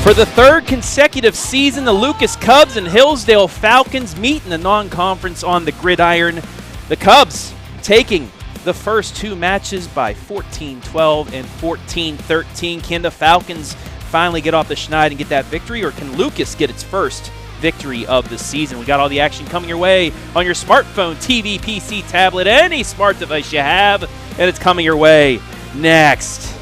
For the third consecutive season, the Lucas Cubs and Hillsdale Falcons meet in the non-conference on the gridiron. The Cubs taking the first two matches by 14-12 and 14-13. Can the Falcons finally get off the schneid and get that victory, or can Lucas get its first victory of the season? We got all the action coming your way on your smartphone, TV, PC, tablet, any smart device you have, and it's coming your way next.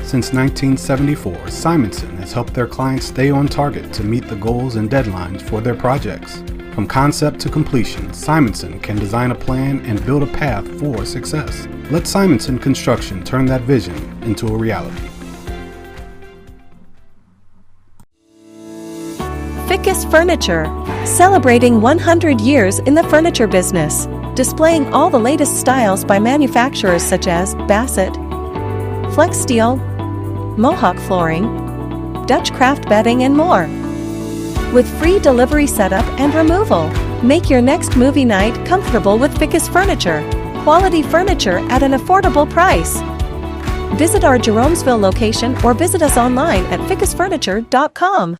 Since 1974, Simonson has helped their clients stay on target to meet the goals and deadlines for their projects. From concept to completion, Simonson can design a plan and build a path for success. Let Simonson Construction turn that vision into a reality. Fickes Furniture, celebrating 100 years in the furniture business, displaying all the latest styles by manufacturers such as Bassett, Flex Steel, Mohawk Flooring, Dutch Craft Bedding, and more. With free delivery setup and removal, make your next movie night comfortable with Fickes Furniture. Quality furniture at an affordable price. Visit our Jeromesville location or visit us online at fickesfurniture.com.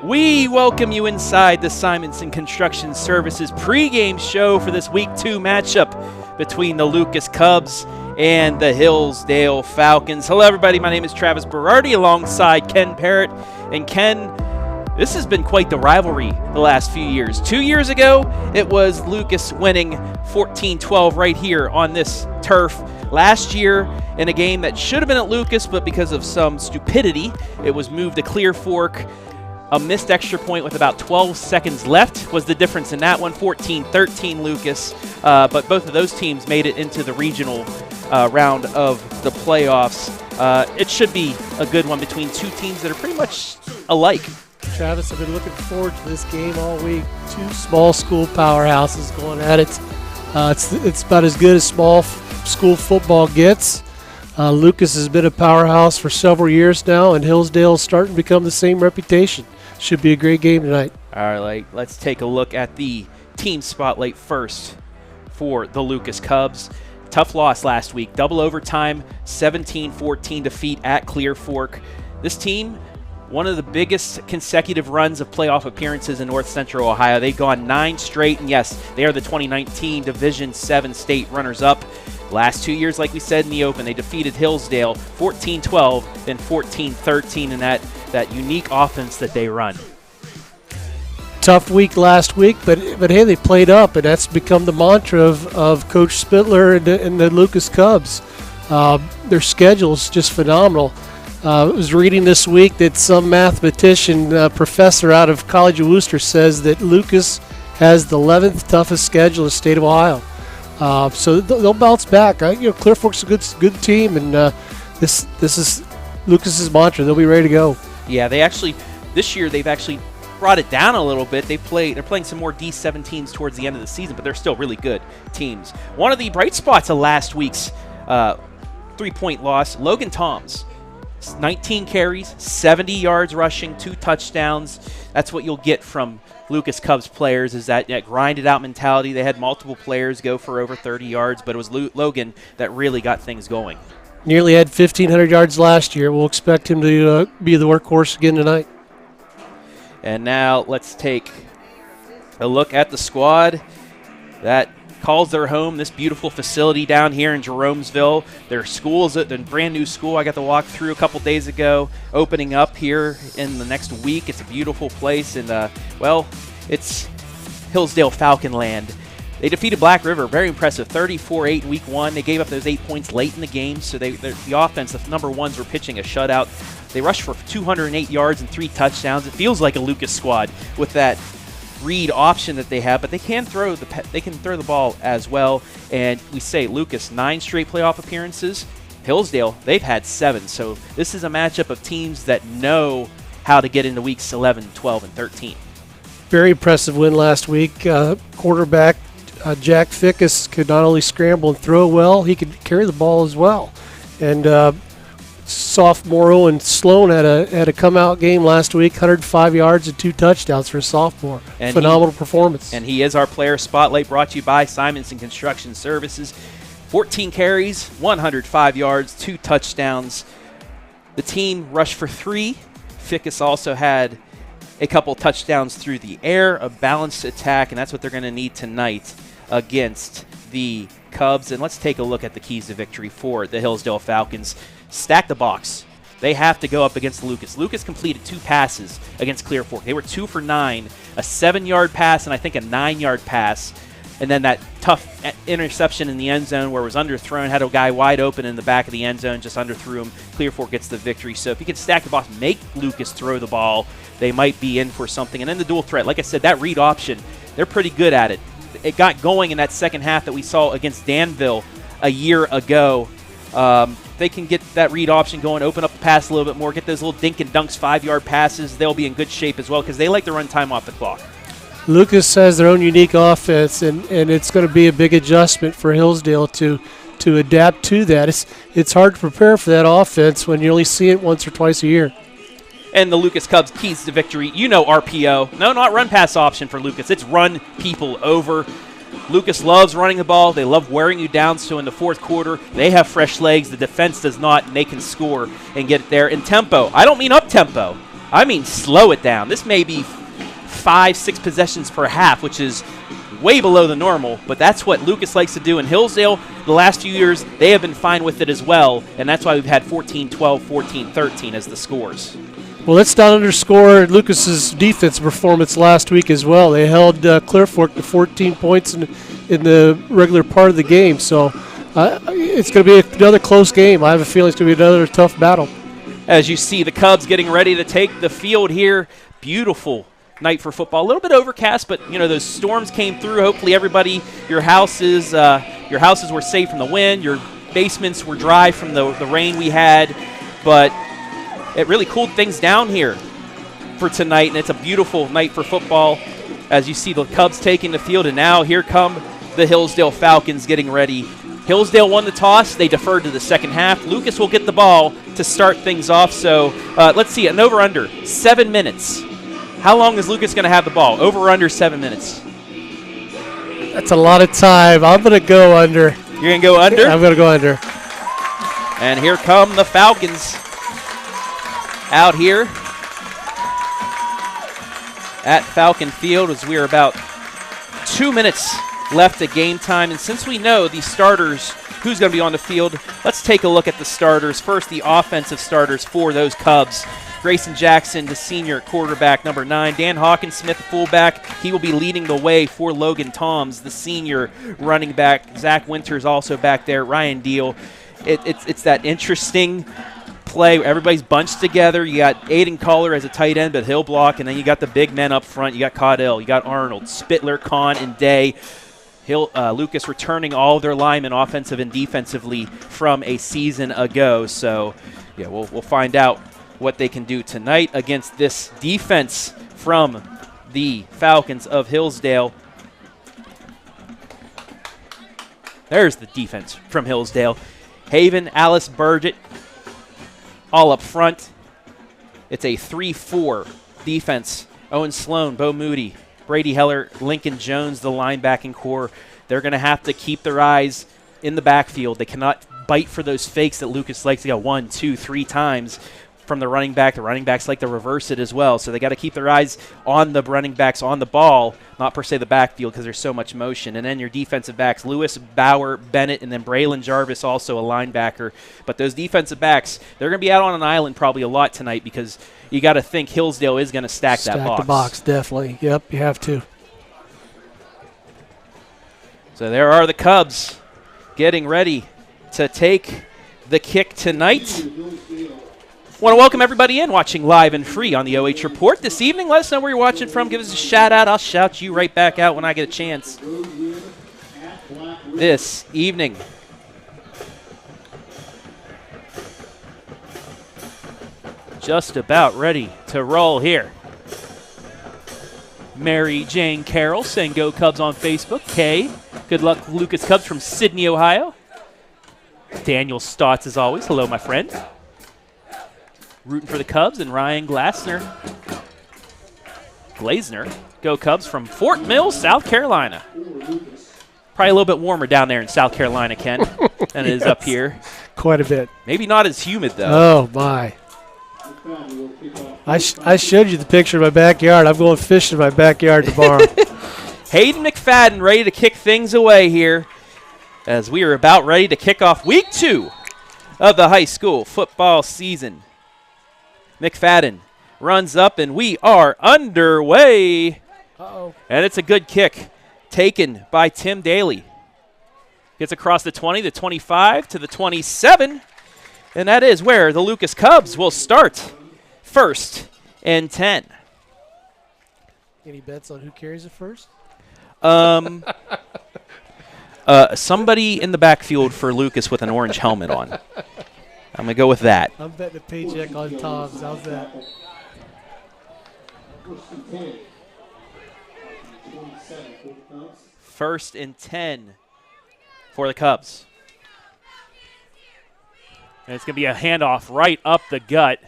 We welcome you inside the Simonson Construction Services pregame show for this Week 2 matchup between the Lucas Cubs and the Hillsdale Falcons. Hello, everybody. My name is Travis Berardi alongside Ken Parrott. And Ken, this has been quite the rivalry the last few years. 2 years ago, it was Lucas winning 14-12 right here on this turf. Last year, in a game that should have been at Lucas, but because of some stupidity, it was moved to Clear Fork. A missed extra point with about 12 seconds left was the difference in that one, 14-13 Lucas. But both of those teams made it into the regional round of the playoffs. It should be a good one between two teams that are pretty much alike. Travis, I've been looking forward to this game all week. Two small school powerhouses going at it. It's about as good as small school football gets. Lucas has been a powerhouse for several years now, and Hillsdale is starting to become the same reputation. Should be a great game tonight. All right, let's take a look at the team spotlight first for the Lucas Cubs. Tough loss last week. Double overtime, 17-14 defeat at Clear Fork. This team, one of the biggest consecutive runs of playoff appearances in North Central Ohio. They've gone 9 straight, and yes, they are the 2019 Division 7 state runners-up. Last 2 years, like we said in the open, they defeated Hillsdale 14-12 and 14-13 in that unique offense that they run. Tough week last week, but hey, they played up, and that's become the mantra of Coach Spittler and the Lucas Cubs. Their schedule is just phenomenal. I was reading this week that some mathematician professor out of College of Wooster says that Lucas has the 11th toughest schedule in the state of Ohio. So they'll bounce back. Clear Fork's a good team, and this is Lucas's mantra. They'll be ready to go. Yeah, this year they've actually brought it down a little bit. They're playing some more D7 teams towards the end of the season, but they're still really good teams. One of the bright spots of last week's 3-point loss, Logan Toms. 19 carries, 70 yards rushing, 2 touchdowns. That's what you'll get from Lucas Cubs players is that grinded out mentality. They had multiple players go for over 30 yards, but it was Logan that really got things going. Nearly had 1,500 yards last year. We'll expect him to be the workhorse again tonight. And now let's take a look at the squad that calls their home this beautiful facility down here in Jeromesville. Their school is a brand new school I got to walk through a couple days ago, opening up here in the next week. It's a beautiful place, and it's Hillsdale Falcon land. They defeated Black River, very impressive, 34-8 in week 1. They gave up those 8 points late in the game, so the offense, the number ones, were pitching a shutout. They rushed for 208 yards and 3 touchdowns. It feels like a Lucas squad with that read option that they have, but they can throw the ball as well. And we say Lucas 9 straight playoff appearances. Hillsdale, they've had 7. So this is a matchup of teams that know how to get into weeks 11, 12, and 13. Very impressive win last week. Quarterback Jack Fickes could not only scramble and throw well, he could carry the ball as well. And sophomore Owen Sloan had a come-out game last week, 105 yards and 2 touchdowns for a sophomore. And phenomenal performance. And he is our player spotlight, brought to you by Simonson Construction Services. 14 carries, 105 yards, 2 touchdowns. The team rushed for 3. Fickes also had a couple touchdowns through the air, a balanced attack, and that's what they're going to need tonight against the Cubs. And let's take a look at the keys to victory for the Hillsdale Falcons. Stack the box. They have to go up against Lucas. Lucas completed 2 passes against Clear Fork. They were 2 for 9, a 7-yard pass and I think a 9-yard pass. And then that tough interception in the end zone where it was underthrown, had a guy wide open in the back of the end zone, just underthrew him. Clear Fork gets the victory. So if you can stack the box, make Lucas throw the ball, they might be in for something. And then the dual threat, like I said, that read option, they're pretty good at it. It got going in that second half that we saw against Danville a year ago. They can get that read option going, open up the pass a little bit more, get those little dink and dunks 5-yard passes. They'll be in good shape as well because they like to run time off the clock. Lucas has their own unique offense, and it's going to be a big adjustment for Hillsdale to adapt to that. It's hard to prepare for that offense when you only see it once or twice a year. And the Lucas Cubs keys to victory, RPO. No, not run pass option for Lucas. It's run people over. Lucas loves running the ball. They love wearing you down, so in the fourth quarter, they have fresh legs. The defense does not, and they can score and get it there. In tempo, I don't mean up-tempo. I mean slow it down. This may be 5-6 possessions per half, which is way below the normal, but that's what Lucas likes to do. In Hillsdale, the last few years, they have been fine with it as well, and that's why we've had 14-12, 14-13 as the scores. Well, let's not underscore Lucas's defense performance last week as well. They held Clear Fork to 14 points in the regular part of the game, so it's going to be another close game. I have a feeling it's going to be another tough battle. As you see the Cubs getting ready to take the field here, beautiful night for football. A little bit overcast, but those storms came through. Hopefully everybody, your houses were safe from the wind. Your basements were dry from the rain we had, but it really cooled things down here for tonight, and it's a beautiful night for football as you see the Cubs taking the field, and now here come the Hillsdale Falcons getting ready. Hillsdale won the toss. They deferred to the second half. Lucas will get the ball to start things off, so let's see, an over-under, 7 minutes. How long is Lucas going to have the ball? Over or under 7 minutes? That's a lot of time. I'm going to go under. You're going to go under? I'm going to go under. And here come the Falcons out here at Falcon Field as we are about 2 minutes left of game time. And since we know the starters, who's going to be on the field, let's take a look at the starters. First, the offensive starters for those Cubs. Grayson Jackson, the senior quarterback, number 9. Dan Hawkins-Smith, fullback. He will be leading the way for Logan Toms, the senior running back. Zach Winters also back there. Ryan Deal. It's that interesting play. Everybody's bunched together. You got Aiden Collar as a tight end, but he'll block, and then you got the big men up front. You got Caudell, you got Arnold, Spittler, Kahn, and Day. Lucas returning all of their linemen offensive and defensively from a season ago. So, yeah, we'll find out what they can do tonight against this defense from the Falcons of Hillsdale. There's the defense from Hillsdale. Haven, Alice Burgett, all up front. It's a 3-4 defense. Owen Sloan, Bo Moody, Brady Heller, Lincoln Jones, the linebacking core, they're going to have to keep their eyes in the backfield. They cannot bite for those fakes that Lucas likes to go 1, 2, 3 times from the running back. The running backs like to reverse it as well. So they got to keep their eyes on the running backs on the ball, not per se the backfield because there's so much motion. And then your defensive backs, Lewis, Bauer, Bennett, and then Braylon Jarvis, also a linebacker. But those defensive backs, they're going to be out on an island probably a lot tonight because you got to think Hillsdale is going to stack that box. Stack the box, definitely. Yep, you have to. So there are the Cubs getting ready to take the kick tonight. Want to welcome everybody in watching live and free on the OH Report this evening. Let us know where you're watching from. Give us a shout out. I'll shout you right back out when I get a chance. This evening. Just about ready to roll here. Mary Jane Carroll saying go Cubs on Facebook. Kay, good luck Lucas Cubs from Sydney, Ohio. Daniel Stotts as always. Hello, my friend. Rooting for the Cubs, and Ryan Glazner, go Cubs from Fort Mill, South Carolina. Probably a little bit warmer down there in South Carolina, Ken, than it is up here. Quite a bit. Maybe not as humid, though. Oh, my. I showed you the picture of my backyard. I'm going fishing in my backyard tomorrow. Hayden McFadden ready to kick things away here as we are about ready to kick off week 2 of the high school football season. McFadden runs up, and we are underway. Uh-oh. And it's a good kick taken by Tim Daly. Gets across the 20, the 25, to the 27. And that is where the Lucas Cubs will start. 1st and 10. Any bets on who carries it first? Somebody in the backfield for Lucas with an orange helmet on. I'm going to go with that. I'm betting a paycheck on Toms. How's that? First and 10 for the Cubs. And it's going to be a handoff right up the gut.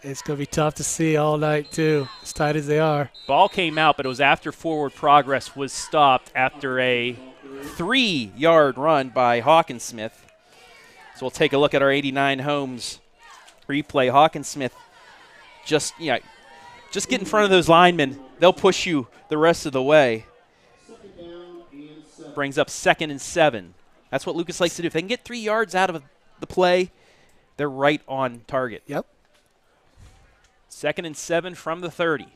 It's going to be tough to see all night, too, as tight as they are. Ball came out, but it was after forward progress was stopped after a 3-yard run by Hawkinsmith. So we'll take a look at our 89 Homes replay. Hawkinsmith just get in front of those linemen. They'll push you the rest of the way. Brings up 2nd and 7. That's what Lucas likes to do. If they can get 3 yards out of the play, they're right on target. Yep. 2nd and 7 from the 30.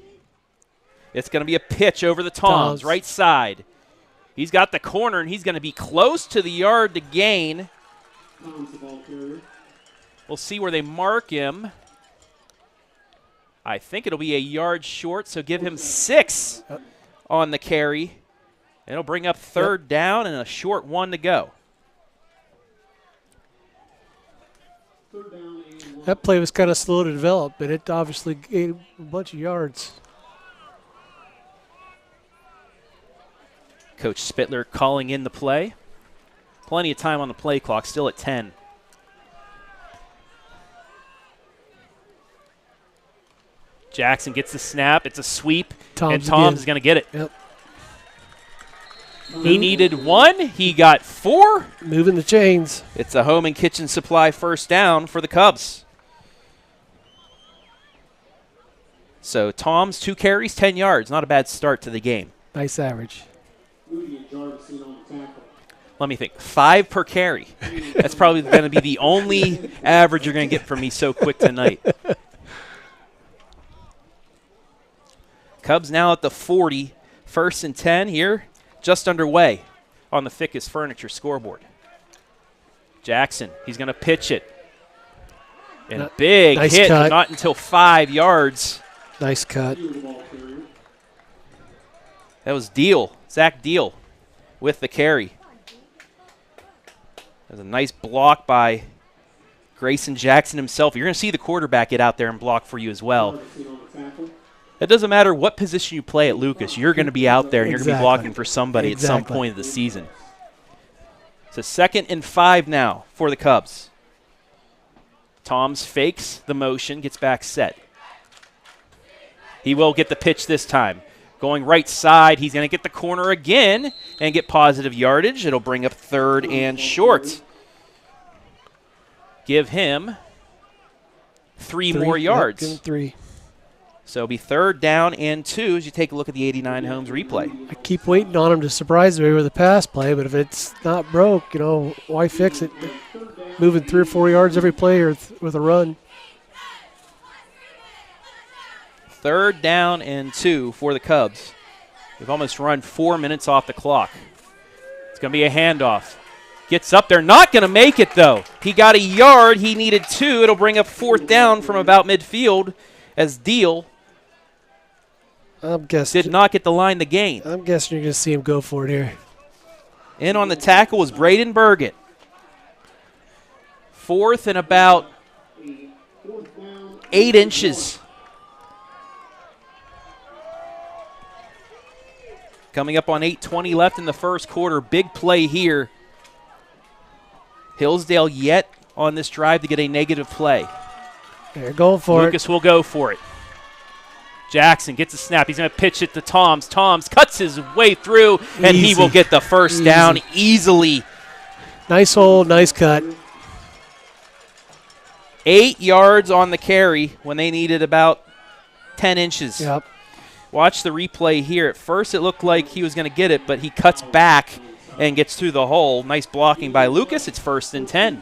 It's going to be a pitch over the Toms, right side. He's got the corner, and he's going to be close to the yard to gain. We'll see where they mark him. I think it'll be a yard short, so give him 6 on the carry. It'll bring up 3rd down and a short 1 to go. That play was kind of slow to develop, but it obviously gave a bunch of yards. Coach Spittler calling in the play. Plenty of time on the play clock, still at 10. Jackson gets the snap. It's a sweep, and Toms is going to get it. Yep. He needed 1. He got 4. Moving the chains. It's a home and kitchen supply first down for the Cubs. So Toms, 2 carries, 10 yards. Not a bad start to the game. Nice average. Let me think. 5 per carry. That's probably going to be the only average you're going to get from me so quick tonight. Cubs now at the 40. 1st and 10 here. Just underway on the Fickes Furniture scoreboard. Jackson, he's going to pitch it. And a big nice hit, cut. not until 5 yards. Nice cut. That was Zach Deal with the carry. That was a nice block by Grayson Jackson himself. You're going to see the quarterback get out there and block for you as well. It doesn't matter what position you play at Lucas. You're going to be out there and you're going to be blocking for somebody at some point of the season. So 2nd and 5 now for the Cubs. Toms fakes the motion, gets back set. He will get the pitch this time. Going right side, he's going to get the corner again and get positive yardage. It'll bring up 3rd and short. Give him 3 more yards. Give him 3. So it'll be 3rd down and 2 as you take a look at the 89 Homes replay. I keep waiting on him to surprise me with a pass play, but if it's not broke, why fix it? Moving 3 or 4 yards every play or with a run. 3rd down and 2 for the Cubs. We've almost run 4 minutes off the clock. It's going to be a handoff. Gets up there, not going to make it though. He got a yard, he needed 2. It'll bring up 4th down from about midfield as Deal did not get the line to gain. I'm guessing you're going to see him go for it here. In on the tackle was Braden Burgett. 4th and about 8 inches. Coming up on 8:20 left in the first quarter. Big play here. Hillsdale yet on this drive to get a negative play. They're going for Lucas will go for it. Jackson gets a snap. He's going to pitch it to Toms. Toms cuts his way through, and he will get the first down easily. Nice hole, nice cut. 8 yards on the carry when they needed about 10 inches. Yep. Watch the replay here. At first it looked like he was going to get it, but he cuts back and gets through the hole. Nice blocking by Lucas. It's 1st and 10.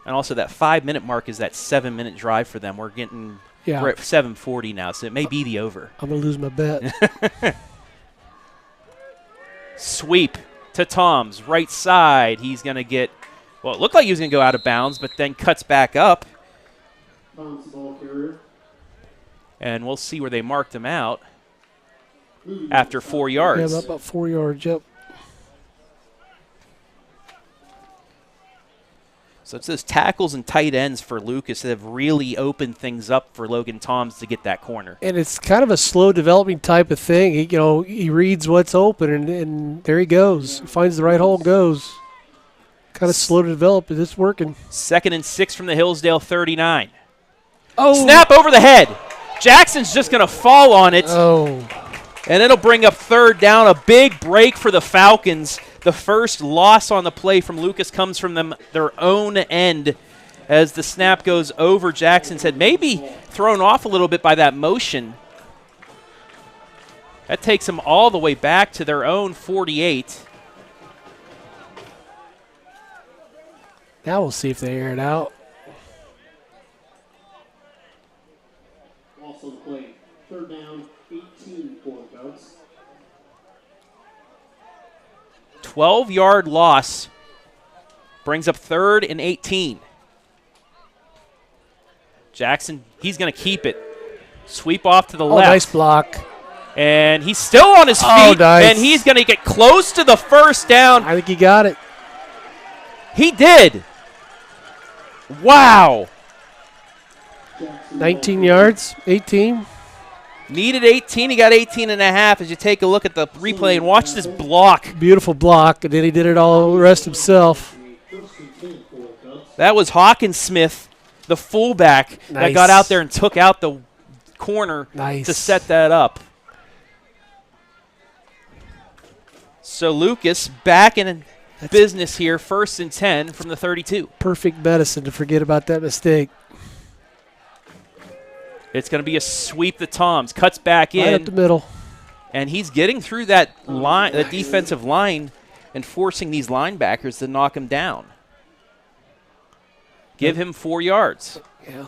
And also that 5-minute mark is that 7-minute drive for them. We're at 7:40 now, so it may be the over. I'm going to lose my bet. Sweep to Toms, right side. He's going to get, well, it looked like he was going to go out of bounds, but then cuts back up. And we'll see where they marked him out after 4 yards. Yeah, about 4 yards, yep. So it's those tackles and tight ends for Lucas that have really opened things up for Logan Toms to get that corner. And it's kind of a slow developing type of thing. He reads what's open, and there he goes. He finds the right hole and goes. Kind of slow to develop, but it's working. 2nd and 6 from the Hillsdale 39. Oh! Snap over the head. Jackson's just going to fall on it. Oh. And it'll bring up 3rd down. A big break for the Falcons. The first loss on the play from Lucas comes from their own end as the snap goes over Jackson's head. Maybe thrown off a little bit by that motion. That takes them all the way back to their own 48. Now we'll see if they air it out. Also play 3rd down, 18 for the Cubs. 12-yard loss brings up 3rd and 18. Jackson, he's going to keep it. Sweep off to the left. Nice block. And he's still on his feet, nice. And he's going to get close to the first down. I think he got it. He did. Wow. 19 yards, 18. Needed 18. He got 18 and a half as you take a look at the replay and watch this block. Beautiful block, and then he did it all the rest himself. That was Hawkinsmith, the fullback, that got out there and took out the corner to set that up. So Lucas back in business here, 1st and 10 from the 32. Perfect medicine to forget about that mistake. It's going to be a sweep to Toms. Cuts back in. Right up the middle. And he's getting through that line, the defensive line, and forcing these linebackers to knock him down. Give him 4 yards. Yeah.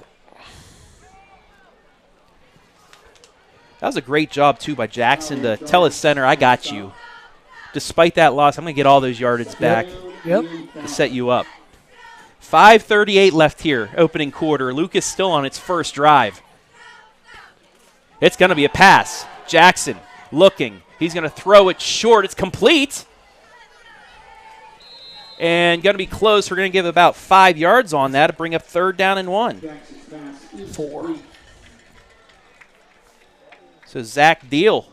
That was a great job, too, by Jackson to tell his center, I got you. Despite that loss, I'm going to get all those yardage back to set you up. 5:38 left here, opening quarter. Lucas still on its first drive. It's going to be a pass. Jackson looking. He's going to throw it short. It's complete. And going to be close. We're going to give about 5 yards on that to bring up 3rd down and 1. 4. So Zach Deal.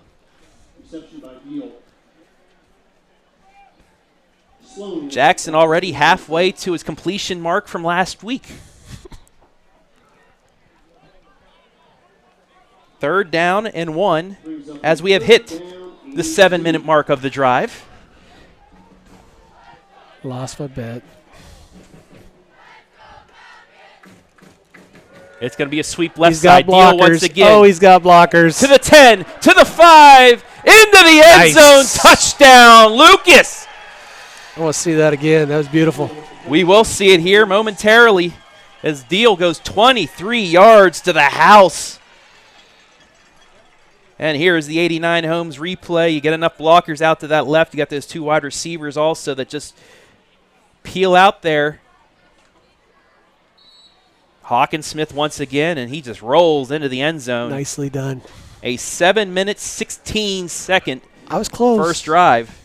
Jackson already halfway to his completion mark from last week. 3rd down and 1 as we have hit the 7-minute mark of the drive. Lost my bet. It's going to be a sweep left He's got side. Deal blockers. once again. Oh, he's got blockers. To the 10, to the 5, into the end zone. Touchdown, Lucas. I want to see that again. That was beautiful. We will see it here momentarily as Deal goes 23 yards to the house. And here is the 89 Homes replay. You get enough blockers out to that left. You got those 2 wide receivers also that just peel out there. Hawkins Smith once again, and he just rolls into the end zone. Nicely done. A 7-minute, 16-second I was close. first drive.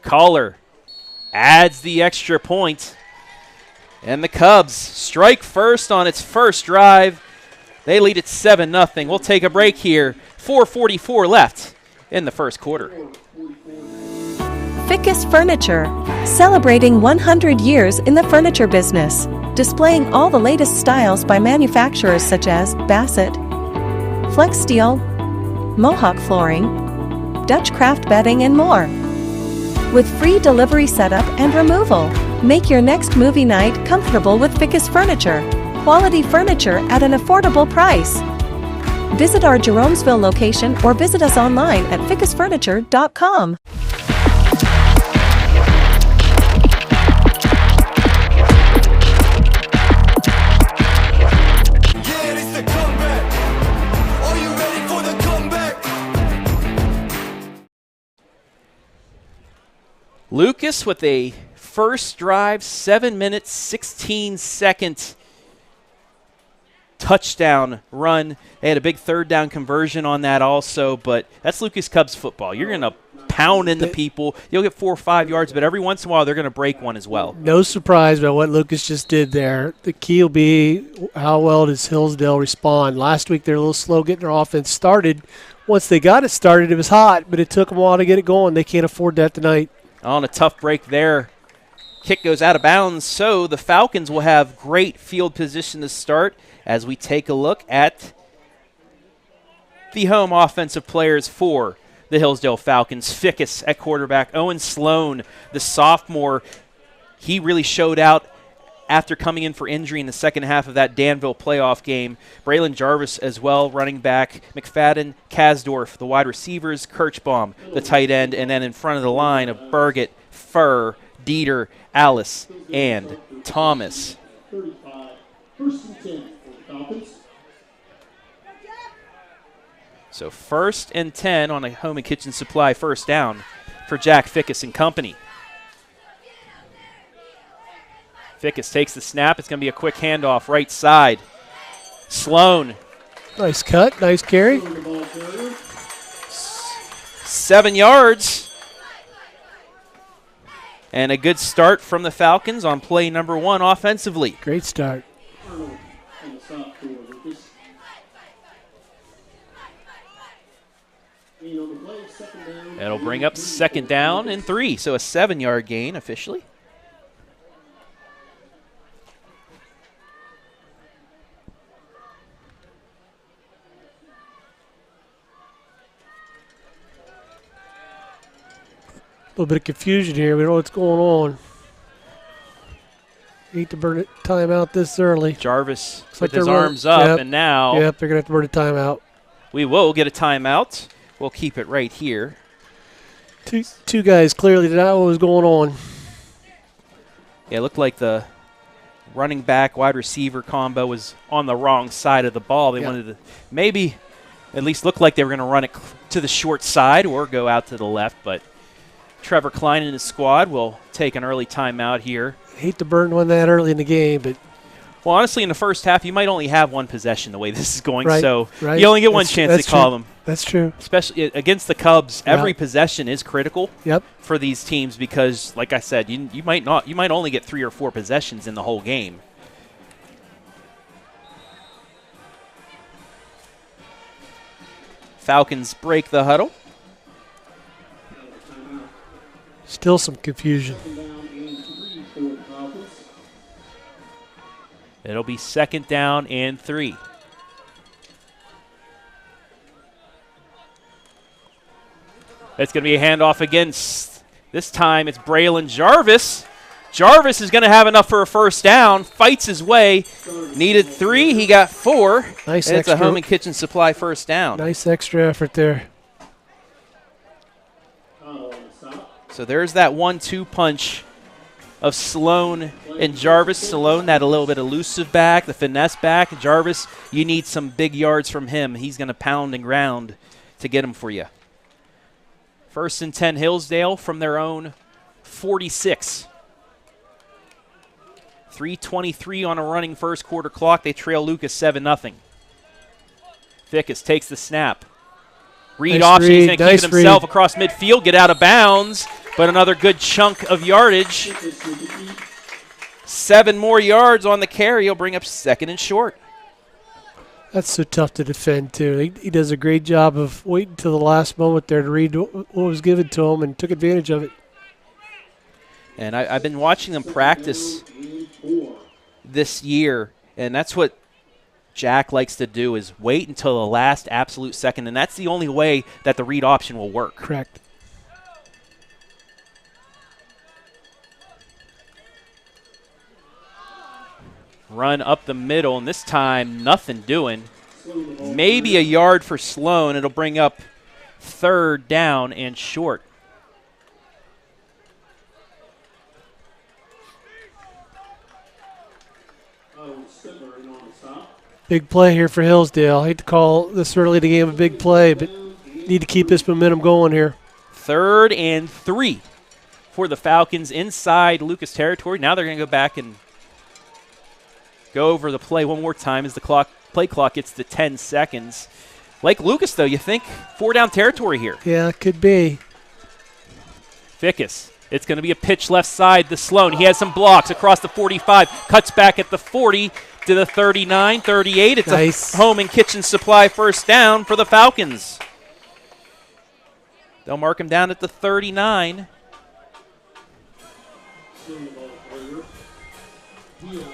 Caller adds the extra point. And the Cubs strike first on its first drive. They lead it 7-0. We'll take a break here. 4:44 left in the first quarter. Fickes Furniture, celebrating 100 years in the furniture business, displaying all the latest styles by manufacturers such as Bassett, Flex Steel, Mohawk Flooring, Dutch Craft Bedding, and more. With free delivery setup and removal, make your next movie night comfortable with Fickes Furniture. Quality furniture at an affordable price. Visit our Jeromesville location or visit us online at fickesfurniture.com. Lucas with a first drive, 7-minute, 16-second touchdown run. They had a big 3rd down conversion on that also, but that's Lucas Cubs football. You're going to pound into people. You'll get 4 or 5 yards, but every once in a while they're going to break one as well. No surprise about what Lucas just did there. The key will be how well does Hillsdale respond. Last week they were a little slow getting their offense started. Once they got it started, it was hot, but it took them a while to get it going. They can't afford that tonight. On a tough break there. Kick goes out of bounds, so the Falcons will have great field position to start as we take a look at the home offensive players for the Hillsdale Falcons. Fickes at quarterback. Owen Sloan, the sophomore, he really showed out after coming in for injury in the second half of that Danville playoff game. Braylon Jarvis as well, running back. McFadden, Kasdorf, the wide receivers. Kirchbaum, the tight end. And then in front of the line of Burgett, Furr, Dieter, Alice, and Thomas. 35. 1st and 10 for the Falcons. So 1st and 10 on a home and kitchen supply first down for Jack Fickes and company. Fickes takes the snap. It's going to be a quick handoff right side. Sloan. Nice cut. Nice carry. 7 yards. And a good start from the Falcons on play number 1 offensively. Great start. Arnold on the stop for Lucas. Gain on the play, 2nd down. That'll bring up 2nd down and 3. So a 7-yard gain officially. A little bit of confusion here. We don't know what's going on. Hate to burn it timeout this early. Jarvis Looks with like his they're arms up, Yep. and now Yep, they're going to have to burn a timeout. we will get a timeout. We'll keep it right here. Two guys clearly did not know what was going on. Yeah, it looked like the running back wide receiver combo was on the wrong side of the ball. They wanted to maybe at least look like they were going to run it to the short side or go out to the left, but Trevor Klein and his squad will take an early timeout here. Hate to burn one that early in the game, but Well, honestly, in the first half, you might only have one possession the way this is going, Right, so right. you only get one That's- chance that's to call true. them. That's true. Especially against the Cubs, every Yeah. possession is critical Yep. for these teams because, like I said, you might only get 3 or 4 possessions in the whole game. Falcons break the huddle. Still some confusion. 2nd down and 3 for the Falcons. It'll be 2nd down and 3. It's going to be a handoff against, this time it's Braylon Jarvis. Jarvis is going to have enough for a 1st down, fights his way, needed 3, he got 4. Nice and it's extra. a Home and Kitchen Supply 1st down. Nice extra effort there. So there's that 1-2 punch of Sloan and Jarvis. Sloan, that a little bit elusive back, the finesse back. Jarvis, you need some big yards from him. He's going to pound and ground to get them for you. 1st and 10 Hillsdale from their own 46. 3:23 on a running first quarter clock. They trail Lucas 7-0. Fickes takes the snap. Read option. He's going to keep it himself across midfield, get out of bounds, but another good chunk of yardage. 7 more yards on the carry. He'll bring up 2nd and short. That's so tough to defend, too. He does a great job of waiting till the last moment there to read what was given to him and took advantage of it. And I've been watching them practice this year, and that's what Jack likes to do, is wait until the last absolute second, and that's the only way that the read option will work. Correct. Run up the middle, and this time nothing doing. Maybe a yard for Sloan. It'll bring up 3rd down and short. Big play here for Hillsdale. I hate to call this early in the game a big play, but need to keep this momentum going here. 3rd and 3 for the Falcons inside Lucas territory. Now they're going to go back and go over the play one more time as the play clock gets to 10 seconds. Like Lucas, though, you think 4-down territory here. Yeah, it could be. Fickes. It's going to be a pitch left side to Sloan. He has some blocks across the 45, cuts back at the 40 to the 39, 38. It's nice. A Home and Kitchen Supply 1st down for the Falcons. They'll mark him down at the 39.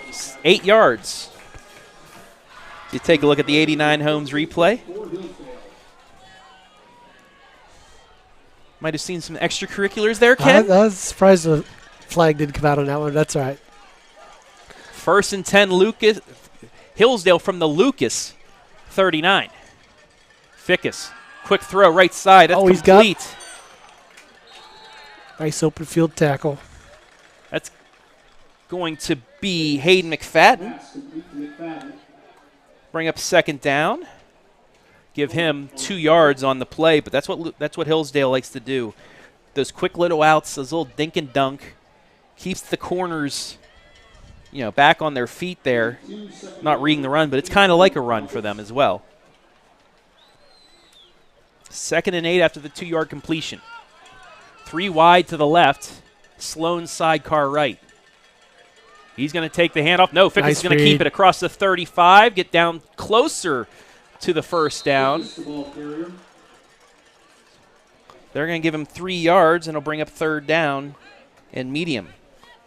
Just 8 yards. You take a look at the 89 Homes replay. Might have seen some extracurriculars there, Ken. I was surprised the flag didn't come out on that one. That's all right. 1st and 10 Lucas. Hillsdale from the Lucas 39. Fickes. Quick throw right side. That's complete. Nice open field tackle. That's going to be Hayden McFadden. Bring up 2nd down. Give him 2 yards on the play, but that's what Hillsdale likes to do. Those quick little outs, those little dink and dunk, keeps the corners, back on their feet there. Not reading the run, but it's kind of like a run for them as well. 2nd and 8 after the 2-yard completion. 3 wide to the left. Sloan sidecar right. He's going to take the handoff. No, Fickes is going to keep it across the 35, get down closer to the 1st down. They're going to give him 3 yards, and it'll bring up 3rd down and medium.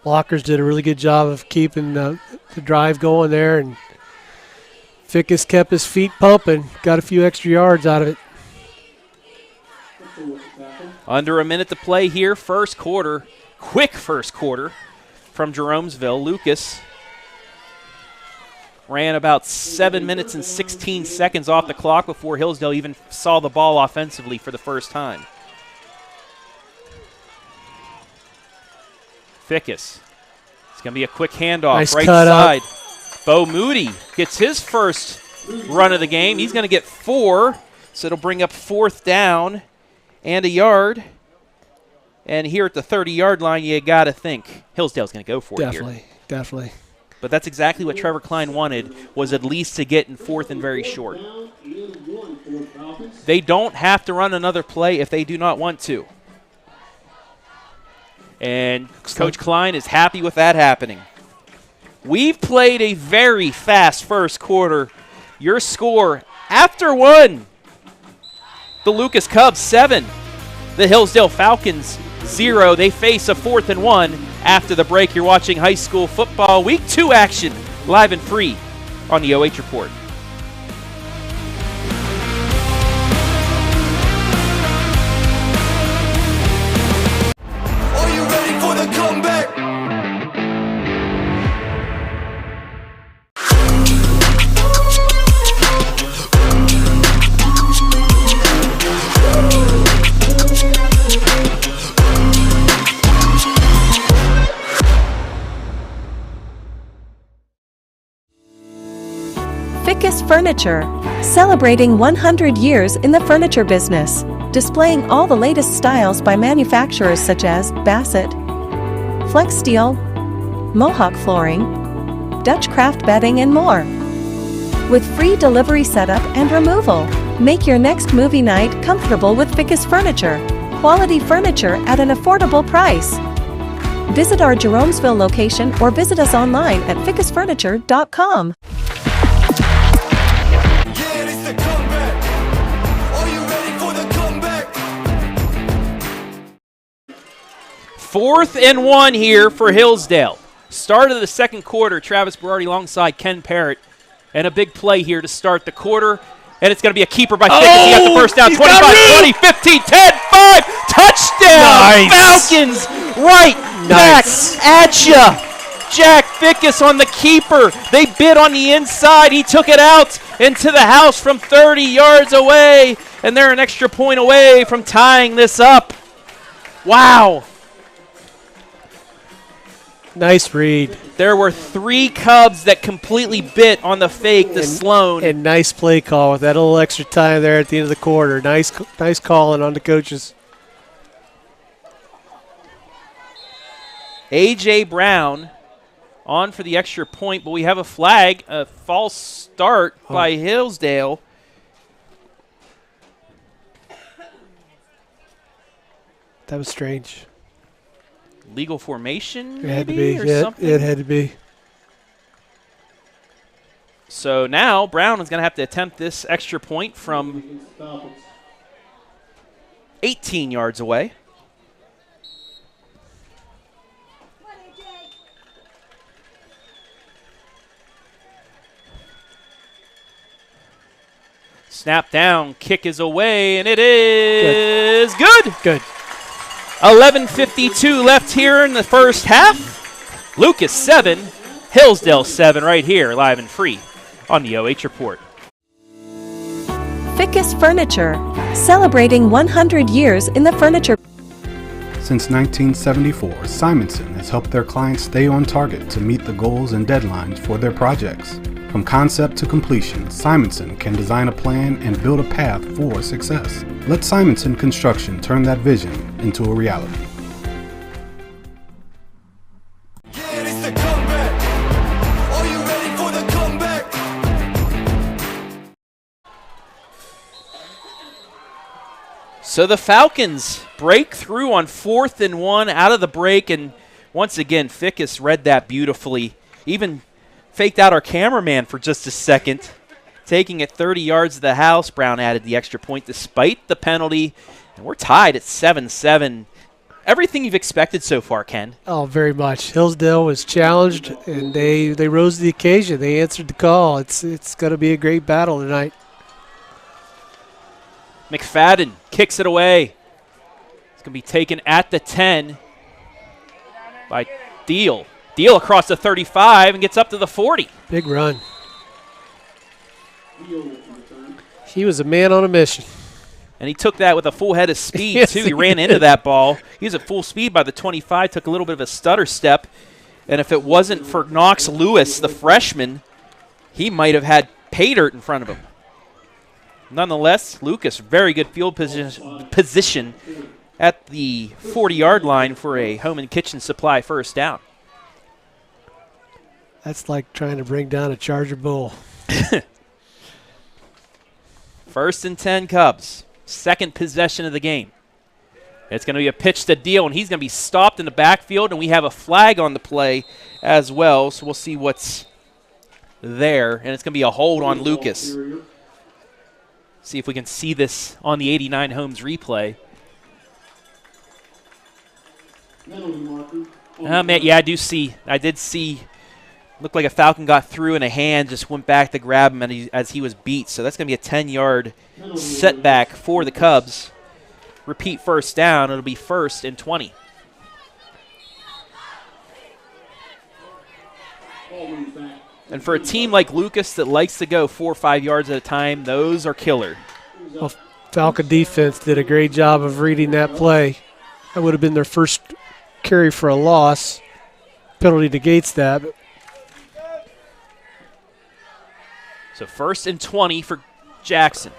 Blockers did a really good job of keeping the drive going there, and Fickes kept his feet pumping, got a few extra yards out of it. Under a minute to play here, first quarter. Quick first quarter from Jeromesville. Lucas ran about 7 minutes and 16 seconds off the clock before Hillsdale even saw the ball offensively for the first time. Fickes. It's going to be a quick handoff, nice right cut side. Up. Bo Moody gets his first run of the game. He's going to get 4, so it'll bring up 4th down and a yard. And here at the 30-yard line, you got to think Hillsdale's going to go for it here. Definitely. But that's exactly what Trevor Klein wanted, was at least to get in 4th and very short. They don't have to run another play if they do not want to. And Coach Klein is happy with that happening. We've played a very fast first quarter. Your score after 1, the Lucas Cubs 7, the Hillsdale Falcons 0. They face a 4th and 1 after the break. You're watching high school football week 2 action live and free on the OH Report. Are you ready for the comeback? Fickes Furniture, celebrating 100 years in the furniture business, displaying all the latest styles by manufacturers such as Bassett, Flex Steel, Mohawk Flooring, Dutch Craft Bedding, and more. With free delivery setup and removal, make your next movie night comfortable with Fickes Furniture. Quality furniture at an affordable price. Visit our Jeromesville location or visit us online at fickesfurniture.com. Yeah, it's the comeback. Are you ready for the comeback? 4th and 1 here for Hillsdale. Start of the second quarter, Travis Berardi alongside Ken Parrott. And a big play here to start the quarter. And it's going to be a keeper by Fickes. He got the first down. 25, 20, 15, 10, 5. Touchdown! Nice. Falcons right back at ya. Jack Fickes on the keeper. They bid on the inside. He took it out into the house from 30 yards away. And they're an extra point away from tying this up. Wow. Nice read. There were 3 Cubs that completely bit on the fake to Sloan. And nice play call with that little extra time there at the end of the quarter. Nice calling on the coaches. A.J. Brown on for the extra point, but we have a flag, a false start by Hillsdale. That was strange. Legal formation, It maybe, had to be. or Yeah, something? it had to be. So now Brown is going to have to attempt this extra point from Against the Falcons. 18 yards away. Snap down, kick is away, and it is good. Good. 11:52 left here in the first half. Lucas 7, Hillsdale 7 right here, live and free on the OH Report. Fickes Furniture, celebrating 100 years in the furniture. Since 1974, Simonson has helped their clients stay on target to meet the goals and deadlines for their projects. From concept to completion, Simonson can design a plan and build a path for success. Let Simonson Construction turn that vision into a reality. Yeah, it's the comeback. Are you ready for the comeback? So the Falcons break through on 4th and 1 out of the break, and once again, Fickes read that beautifully. Even faked out our cameraman for just a second. Taking it 30 yards to the house, Brown added the extra point despite the penalty, and we're tied at 7-7. Everything you've expected so far, Ken. Oh, very much. Hillsdale was challenged, and they rose to the occasion. They answered the call. It's going to be a great battle tonight. McFadden kicks it away. It's going to be taken at the 10 by Deal. Deal across the 35 and gets up to the 40. Big run. Deal with the return. He was a man on a mission. And he took that with a full head of speed, Yes, too. he He ran into that ball. He was at full speed by the 25, took a little bit of a stutter step. And if it wasn't for Knox Lewis, the freshman, he might have had pay dirt in front of him. Nonetheless, Lucas, very good field position at the 40-yard line for a home and kitchen supply first down. That's like trying to bring down a Charger bull. 1st and 10 Cubs. Second possession of the game. It's going to be a pitch to Deal, and he's going to be stopped in the backfield, and we have a flag on the play as well, so we'll see what's there. And it's going to be a hold on Lucas. See if we can see this on the 89 Homes replay. Penalty marker. Man, yeah, I did see Looked like a Falcon got through and a hand just went back to grab him as he was beat. So that's going to be a 10-yard setback for the Cubs. Repeat first down. It'll be 1st and 20. And for a team like Lucas that likes to go 4 or 5 yards at a time, those are killer. Well, Falcon defense did a great job of reading that play. That would have been their first carry for a loss. Penalty negates that. So 1st and 20 for Jackson.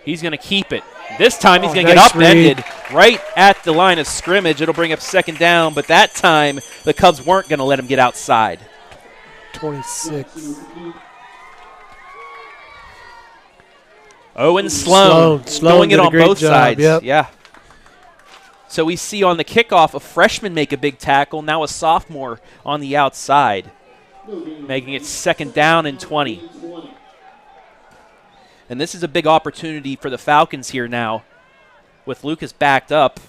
He's going to keep it. This time he's going to nice get upended right at the line of scrimmage. It'll bring up 2nd down, but that time the Cubs weren't going to let him get outside. 26. Owen Sloan doing it on both sides. Yep. Yeah. So we see on the kickoff a freshman make a big tackle, now a sophomore on the outside, making it 2nd down and 20. And this is a big opportunity for the Falcons here now. With Lucas backed up,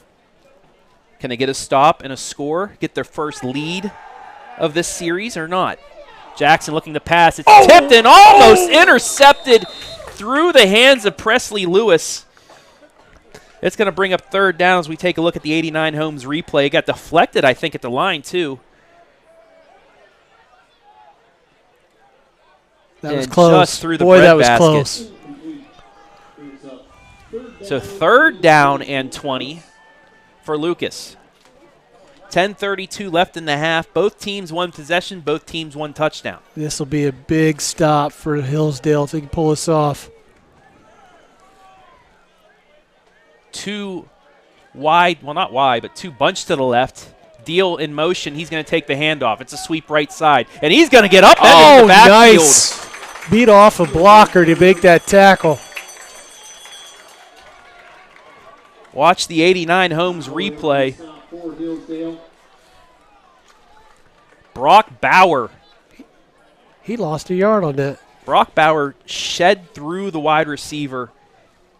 can they get a stop and a score, get their first lead of this series or not? Jackson looking to pass. It's tipped and almost intercepted through the hands of Presley Lewis. It's going to bring up 3rd down as we take a look at the 89 Homes replay. It got deflected, I think, at the line, too. That was close. Just through the Boy, that was breadbasket. close. So 3rd down and 20 for Lucas. 10:32 left in the half. Both teams won possession. Both teams won touchdown. This will be a big stop for Hillsdale if they can pull this off. 2 wide, well, not wide, but 2 bunched to the left. Deal in motion. He's going to take the handoff. It's a sweep right side. And he's going to get up in the backfield. Nice. Beat off a blocker to make that tackle. Watch the 89 Homes replay. Brock Bauer. He lost a yard on that. Brock Bauer shed through the wide receiver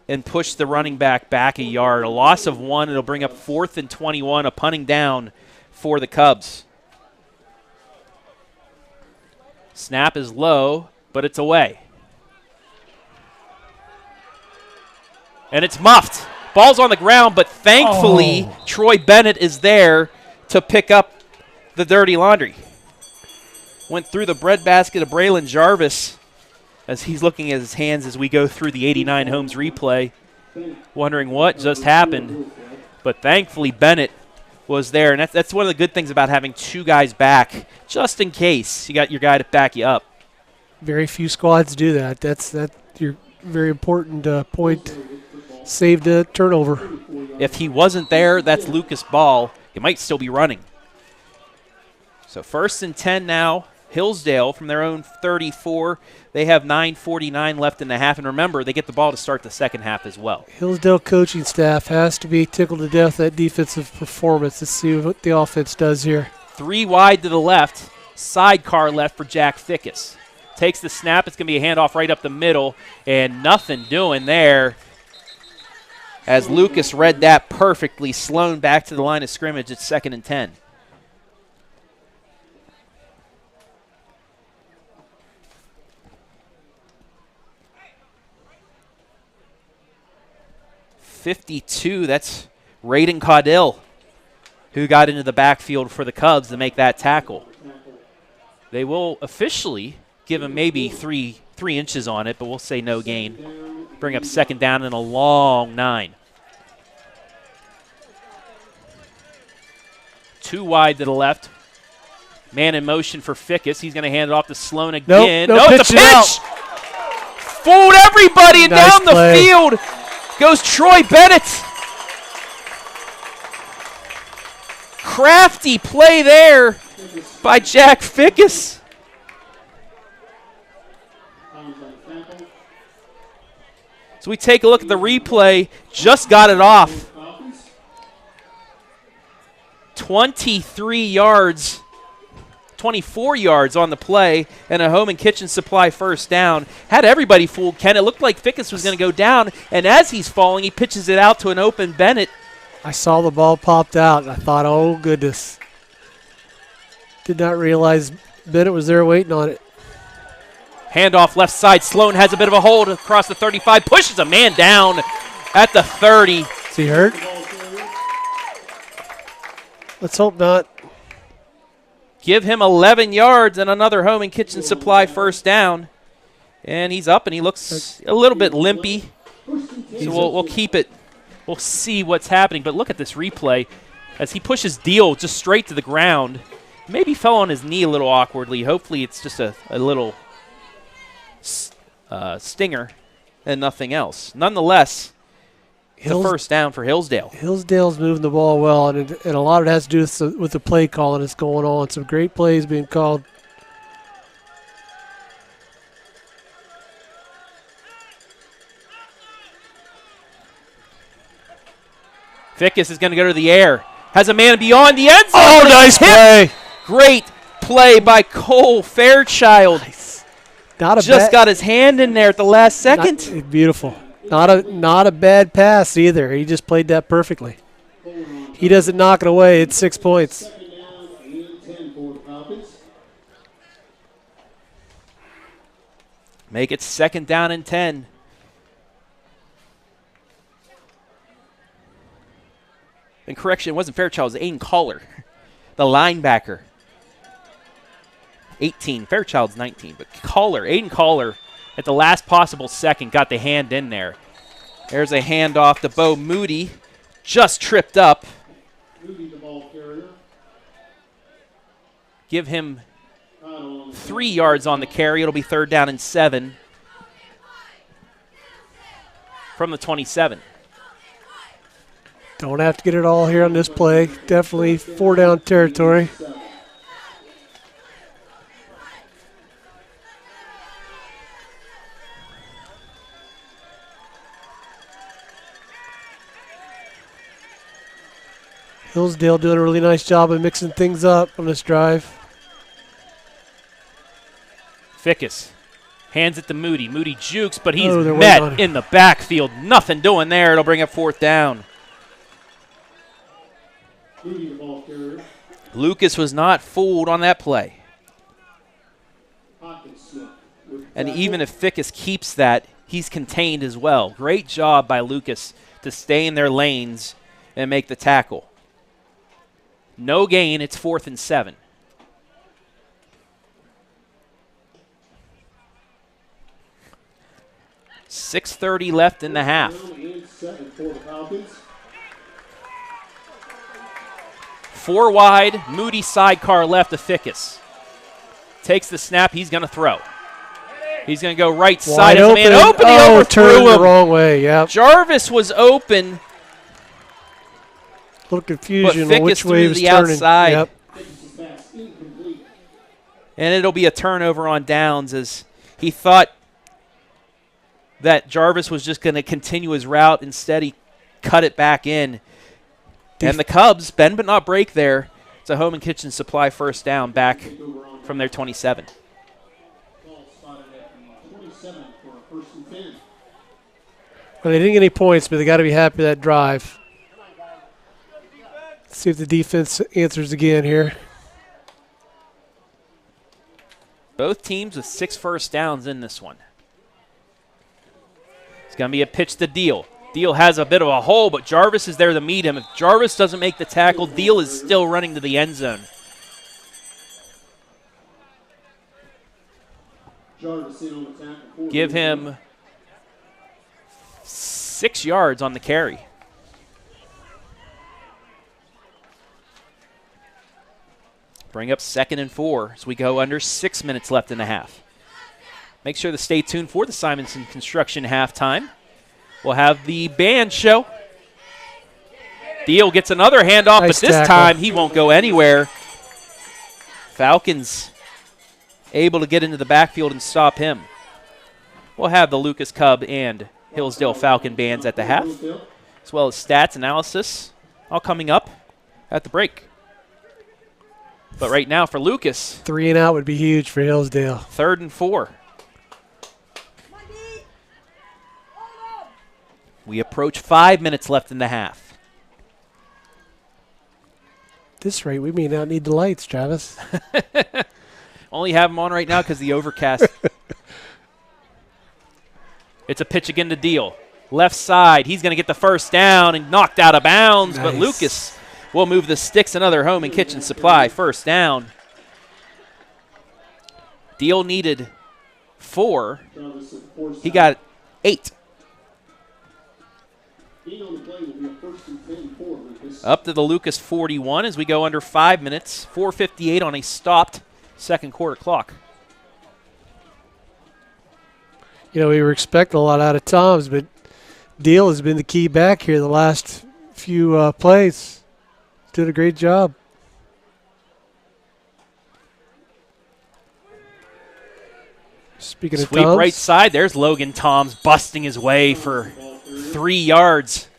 and pushed the running back a yard. A loss of 1. It'll bring up 4th and 21, a punting down for the Cubs. Snap is low, but it's away. And it's muffed. Ball's on the ground, but thankfully Troy Bennett is there to pick up the dirty laundry. Went through the breadbasket of Braylon Jarvis as he's looking at his hands as we go through the 89 Homes replay, wondering what just happened. But thankfully Bennett was there, and that's one of the good things about having 2 guys back, just in case you got your guy to back you up. Very few squads do that. That's your very important point. Saved a turnover. If he wasn't there, that's Lucas' ball. He might still be running. So 1st and 10 now. Hillsdale from their own 34. They have 9:49 left in the half. And remember, they get the ball to start the second half as well. Hillsdale coaching staff has to be tickled to death at defensive performance. Let's see what the offense does here. 3 wide to the left. Sidecar left for Jack Fickes. Takes the snap. It's going to be a handoff right up the middle. And nothing doing there. As Lucas read that perfectly, Sloan back to the line of scrimmage at 2nd and 10. .52, that's Raiden Caudill, who got into the backfield for the Cubs to make that tackle. They will officially give him maybe three inches on it, but we'll say no gain. Bring up 2nd down and a long 9. 2 wide to the left. Man in motion for Fickes. He's going to hand it off to Sloan again. Nope, it's a pitch! Fooled everybody, and nice down play. the field goes Troy Bennett. Crafty play there by Jack Fickes. So we take a look at the replay. Just got it off. 23 yards, 24 yards on the play, and a Home and Kitchen Supply first down. Had everybody fooled, Ken. It looked like Fickes was going to go down, and as he's falling, he pitches it out to an open Bennett. I saw the ball popped out, and I thought, oh, goodness. Did not realize Bennett was there waiting on it. Handoff left side. Sloan has a bit of a hold across the 35. Pushes a man down at the 30. Is he hurt? Let's hope not. Give him 11 yards and another Home and Kitchen Supply first down. And he's up, and he looks a little bit limpy. So we'll keep it. We'll see what's happening. But look at this replay as he pushes Deal just straight to the ground. Maybe fell on his knee a little awkwardly. Hopefully it's just a little stinger and nothing else. Nonetheless, it's a first down for Hillsdale. Hillsdale's moving the ball well, and a lot of it has to do with the play calling that's going on. Some great plays being called. Fickes is going to go to the air. Has a man beyond the end zone. Oh, nice play. Great play by Cole Fairchild. Nice. Just got his hand in there at the last second. Beautiful. Not a bad pass either. He just played that perfectly. He doesn't knock it away. It's 6 points. Make it 2nd down and 10. And correction, it wasn't Fairchild, it was Aiden Collar, the linebacker. 18, Fairchild's 19, but Aiden Collar, at the last possible second, got the hand in there. There's a handoff to Bo Moody, just tripped up. Give him 3 yards on the carry. It'll be 3rd down and 7 from the 27. Don't have to get it all here on this play. Definitely 4-down territory. Hillsdale doing a really nice job of mixing things up on this drive. Fickes hands it to Moody. Moody jukes, but he's met in the backfield. Nothing doing there. It'll bring up 4th down. Lucas was not fooled on that play. And even if Fickes keeps that, he's contained as well. Great job by Lucas to stay in their lanes and make the tackle. No gain. It's 4th and 7. .6:30 left in the half. 4 wide, Moody sidecar left to Fickes. Takes the snap, he's going to throw. He's going to go right side. Open. Man open, he overthrew him. The wrong way, yep. Jarvis was open. A little confusion on which way he was the turning. Outside. Yep. And it'll be a turnover on downs as he thought that Jarvis was just going to continue his route. Instead, he cut it back in. And the Cubs, bend but not break there. It's a Home and Kitchen Supply first down back from their 27. Well, they didn't get any points, but they got to be happy with that drive. Let's see if the defense answers again here. Both teams with 6 first downs in this one. It's going to be a pitch to Deal. Deal has a bit of a hole, but Jarvis is there to meet him. If Jarvis doesn't make the tackle, Deal is still running to the end zone. Give him 6 yards on the carry. Bring up 2nd and 4 as we go under 6 minutes left in the half. Make sure to stay tuned for the Simonson Construction halftime. We'll have the band show. Deal gets another handoff, nice but this tackle. time he won't go anywhere. Falcons able to get into the backfield and stop him. We'll have the Lucas Cub and Hillsdale Falcon bands at the half, as well as stats analysis, all coming up at the break. But right now for Lucas, 3 and out would be huge for Hillsdale. 3rd and 4. We approach 5 minutes left in the half. At this rate, we may not need the lights, Travis. Only have them on right now because the overcast. It's a pitch again to Deal. Left side. He's going to get the first down and knocked out of bounds, but Lucas will move the sticks. Another home and kitchen supply. First down. Deal needed 4. He got 8. Up to the Lucas 41 as we go under 5 minutes. 4:58 on a stopped second quarter clock. You know, we were expecting a lot out of Toms, but Deal has been the key back here the last few plays. Did a great job. Speaking of Sweep Toms, right side. There's Logan Toms busting his way for 3 yards.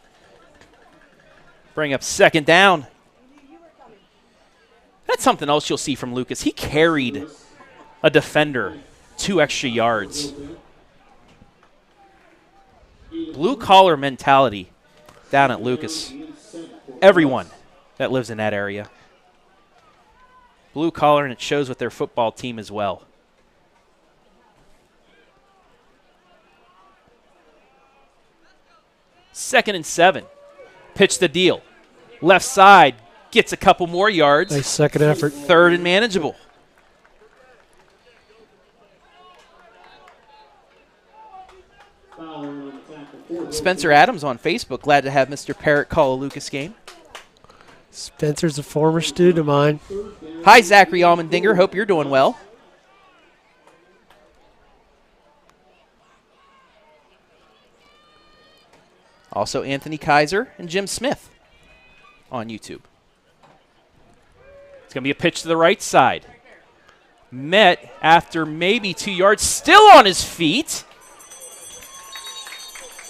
Bring up second down. That's something else you'll see from Lucas. He carried a defender 2 extra yards. Blue-collar mentality down at Lucas. Everyone that lives in that area. Blue-collar, and it shows with their football team as well. Second and 7. Pitch the Deal. Left side. Gets a couple more yards. nice second effort. Third and manageable. Spencer Adams on Facebook. Glad to have Mr. Parrott call a Lucas game. Spencer's a former student of mine. Hi, Zachary Almendinger. Hope you're doing well. Also, Anthony Kaiser and Jim Smith on YouTube. It's going to be a pitch to the right side. Met after maybe 2 yards, still on his feet.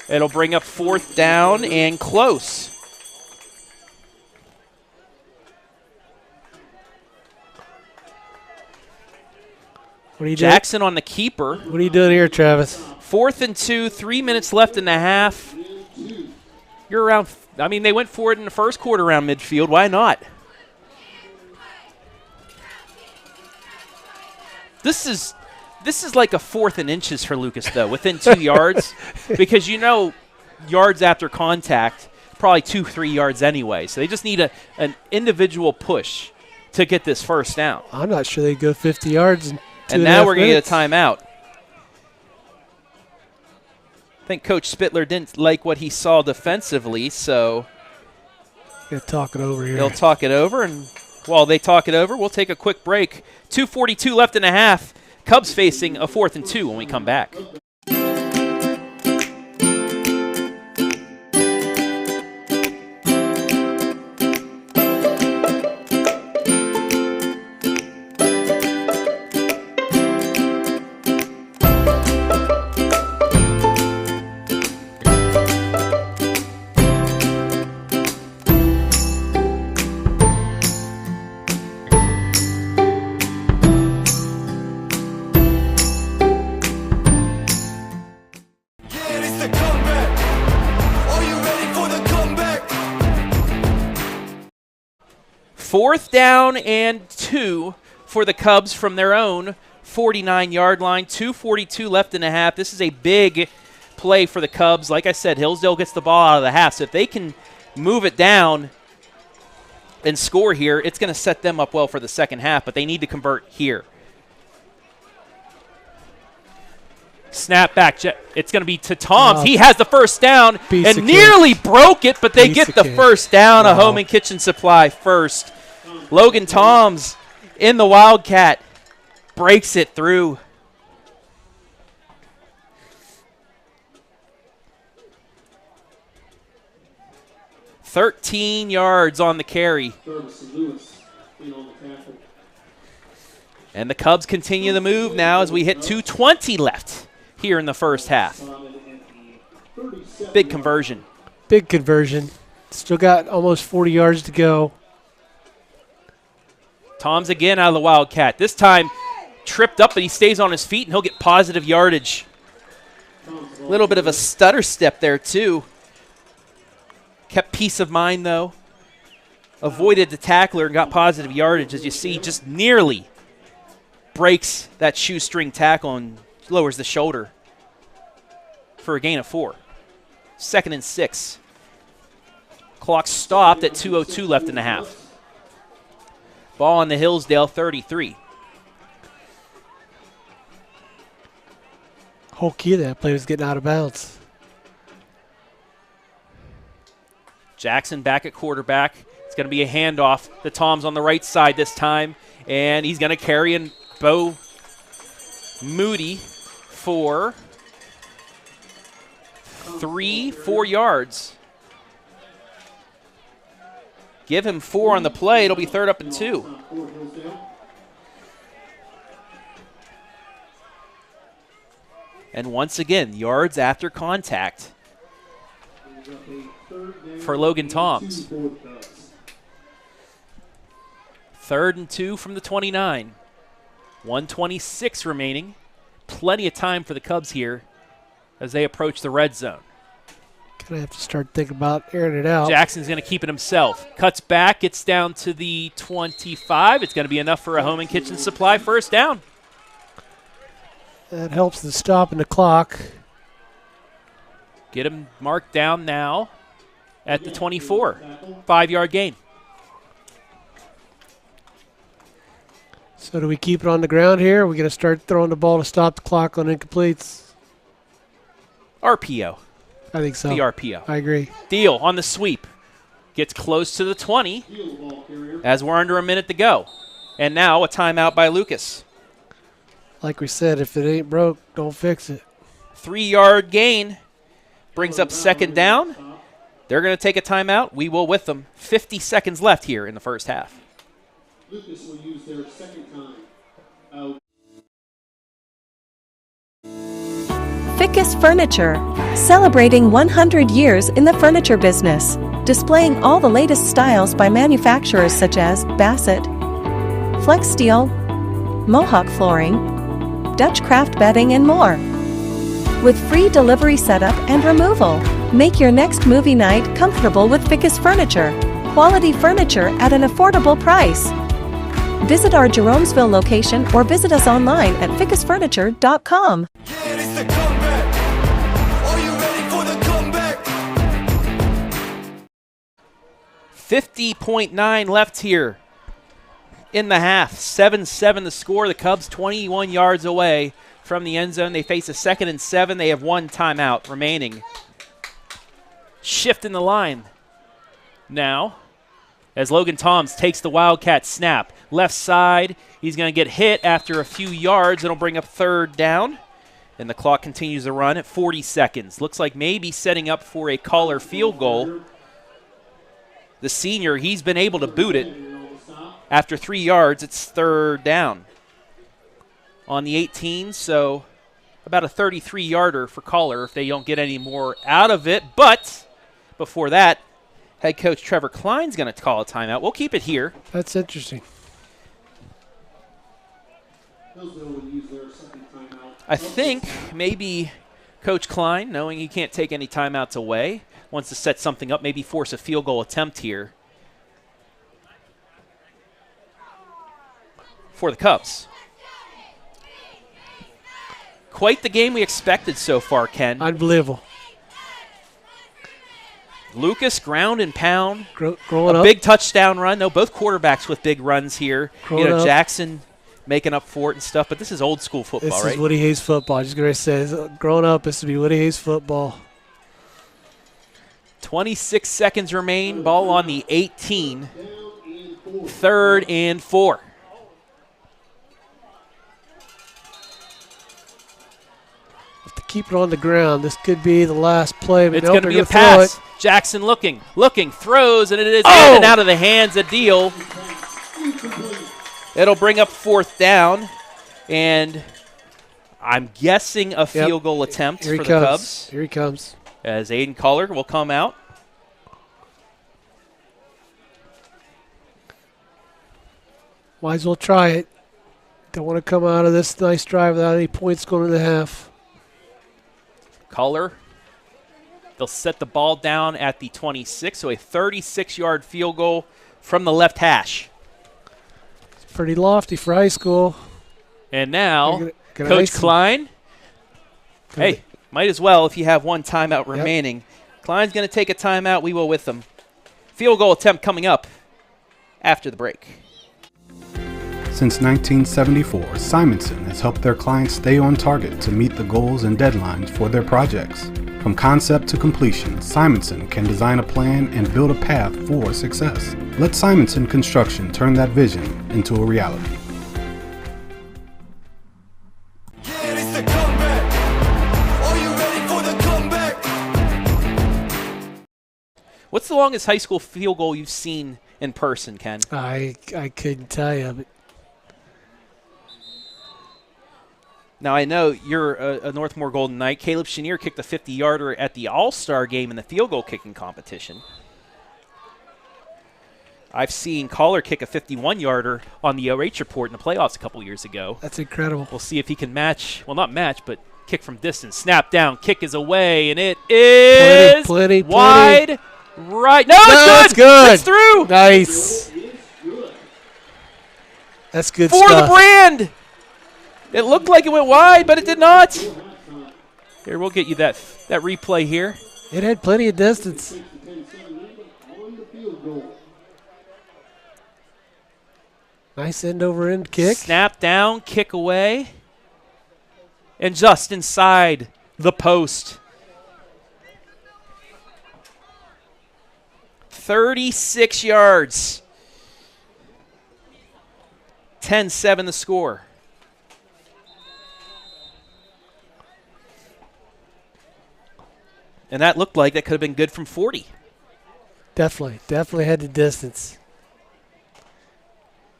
It'll bring up fourth down and close. What are you Jackson on the keeper. doing? What are you doing here, Travis? 4th and 2, 3 minutes left in the half. You're around, I mean, they went for it in the first quarter around midfield. Why not? This is like a 4th and inches for Lucas, though, within 2 yards. Because you know yards after contact, probably 2-3 yards anyway. So they just need an individual push to get this first down. I'm not sure they go 50 yards. And now we're going to get a timeout. I think Coach Spittler didn't like what he saw defensively, so Gonna talk it over here. they'll talk it over. And while they talk it over, we'll take a quick break. 2:42 left in the half. Cubs facing a 4th and 2 when we come back. Yeah, it's the comeback. Are you ready for the comeback? 4th down and 2 for the Cubs from their own 49-yard line. 2:42 left in the half. This is a big play for the Cubs. Like I said, Hillsdale gets the ball out of the half. So if they can move it down and score here, it's going to set them up well for the second half. But they need to convert here. Snap back. It's going to be to Toms. He has the first down Piece and of nearly broke it, but they Piece get of the cake. first down. A Wow. home and kitchen supply first. Logan Toms in the Wildcat breaks it through. "13 yards on the carry." And the Cubs continue the move now as we hit 2:20 left here in the first half. Big conversion. Big conversion. Still got almost 40 yards to go. Toms again out of the Wildcat. This time tripped up, but he stays on his feet, and he'll get positive yardage. A little bit of a stutter step there, too. Kept peace of mind, though. Avoided the tackler and got positive yardage, as you see, just nearly breaks that shoestring tackle and lowers the shoulder for a gain of 4. 2nd and 6. Clock stopped at 2:02 left in the half. Ball on the Hillsdale 33. Whole key of that play was getting out of bounds. Jackson back at quarterback. It's going to be a handoff. The Toms on the right side this time. And he's going to carry in Bo Moody for 4 yards. Give him 4 on the play. It'll be 3rd up and 2. And once again, yards after contact for Logan Toms. 3rd and 2 from the 29. 1:26 remaining. Plenty of time for the Cubs here as they approach the red zone. Gonna have to start thinking about airing it out. Jackson's going to keep it himself. Cuts back, gets down to the 25. It's going to be enough for a home and kitchen supply first down. That helps the stop in the clock. Get him marked down now at the 24. 5-yard gain. So do we keep it on the ground here? Or are we going to start throwing the ball to stop the clock on incompletes? RPO. I think so. The RPO. I agree. Deal on the sweep. Gets close to the 20 as we're under a minute to go. And now a timeout by Lucas. Like we said, if it ain't broke, don't fix it. 3-yard gain brings up 2nd down. They're going to take a timeout. We will with them. 50 seconds left here in the first half. Lucas will use their 2nd time out. Fickes Furniture, celebrating 100 years in the furniture business, displaying all the latest styles by manufacturers such as Bassett, Flex Steel, Mohawk Flooring, Dutch Craft Bedding, and more. With free delivery setup and removal, make your next movie night comfortable with Fickes Furniture. Quality furniture at an affordable price. Visit our Jeromesville location or visit us online at fickesfurniture.com. Yeah, it's the comeback. Are you ready for the comeback? 50.9 left here in the half. 7-7 the score. The Cubs 21 yards away from the end zone. They face a 2nd and 7. They have 1 timeout remaining. Shift in the line now as Logan Toms takes the Wildcat snap. Left side, he's going to get hit after a few yards. It'll bring up 3rd down. And the clock continues to run at 40 seconds. Looks like maybe setting up for a Collar field goal. The senior, he's been able to boot it. After 3 yards, it's 3rd down. On the 18, so about a 33-yarder for Collar if they don't get any more out of it. But before that, head coach Trevor Klein's going to call a timeout. We'll keep it here. That's interesting. I think maybe Coach Klein, knowing he can't take any timeouts away, wants to set something up, maybe force a field goal attempt here for the Cubs. Quite the game we expected so far, Ken. Unbelievable. Lucas, ground and pound. Growing a up. Big touchdown run. No, both quarterbacks with big runs here. Growing up. Jackson making up for it and stuff, but this is old school football, This right? is Woody Hayes football. I just going to say, growing up, this would be Woody Hayes football. 26 seconds remain. Ball on the 18. 3rd and 4. Have to keep it on the ground. This could be the last play. But It's nope, going to be they're a gonna throw pass. Jackson looking, throws, and it is in and out of the hands of Deal. It'll bring up 4th down, and I'm guessing a field goal attempt for the Cubs. Here he comes. As Aiden Collar will come out. Might as well try it. Don't want to come out of this nice drive without any points going into the half. Collar. They'll set the ball down at the 26, so a 36-yard field goal from the left hash. It's pretty lofty for high school. And now, Gonna Coach ice him. Klein. Hey, might as well if you have one timeout remaining. Klein's going to take a timeout. We will with them. Field goal attempt coming up after the break. Since 1974, Simonson has helped their clients stay on target to meet the goals and deadlines for their projects. From concept to completion, Simonson can design a plan and build a path for success. Let Simonson Construction turn that vision into a reality. Yeah, it's the comeback. Are you ready for the comeback? What's the longest high school field goal you've seen in person, Ken? I couldn't tell you. But Now, I know you're a Northmore Golden Knight. Caleb Chenier kicked a 50-yarder at the All-Star game in the field goal kicking competition. I've seen Collar kick a 51-yarder on the OH.REPORT in the playoffs a couple years ago. that's incredible. We'll see if he can match, well, not match, but kick from distance. Snap down, kick is away, and it is Plenty. wide right. No, it's good. It's through. Nice. That's good For stuff. the brand. It looked like it went wide, but it did not. Here, we'll get you that replay here. It had plenty of distance. On the field goal. Nice end over end kick. Snap down, kick away, and just inside the post. 36 yards. 10-7 the score. And that looked like that could have been good from 40. Definitely had the distance.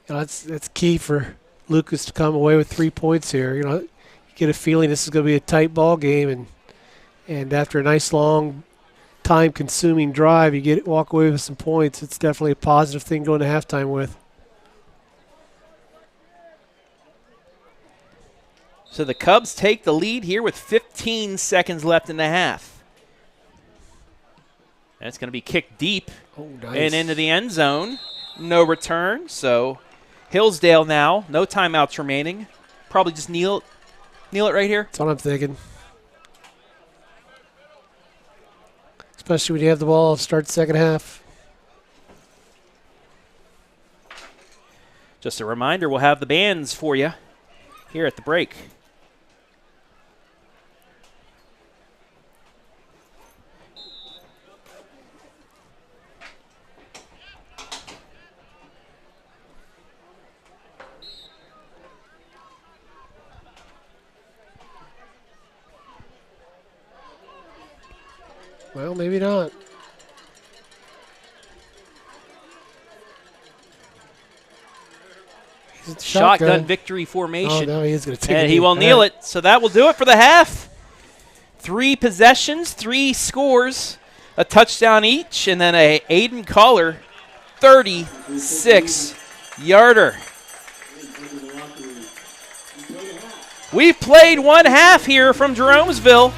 You know, that's key for Lucas to come away with 3 points here. You know, you get a feeling this is going to be a tight ball game, and after a nice long time-consuming drive, you walk away with some points. It's definitely a positive thing going to halftime with. So the Cubs take the lead here with 15 seconds left in the half. And it's going to be kicked deep and into the end zone. No return. So Hillsdale now, no timeouts remaining. Probably just kneel it right here. That's what I'm thinking. Especially when you have the ball start second half. Just a reminder, we'll have the bands for you here at the break. Well, maybe not. Shotgun victory formation. Oh, no, he is going to take it. And he will kneel it. So that will do it for the half. 3 possessions, 3 scores, a touchdown each, and then a Aiden Collar 36-yarder. We've played one half here from Jeromesville,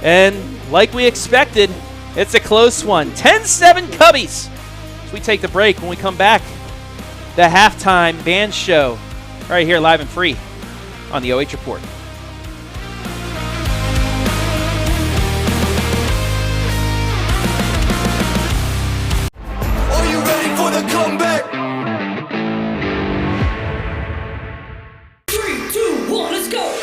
and like we expected, it's a close one. 10-7 Cubbies. So we take the break. When we come back, the halftime band show right here live and free on the OH.REPORT. Are you ready for the comeback? 3, 2, 1, let's go!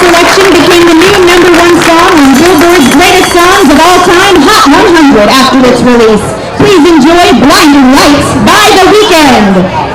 selection became the new #1 song on Billboard's Greatest Songs of All Time Hot 100 after its release. Please enjoy Blinding Lights by The Weeknd.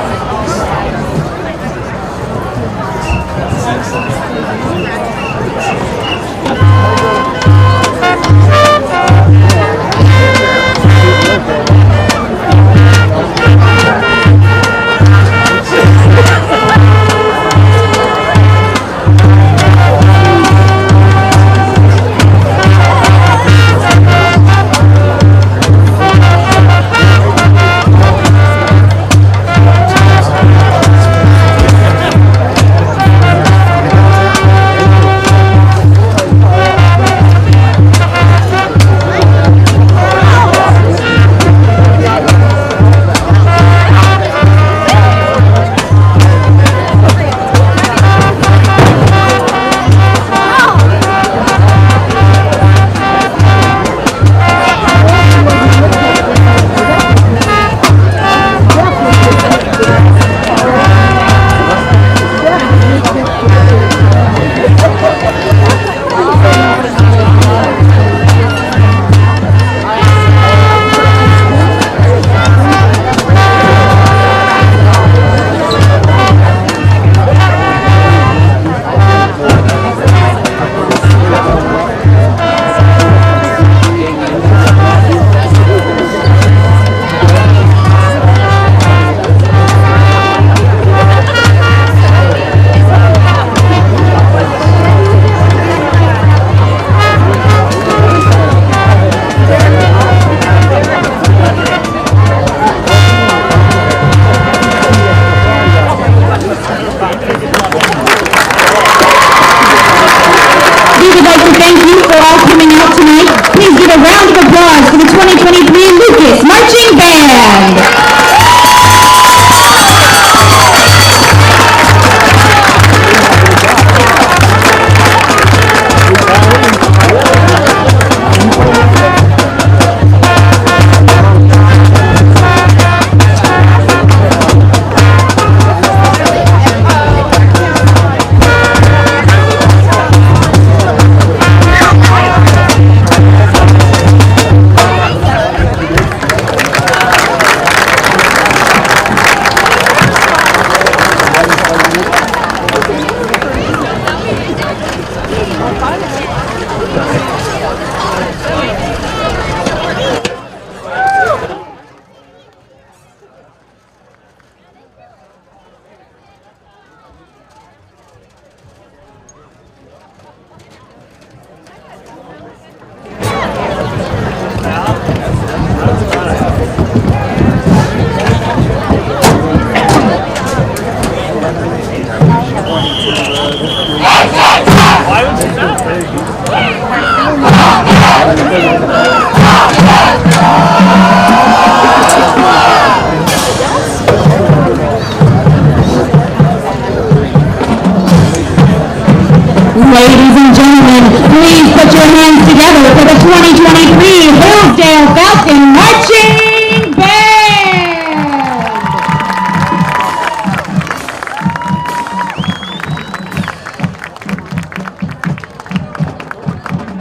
Ladies and gentlemen, please put your hands together for the 2023 Hillsdale Falcon Marching Band!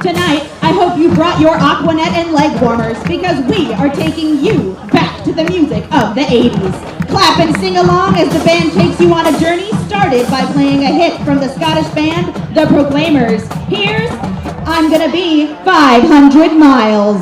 Tonight, I hope you brought your Aquanet and leg warmers because we are taking you back to the music of the 80s. Clap and sing along as the band takes you on a journey started by playing a hit from the Scottish band, The Proclaimers. Here's I'm Gonna Be 500 Miles.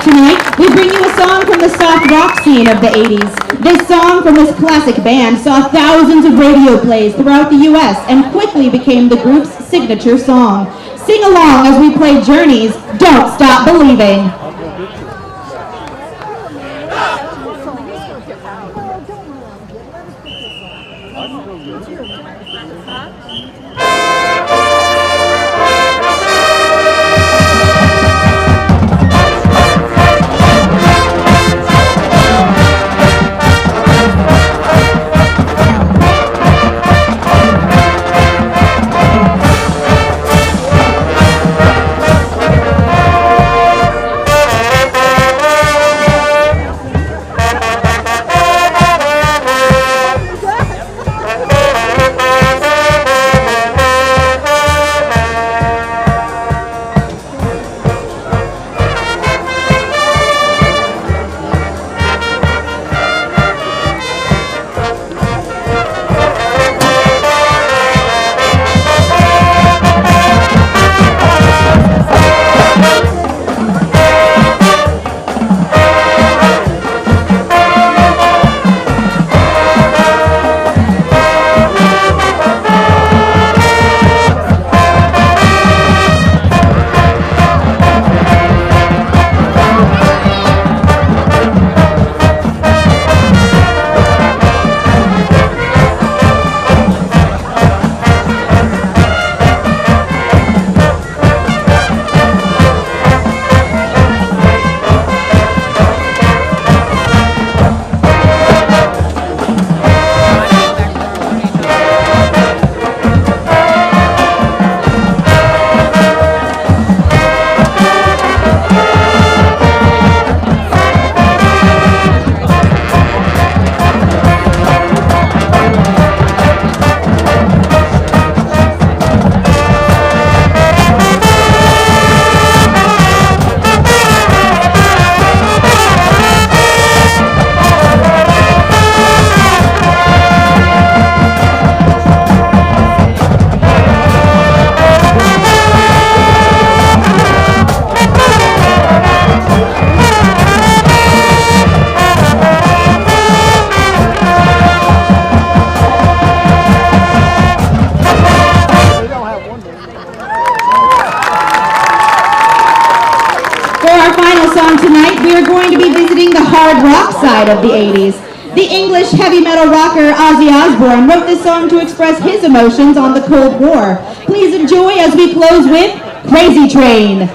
tonight, we bring you a song from the soft rock scene of the 80s. This song from this classic band saw thousands of radio plays throughout the U.S. and quickly became the group's signature song. Sing along as we play Journey's Don't Stop Believing. Tonight, we are going to be visiting the hard rock side of the 80s. The English heavy metal rocker Ozzy Osbourne wrote this song to express his emotions on the Cold War. Please enjoy as we close with Crazy Train.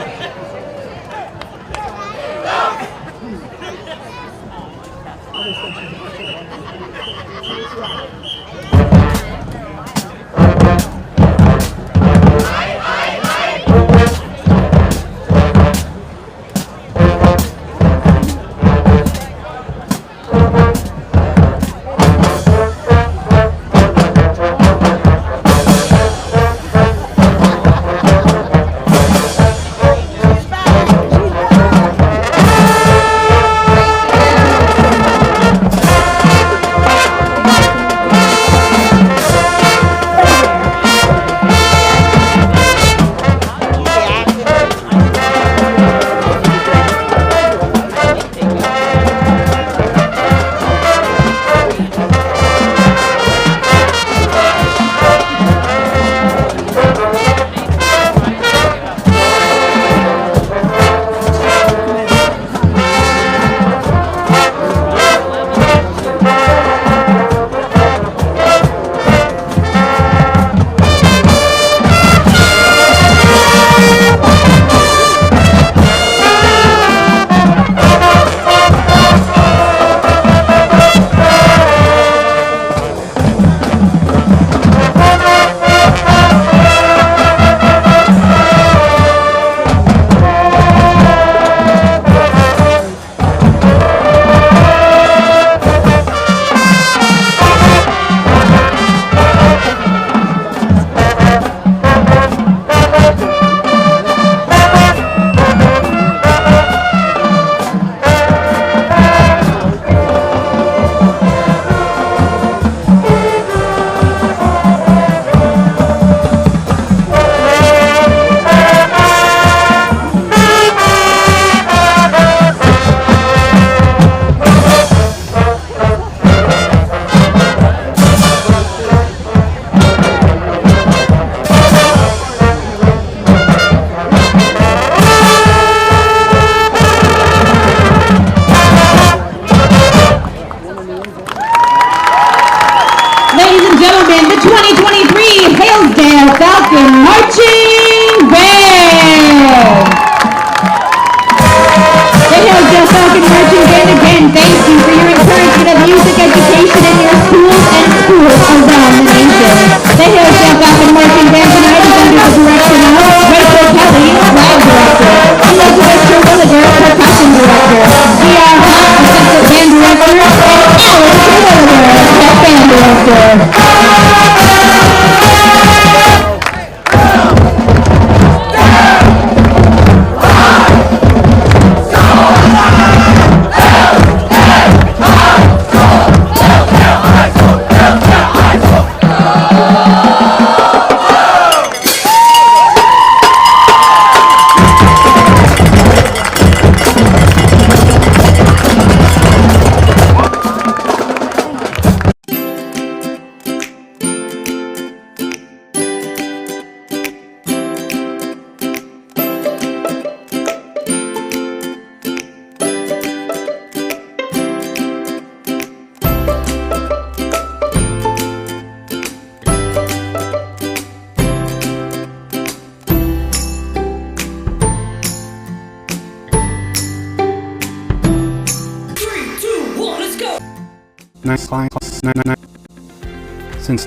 Since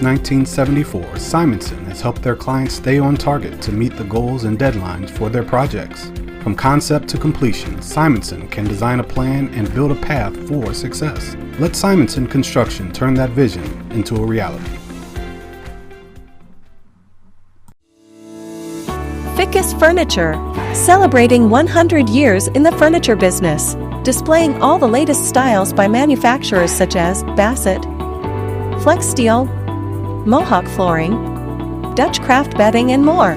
1974, Simonson has helped their clients stay on target to meet the goals and deadlines for their projects. From concept to completion, Simonson can design a plan and build a path for success. Let Simonson Construction turn that vision into a reality. Fickes Furniture, celebrating 100 years in the furniture business, displaying all the latest styles by manufacturers such as Bassett, Flex Steel, Mohawk Flooring, Dutch Craft Bedding, and more.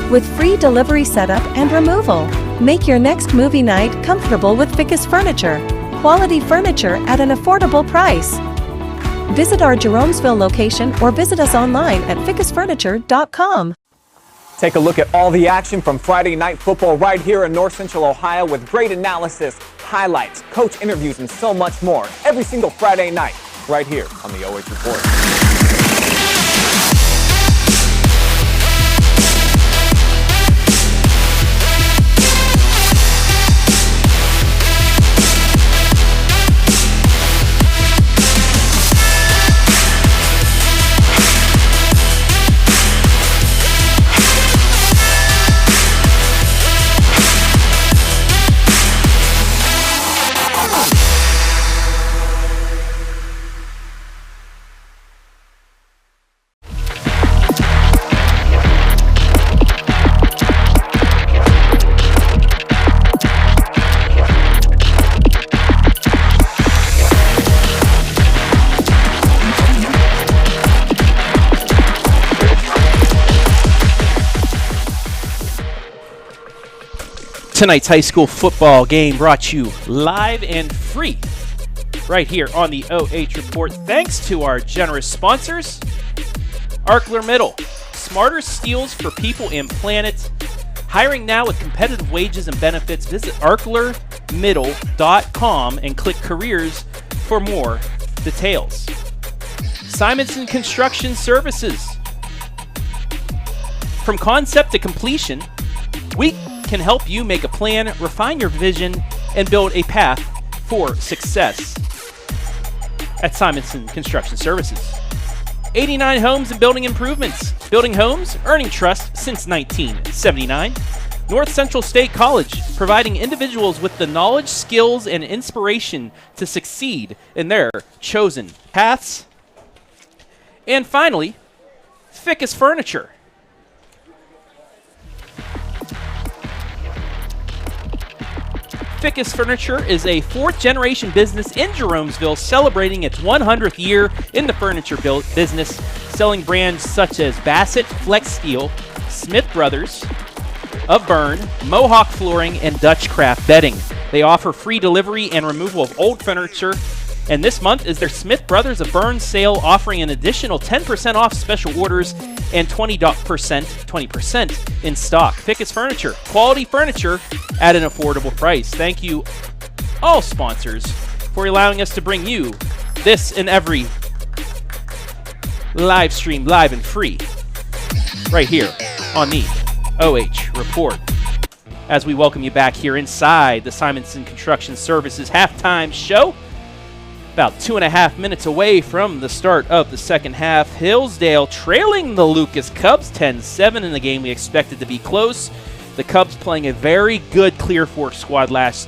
With free delivery setup and removal, make your next movie night comfortable with Fickes Furniture. Quality furniture at an affordable price. Visit our Jeromesville location or visit us online at fickesfurniture.com. Take a look at all the action from Friday Night Football right here in North Central Ohio with great analysis, highlights, coach interviews, and so much more every single Friday night right here on the OH Report. Tonight's high school football game brought to you live and free right here on the OH Report. Thanks to our generous sponsors, ArcelorMittal, smarter steels for people and planet. Hiring now with competitive wages and benefits. Visit ArcelorMittal.com and click careers for more details. Simonson Construction Services. From concept to completion, we can help you make a plan, refine your vision, and build a path for success at Simonson Construction Services. 89 homes and building improvements. Building homes, earning trust since 1979. North Central State College, providing individuals with the knowledge, skills, and inspiration to succeed in their chosen paths. And finally, Fickes Furniture. Fickes Furniture is a fourth-generation business in Jeromesville celebrating its 100th year in the furniture business, selling brands such as Bassett, Flex Steel, Smith Brothers of Bern, Mohawk Flooring, and Dutch Craft Bedding. They offer free delivery and removal of old furniture, and this month is their Smith Brothers of Bern sale, offering an additional 10% off special orders and 20% in stock. Fickes Furniture, quality furniture at an affordable price. Thank you, all sponsors, for allowing us to bring you this and every live stream, live and free, right here on the OH Report. As we welcome you back here inside the Simonson Construction Services halftime show. About 2.5 minutes away from the start of the second half. Hillsdale trailing the Lucas Cubs 10-7 in the game we expected to be close. The Cubs playing a very good Clear Fork squad last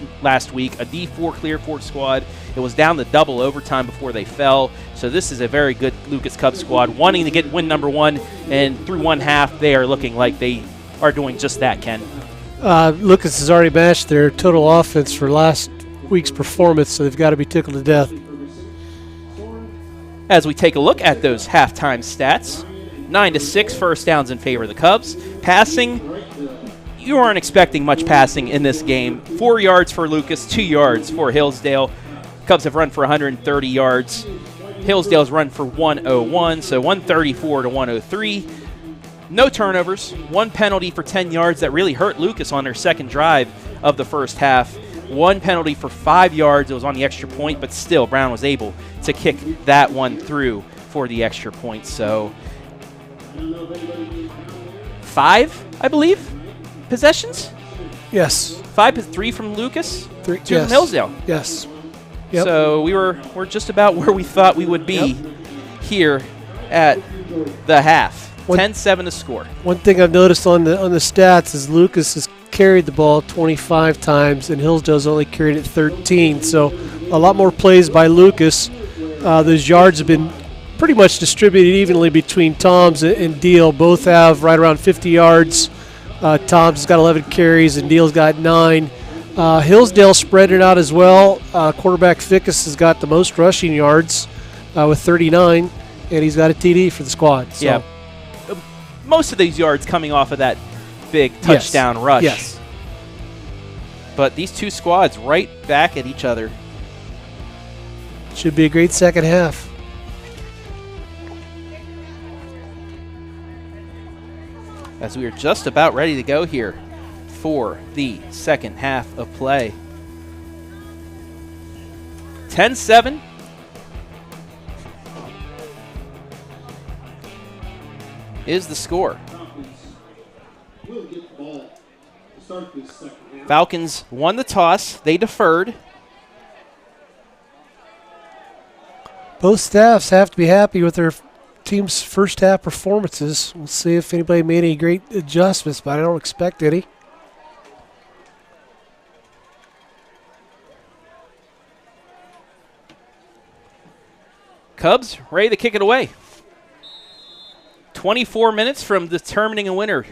week, a D4 Clear Fork squad. It was down to double overtime before they fell. So this is a very good Lucas Cubs squad wanting to get win number one, and through one half they are looking like they are doing just that, Ken. Lucas has already matched their total offense for last week's performance, so they've got to be tickled to death. As we take a look at those halftime stats, 9-6 first downs in favor of the Cubs. Passing, you aren't expecting much passing in this game. 4 yards for Lucas, 2 yards for Hillsdale. Cubs have run for 130 yards. Hillsdale's run for 101, so 134 to 103. No turnovers, one penalty for 10 yards that really hurt Lucas on their second drive of the first half. One penalty for 5 yards. It was on the extra point, but still Brown was able to kick that one through for the extra point. So 5, I believe, possessions? Yes. 5, 3 from Lucas, 3 2 from Hillsdale. Yes. Yep. So we're just about where we thought we would be here at the half. 10-7 to score. One thing I've noticed on the stats is Lucas has carried the ball 25 times and Hillsdale's only carried it 13. So a lot more plays by Lucas. Those yards have been pretty much distributed evenly between Toms and Deal. Both have right around 50 yards. Toms has got 11 carries and Deal's got 9. Hillsdale spread it out as well. Quarterback Fickes has got the most rushing yards with 39, and he's got a TD for the squad. So. Yeah. Most of these yards coming off of that big touchdown rush. Yes. But these two squads right back at each other. Should be a great second half. As we are just about ready to go here for the second half of play. 10-7. Is the score. Falcons won the toss. They deferred. Both staffs have to be happy with their team's first half performances. We'll see if anybody made any great adjustments, but I don't expect any. Cubs ready to kick it away. 24 minutes from determining a winner.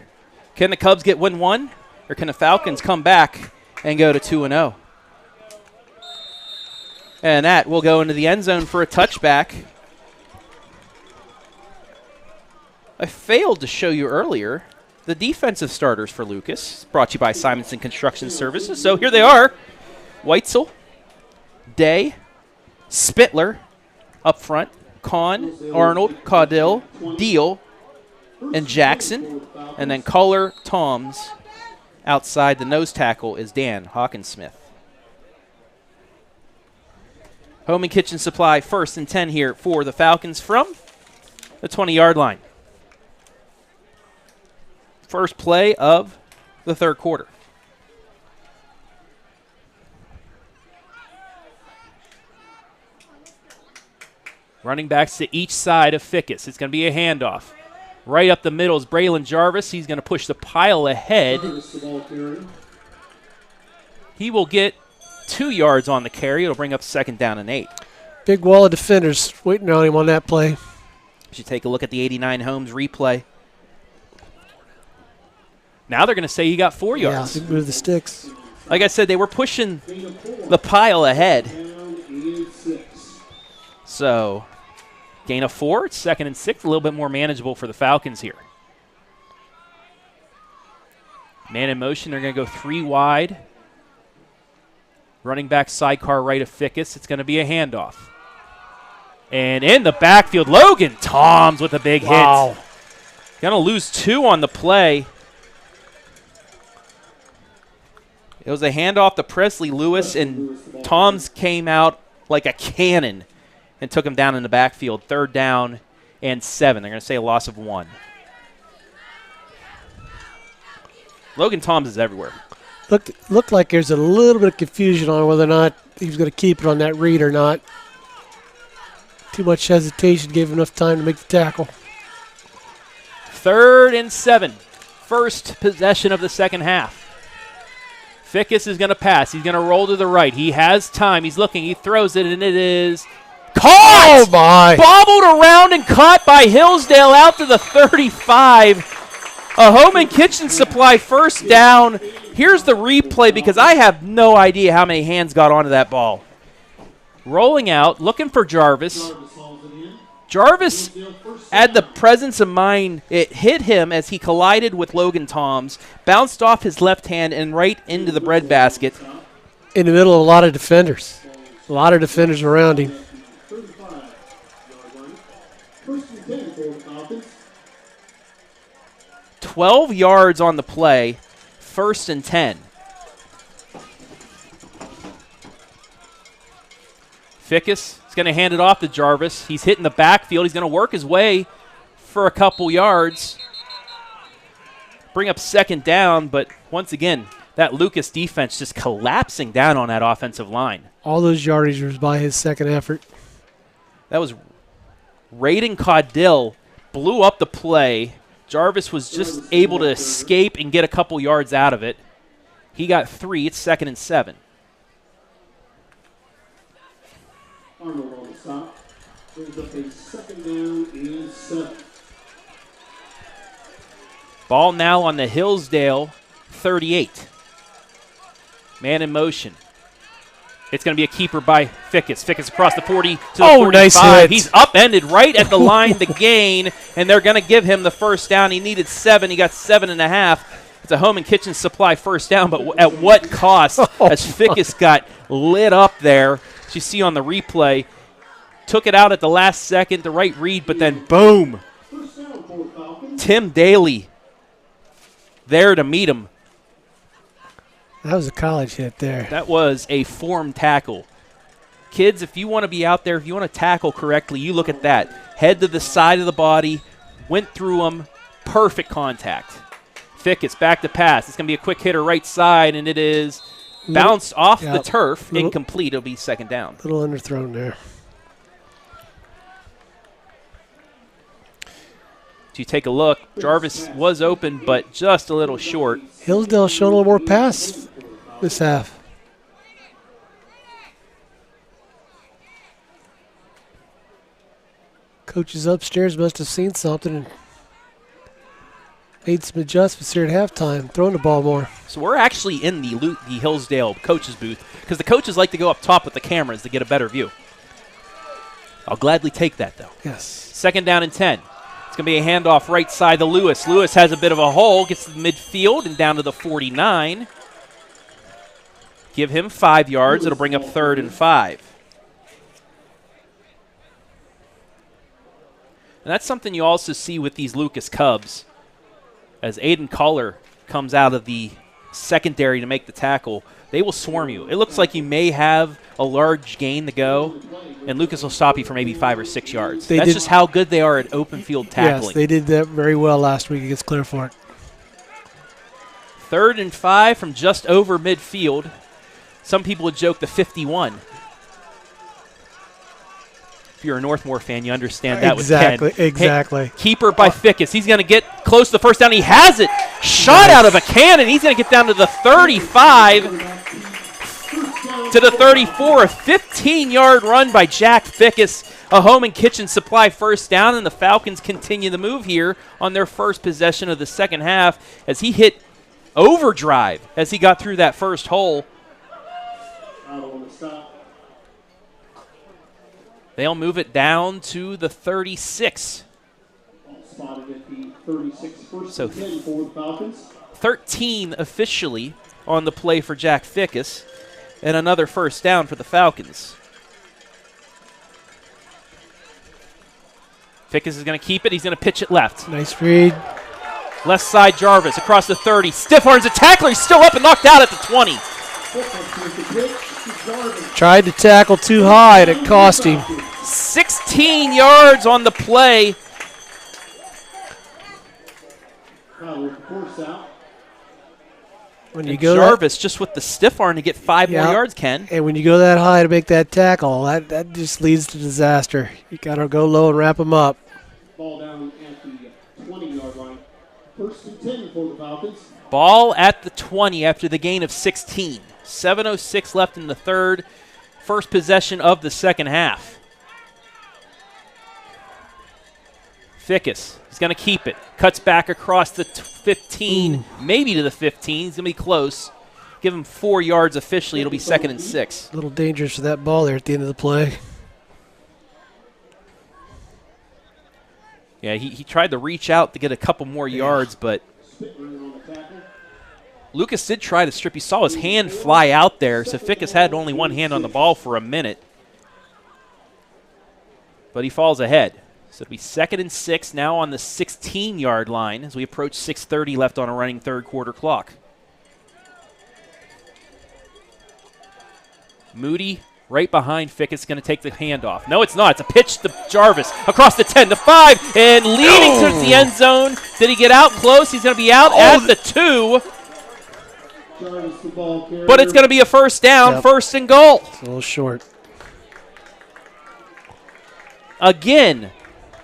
Can the Cubs get win one, or can the Falcons come back and go to 2-0? And that will go into the end zone for a touchback. I failed to show you earlier the defensive starters for Lucas, brought to you by Simonson Construction Services. So here they are. Weitzel, Day, Spittler up front, Kahn, Arnold, Caudill, Deal, and Jackson. And then Culler, Toms. Outside the nose tackle is Dan Hawkinsmith. Home and Kitchen Supply, 1st and 10 here for the Falcons from the 20-yard line. First play of the third quarter. Running backs to each side of Fickes. It's going to be a handoff. Right up the middle is Braylon Jarvis. He's going to push the pile ahead. He will get 2 yards on the carry. It'll bring up 2nd down and 8. Big wall of defenders waiting on him on that play. You should take a look at the 89 Homes replay. Now they're going to say he got 4 yards. Yeah, move the sticks. Like I said, they were pushing the pile ahead. So, gain of 4. It's 2nd and 6. A little bit more manageable for the Falcons here. Man in motion. They're going to go 3 wide. Running back sidecar right of Fickes. It's going to be a handoff. And in the backfield, Logan Toms with a big hit. Going to lose 2 on the play. It was a handoff to Presley Lewis, and Toms came out like a cannon and took him down in the backfield. 3rd down and 7. They're going to say a loss of 1. Logan Toms is everywhere. Looked like there's a little bit of confusion on whether or not he was going to keep it on that read or not. Too much hesitation gave him enough time to make the tackle. 3rd and 7. First possession of the second half. Fickes is going to pass. He's going to roll to the right. He has time. He's looking. He throws it, and it is caught! Oh, my. Bobbled around and caught by Hillsdale out to the 35. A Home and Kitchen Supply 1st down. Here's the replay because I have no idea how many hands got onto that ball. Rolling out, looking for Jarvis. Jarvis had the presence of mind. It hit him as he collided with Logan Toms, bounced off his left hand and right into the breadbasket. In the middle of a lot of defenders. A lot of defenders around him. 12 yards on the play, 1st and 10. Fickes is going to hand it off to Jarvis. He's hitting the backfield. He's going to work his way for a couple yards. Bring up 2nd down, but once again, that Lucas defense just collapsing down on that offensive line. All those yardage was by his second effort. That was Raiden Caudill blew up the play. Jarvis was just able to escape and get a couple yards out of it. He got 3. It's 2nd and 7. Arnold on the stop. Brings up a 2nd down and 7. Ball now on the Hillsdale 38. Man in motion. It's going to be a keeper by Fickes. Fickes across the 40 to the 45. Nice hit. He's upended right at the line to gain, and they're going to give him the first down. He needed 7. He got 7.5. It's a home and kitchen supply first down, but at what cost? As Fickes got lit up there, as you see on the replay, took it out at the last second, the right read, but then boom. Tim Daly there to meet him. That was a college hit there. That was a formed tackle. Kids, if you want to be out there, if you want to tackle correctly, you look at that. Head to the side of the body, went through him, perfect contact. Fickes back to pass. It's going to be a quick hitter right side, and it is bounced off the turf, incomplete. It'll be 2nd down. Little underthrown there. To take a look, Jarvis was open, but just a little short. Hillsdale showed a little more pass this half. Coaches upstairs must have seen something and made some adjustments here at halftime, throwing the ball more. So we're actually in the Hillsdale coaches booth because the coaches like to go up top with the cameras to get a better view. I'll gladly take that, though. Yes. 2nd down and 10. It's going to be a handoff right side to Lewis. Lewis has a bit of a hole, gets to the midfield and down to the 49. Give him 5 yards. It'll bring up 3rd and 5. And that's something you also see with these Lucas Cubs. As Aiden Culler comes out of the secondary to make the tackle, they will swarm you. It looks like you may have a large gain to go, and Lucas will stop you for maybe 5 or 6 yards. That's just how good they are at open field tackling. Yes, they did that very well last week against Clearfork. 3rd and 5 from just over midfield. Some people would joke the 51. If you're a Northmore fan, you understand that with Ken. Exactly. Hey, keeper by Fickes. He's going to get close to the first down. He has it. Shot out of a cannon. He's going to get down to the 35 to the 34. A 15-yard run by Jack Fickes. A home and kitchen supply first down, and the Falcons continue the move here on their first possession of the second half as he hit overdrive as he got through that first hole. They'll move it down to the 36. Spotted at the 36, first So and 10 for the Falcons. 13 officially on the play for Jack Fickes, and another first down for the Falcons. Fickes is going to keep it. He's going to pitch it left. Nice read. Left side, Jarvis across the 30. Stiff arms a tackler. He's still up and knocked out at the 20. Tried to tackle too high, and it cost him. 16 yards on the play. When you go Jarvis just with the stiff arm to get 5 more yards, Ken. And when you go that high to make that tackle, that just leads to disaster. You got to go low and wrap him up. Ball down at the 20-yard line. First and 10 for the Falcons. Ball at the 20 after the gain of 16. 7:06 left in the third. First possession of the second half. Fickes is going to keep it. Cuts back across the 15, maybe to the 15. He's going to be close. Give him 4 yards officially. It'll be 2nd and 6. A little dangerous for that ball there at the end of the play. Yeah, he tried to reach out to get a couple more yards, but Lucas did try to strip. You saw his hand fly out there, so Fickes had only one hand on the ball for a minute. But he falls ahead. So it'll be 2nd and 6 now on the 16-yard line as we approach 6:30 left on a running third quarter clock. Moody right behind Fickes going to take the handoff. No, it's not. It's a pitch to Jarvis across the 10, the 5, and leading towards the end zone. Did he get out close? He's going to be out at the 2. Jarvis, the ball carrier. But it's going to be a first down, Yep. first and goal. It's a little short. Again,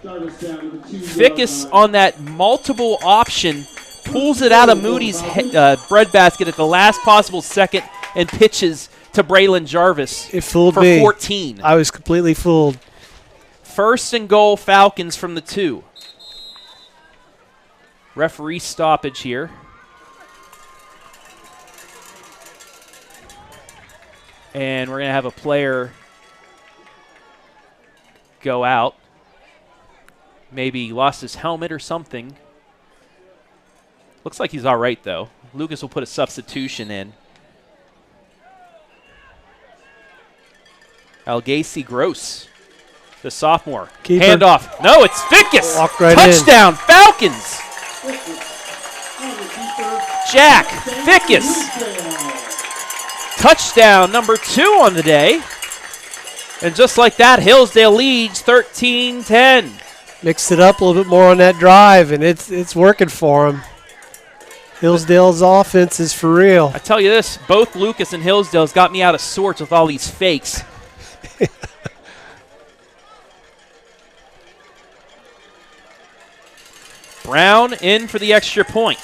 Jarvis down to the 2 yard Fickes line. on that multiple option pulls it out of Moody's breadbasket at the last possible second and pitches to Braylon Jarvis It fooled for me. 14. I was completely fooled. First and goal, Falcons from the 2. Referee stoppage here. And we're going to have a player go out. Maybe he lost his helmet or something. Looks like he's all right, though. Lucas will put a substitution in. Algacy Gross, the sophomore. Keeper. Handoff. No, it's Fickes. Walked right Touchdown, Falcons. Jack Fickes. Touchdown number 2 on the day. And just like that, Hillsdale leads 13-10. Mixed it up a little bit more on that drive, and it's working for him. Hillsdale's offense is for real. I tell you this, both Lucas and Hillsdale's got me out of sorts with all these fakes. Brown in for the extra point.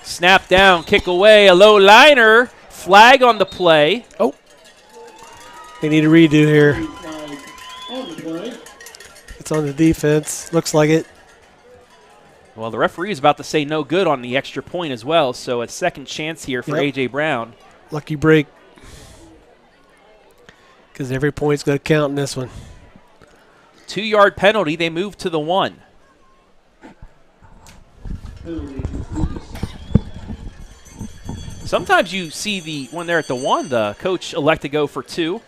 Snap down, kick away, a low liner. Flag on the play. Oh. They need a redo here. Flag on the play. It's on the defense. Looks like it. Well, the referee is about to say no good on the extra point as well, so a second chance here for Yep. A.J. Brown. Lucky break. Because every point's going to count in this one. 2-yard penalty, they move to the 1. Penalty against Lucas. Sometimes you see when they're at the 1, the coach elect to go for 2.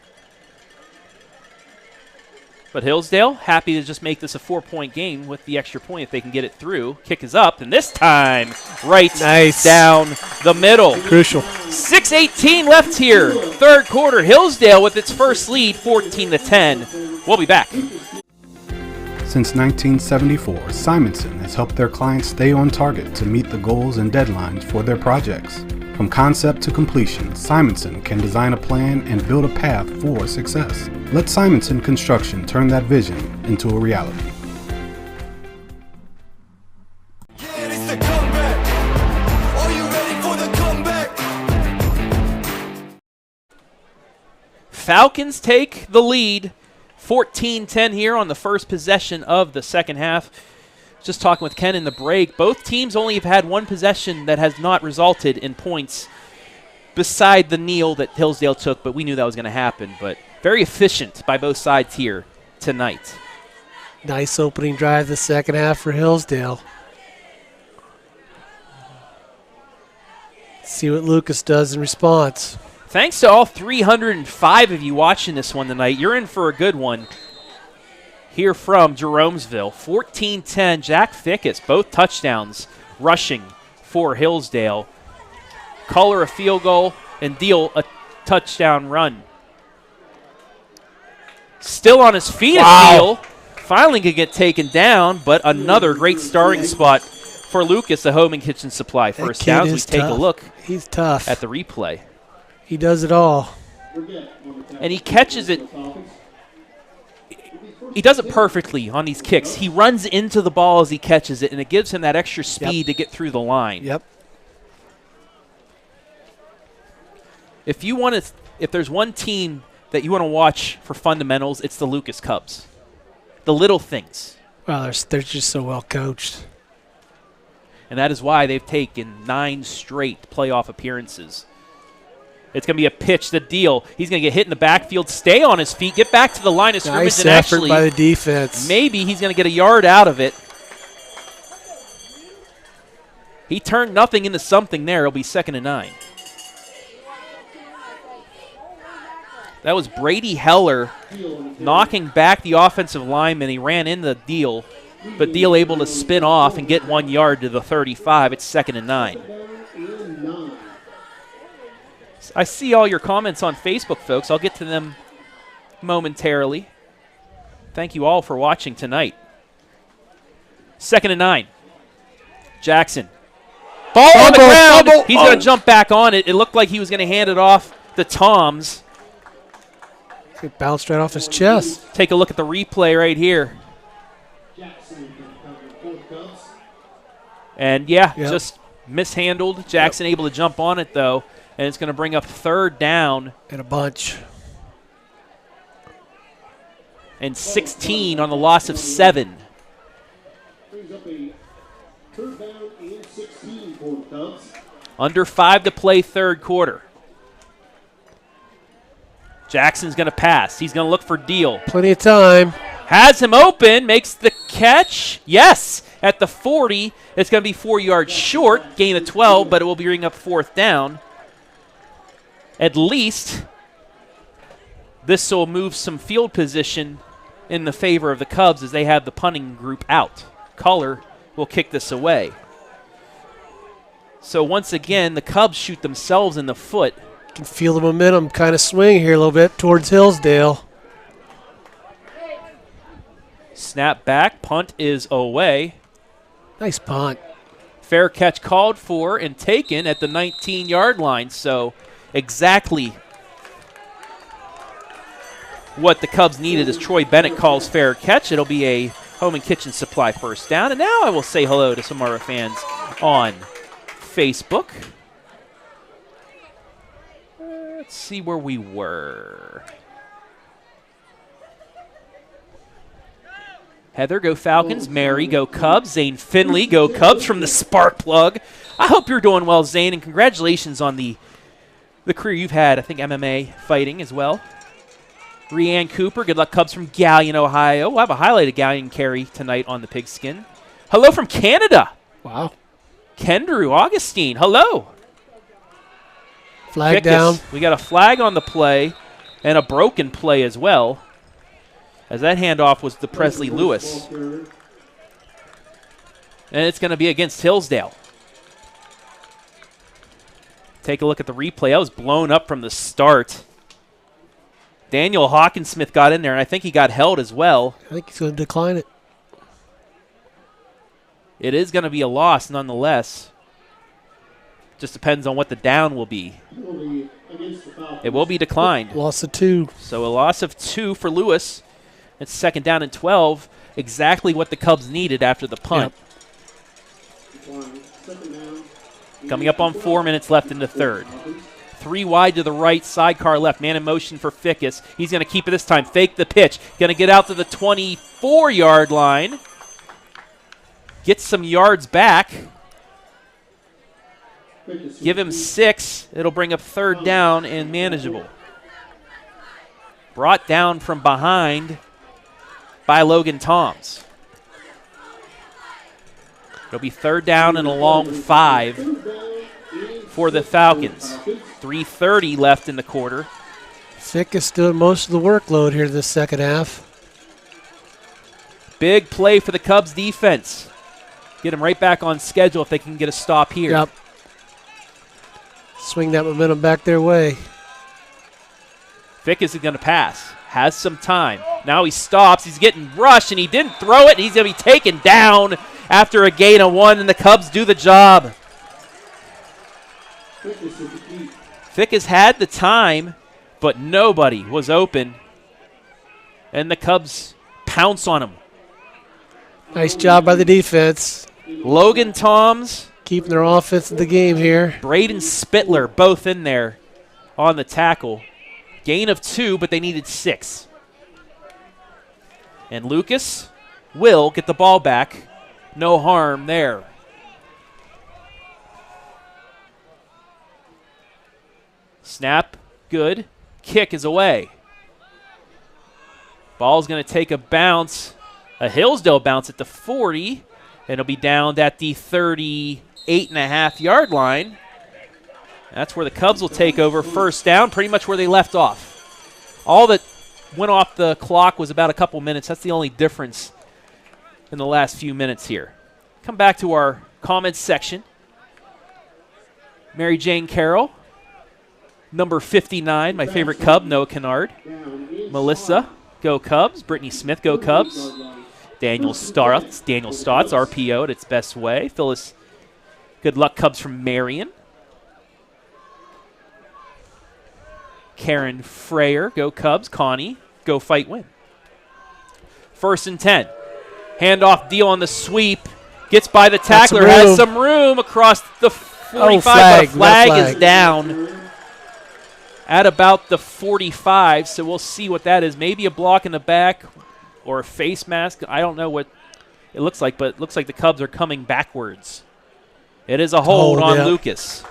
But Hillsdale happy to just make this a 4-point game with the extra point if they can get it through. Kick is up, and this time right Nice. down the middle. Crucial. 6:18 left here, third quarter. Hillsdale with its first lead, 14-10. We'll be back. Since 1974, Simonson has helped their clients stay on target to meet the goals and deadlines for their projects. From concept to completion, Simonson can design a plan and build a path for success. Let Simonson Construction turn that vision into a reality. Yeah, it's the comeback. Are you ready for the comeback? Falcons take the lead, 14-10 here on the first possession of the second half. Just talking with Ken in the break, both teams only have had one possession that has not resulted in points beside the kneel that Hillsdale took, but we knew that was going to happen. But very efficient by both sides here tonight. Nice opening drive the second half for Hillsdale. See what Lucas does in response. Thanks to all 305 of you watching this one tonight. You're in for a good one. Here from Jeromesville, 14-10, Jack Fickes, both touchdowns rushing for Hillsdale. Color a field goal and deal a touchdown run. Still on his feet, Deal. Finally could get taken down, but another great starting spot for Lucas, the Home and Kitchen Supply. That First kid downs, we is take a tough. look He's tough. at the replay. He does it all. And he catches it. He does it perfectly on these kicks. He runs into the ball as he catches it, and it gives him that extra speed to get through the line. Yep. If there's one team that you want to watch for fundamentals, it's the Lucas Cubs. The little things. Well, they're just so well coached. And that is why they've taken 9 straight playoff appearances. It's going to be a pitch, the deal. He's going to get hit in the backfield, stay on his feet, get back to the line of scrimmage, Nice and effort actually by the defense. maybe he's going to get a yard out of it. He turned nothing into something there. It'll be 2nd and 9. That was Brady Heller knocking back the offensive lineman. He ran in the Deal, but Deal able to spin off and get 1 yard to the 35. It's 2nd and 9. I see all your comments on Facebook, folks. I'll get to them momentarily. Thank you all for watching tonight. 2nd and 9. Jackson. Ball on the ground. Fumble. He's going to jump back on it. It looked like he was going to hand it off to Toms. It bounced right off his chest. Take a look at the replay right here. And, just mishandled. Jackson able to jump on it, though, and it's going to bring up third down. And a bunch. And 16 on the loss of 7. Brings up a third down and 16 for the Cubs. Under 5 to play third quarter. Jackson's going to pass. He's going to look for Deal. Plenty of time. Has him open, makes the catch. Yes, at the 40. It's going to be 4 yards short, gain of 12, but it will bring up fourth down. At least this will move some field position in the favor of the Cubs as they have the punting group out. Culler will kick this away. So once again, the Cubs shoot themselves in the foot. Can feel the momentum kind of swing here a little bit towards Hillsdale. Snap back, punt is away. Nice punt. Fair catch called for and taken at the 19-yard line. So exactly what the Cubs needed as Troy Bennett calls fair catch. It'll be a Home and Kitchen Supply first down. And now I will say hello to some of our fans on Facebook. Let's see where we were. Heather, go Falcons. Mary, go Cubs. Zane Finley, go Cubs from the Spark Plug. I hope you're doing well, Zane, and congratulations on the career you've had. I think MMA fighting as well. Rianne Cooper, good luck Cubs from Gallion, Ohio. We'll have a highlighted Gallion carry tonight on the Pigskin. Hello from Canada. Wow. Kendrew Augustine, hello. Flag Fickes. down. We got a flag on the play and a broken play as well, as that handoff was to Presley Lewis. And it's going to be against Hillsdale. Take a look at the replay. That was blown up from the start. Daniel Hawkinsmith got in there, and I think he got held as well. I think he's going to decline it. It is going to be a loss nonetheless. Just depends on what the down will be. It will be declined. Loss of 2. So a loss of 2 for Lewis. It's second down and 12. Exactly what the Cubs needed after the punt. Yep. Coming up on 4 minutes left in the third. 3 wide to the right, sidecar left. Man in motion for Fickes. He's going to keep it this time. Fake the pitch. Going to get out to the 24-yard line. Get some yards back. Give him 6. It'll bring up third down and manageable. Brought down from behind by Logan Toms. It'll be third down and a long 5 for the Falcons. 3:30 left in the quarter. Fickes doing most of the workload here this second half. Big play for the Cubs defense. Get them right back on schedule if they can get a stop here. Yep. Swing that momentum back their way. Fickes is going to pass. Has some time. Now he stops. He's getting rushed, and he didn't throw it. He's going to be taken down after a gain of 1, and the Cubs do the job. Fickes had the time, but nobody was open, and the Cubs pounce on him. Nice job by the defense. Logan Toms, keeping their offense in the game here. Braden Spittler, both in there on the tackle. Gain of 2, but they needed 6. And Lucas will get the ball back. No harm there. Snap, good. Kick is away. Ball's going to take a bounce, a Hillsdale bounce at the 40, and it'll be down at the 38.5-yard line. That's where the Cubs will take over. First down, pretty much where they left off. All that went off the clock was about a couple minutes. That's the only difference in the last few minutes here. Come back to our comments section. Mary Jane Carroll, number 59, my favorite Cub, Noah Kennard. Melissa, go Cubs. Brittany Smith, go Cubs. Daniel Stotts, RPO at its best way. Phyllis Good luck, Cubs from Marion. Karen Freyer, go Cubs. Connie, go fight, win. 1st and 10. Handoff deal on the sweep. Gets by the tackler, has some room across the 45, but a flag is down at about the 45, so we'll see what that is. Maybe a block in the back or a face mask. I don't know what it looks like, but it looks like the Cubs are coming backwards. It is a hold on Lucas.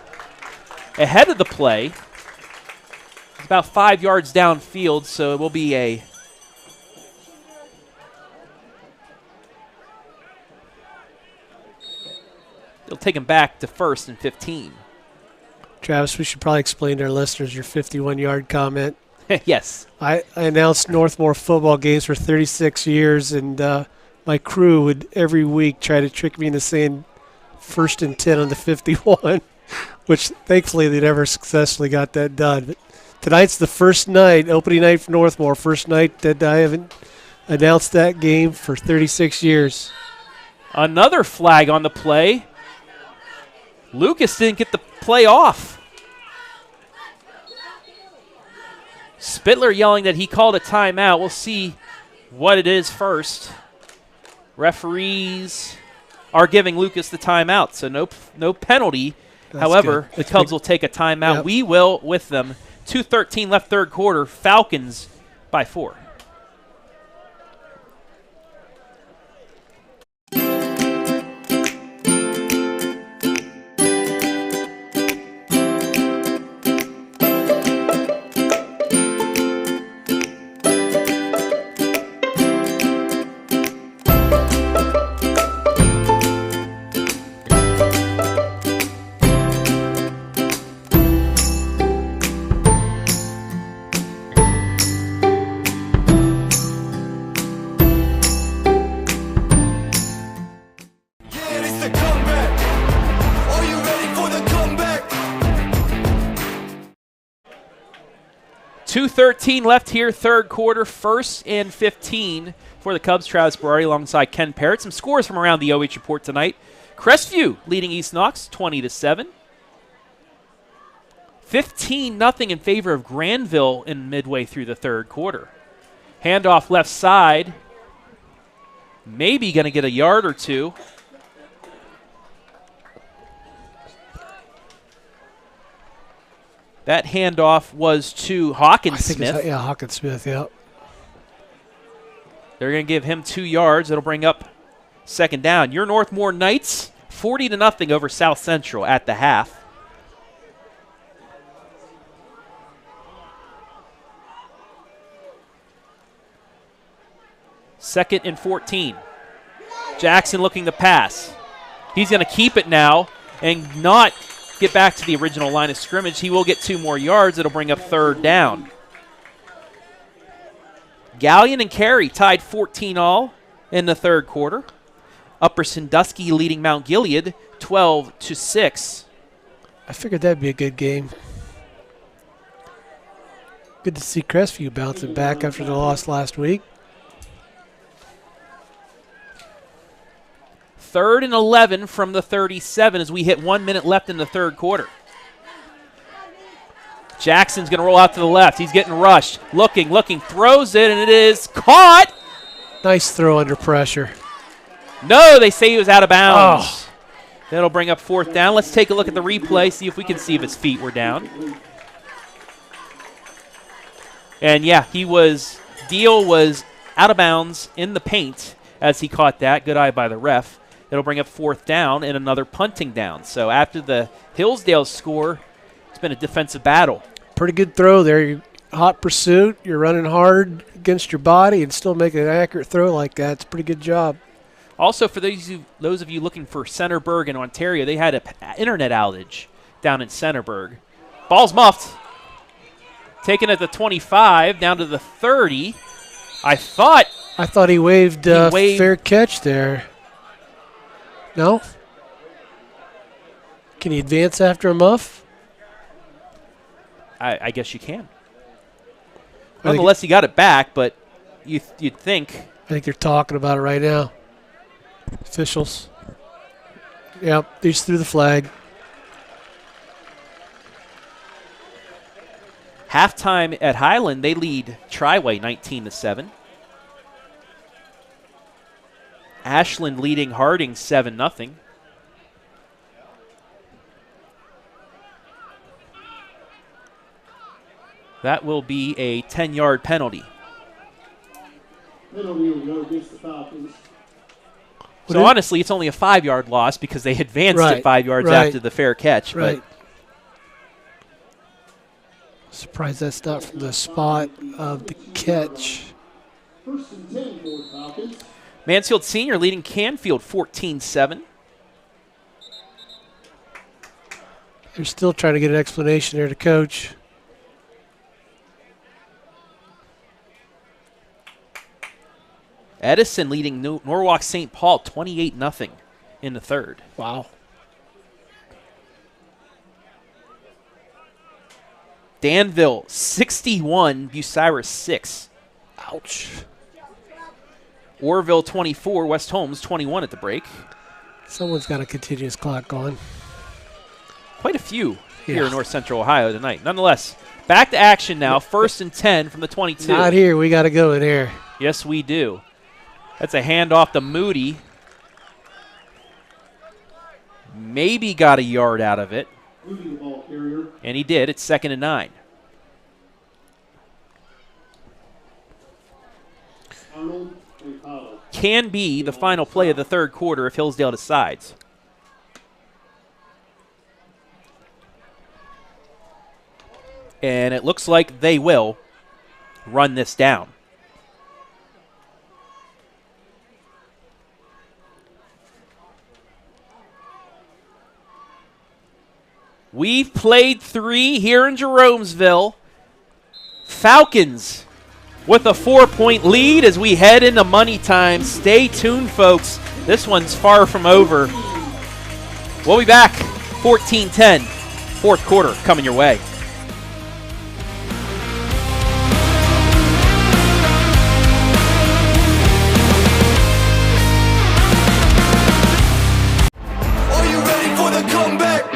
Ahead of the play, it's about 5 yards downfield, so it will be a They'll take him back to 1st and 15. Travis, we should probably explain to our listeners your 51-yard comment. Yes. I announced Northmore football games for 36 years, and my crew would every week try to trick me into saying 1st and 10 on the 51, which thankfully they never successfully got that done. But tonight's the first night, opening night for Northmore, first night that I haven't announced that game for 36 years. Another flag on the play. Lucas didn't get the play off. Spittler yelling that he called a timeout. We'll see what it is first. Referees are giving Lucas the timeout, so no penalty. That's However, good. the Cubs will take a timeout. Yep. We will with them. 2:13 left third quarter. Falcons by 4. Yeah, it's the comeback. Are you ready for the comeback? 2:13 left here, third quarter, 1st and 15 for the Cubs. Travis Berardi alongside Ken Parrott. Some scores from around the OH report tonight. Crestview leading East Knox 20-7. 15-0 in favor of Granville in midway through the third quarter. Handoff left side. Maybe going to get a yard or two. That handoff was to Hawkins Smith. Yeah, Hawkins Smith, yeah. They're going to give him 2 yards. It'll bring up 2nd down. Your Northmore Knights 40-0 over South Central at the half. Second and 14. Jackson looking to pass. He's going to keep it now and not get back to the original line of scrimmage. He will get 2 more yards. It'll bring up 3rd down. Gallion and Carey tied 14-all in the third quarter. Upper Sandusky leading Mount Gilead 12-6. I figured that'd be a good game. Good to see Crestview bouncing back after the loss last week. 3rd and 11 from the 37 as we hit 1 minute left in the third quarter. Jackson's going to roll out to the left. He's getting rushed. Looking, throws it, and it is caught. Nice throw under pressure. No, they say he was out of bounds. That'll bring up 4th down. Let's take a look at the replay, see if we can see if his feet were down. And yeah, Deal was out of bounds in the paint as he caught that. Good eye by the ref. It'll bring up 4th down and another punting down. So after the Hillsdale score, it's been a defensive battle. Pretty good throw there. You're hot pursuit. You're running hard against your body and still making an accurate throw like that. It's a pretty good job. Also, for those of you looking for Centerburg in Ontario, they had an internet outage down in Centerburg. Ball's muffed. Taken at the 25, down to the 30. I thought he waved fair catch there. No? Can he advance after a muff? I guess you can. Nonetheless, he got it back, but you'd think. I think they're talking about it right now. Officials. Yep, these threw the flag. Halftime at Highland, they lead Triway 19-7. Ashland leading Harding 7-0. That will be a 10-yard penalty. Penalty will go against the Falcons. So honestly, it's only a 5-yard loss because they advanced it 5 yards after the fair catch. Right. But surprised that's not from the spot of the catch. First and 10 for the Falcons. Mansfield Senior leading Canfield 14-7. They're still trying to get an explanation there to coach. Edison leading Norwalk St. Paul 28-0 in the third. Wow. Danville 61, Bucyrus 6. Ouch. Orville 24, West Holmes 21 at the break. Someone's got a continuous clock going. Quite a few here in North Central Ohio tonight. Nonetheless, back to action now. First and 10 from the 22. Not here. We got to go in here. Yes, we do. That's a handoff to Moody. Maybe got a yard out of it. Moody, the ball carrier. And he did. It's 2nd and 9. Arnold and Powell. Can be the final play of the third quarter if Hillsdale decides. And it looks like they will run this down. We've played 3 here in Jeromesville. Falcons with a 4-point lead as we head into money time. Stay tuned, folks. This one's far from over. We'll be back 14-10, fourth quarter coming your way. Are you ready for the comeback?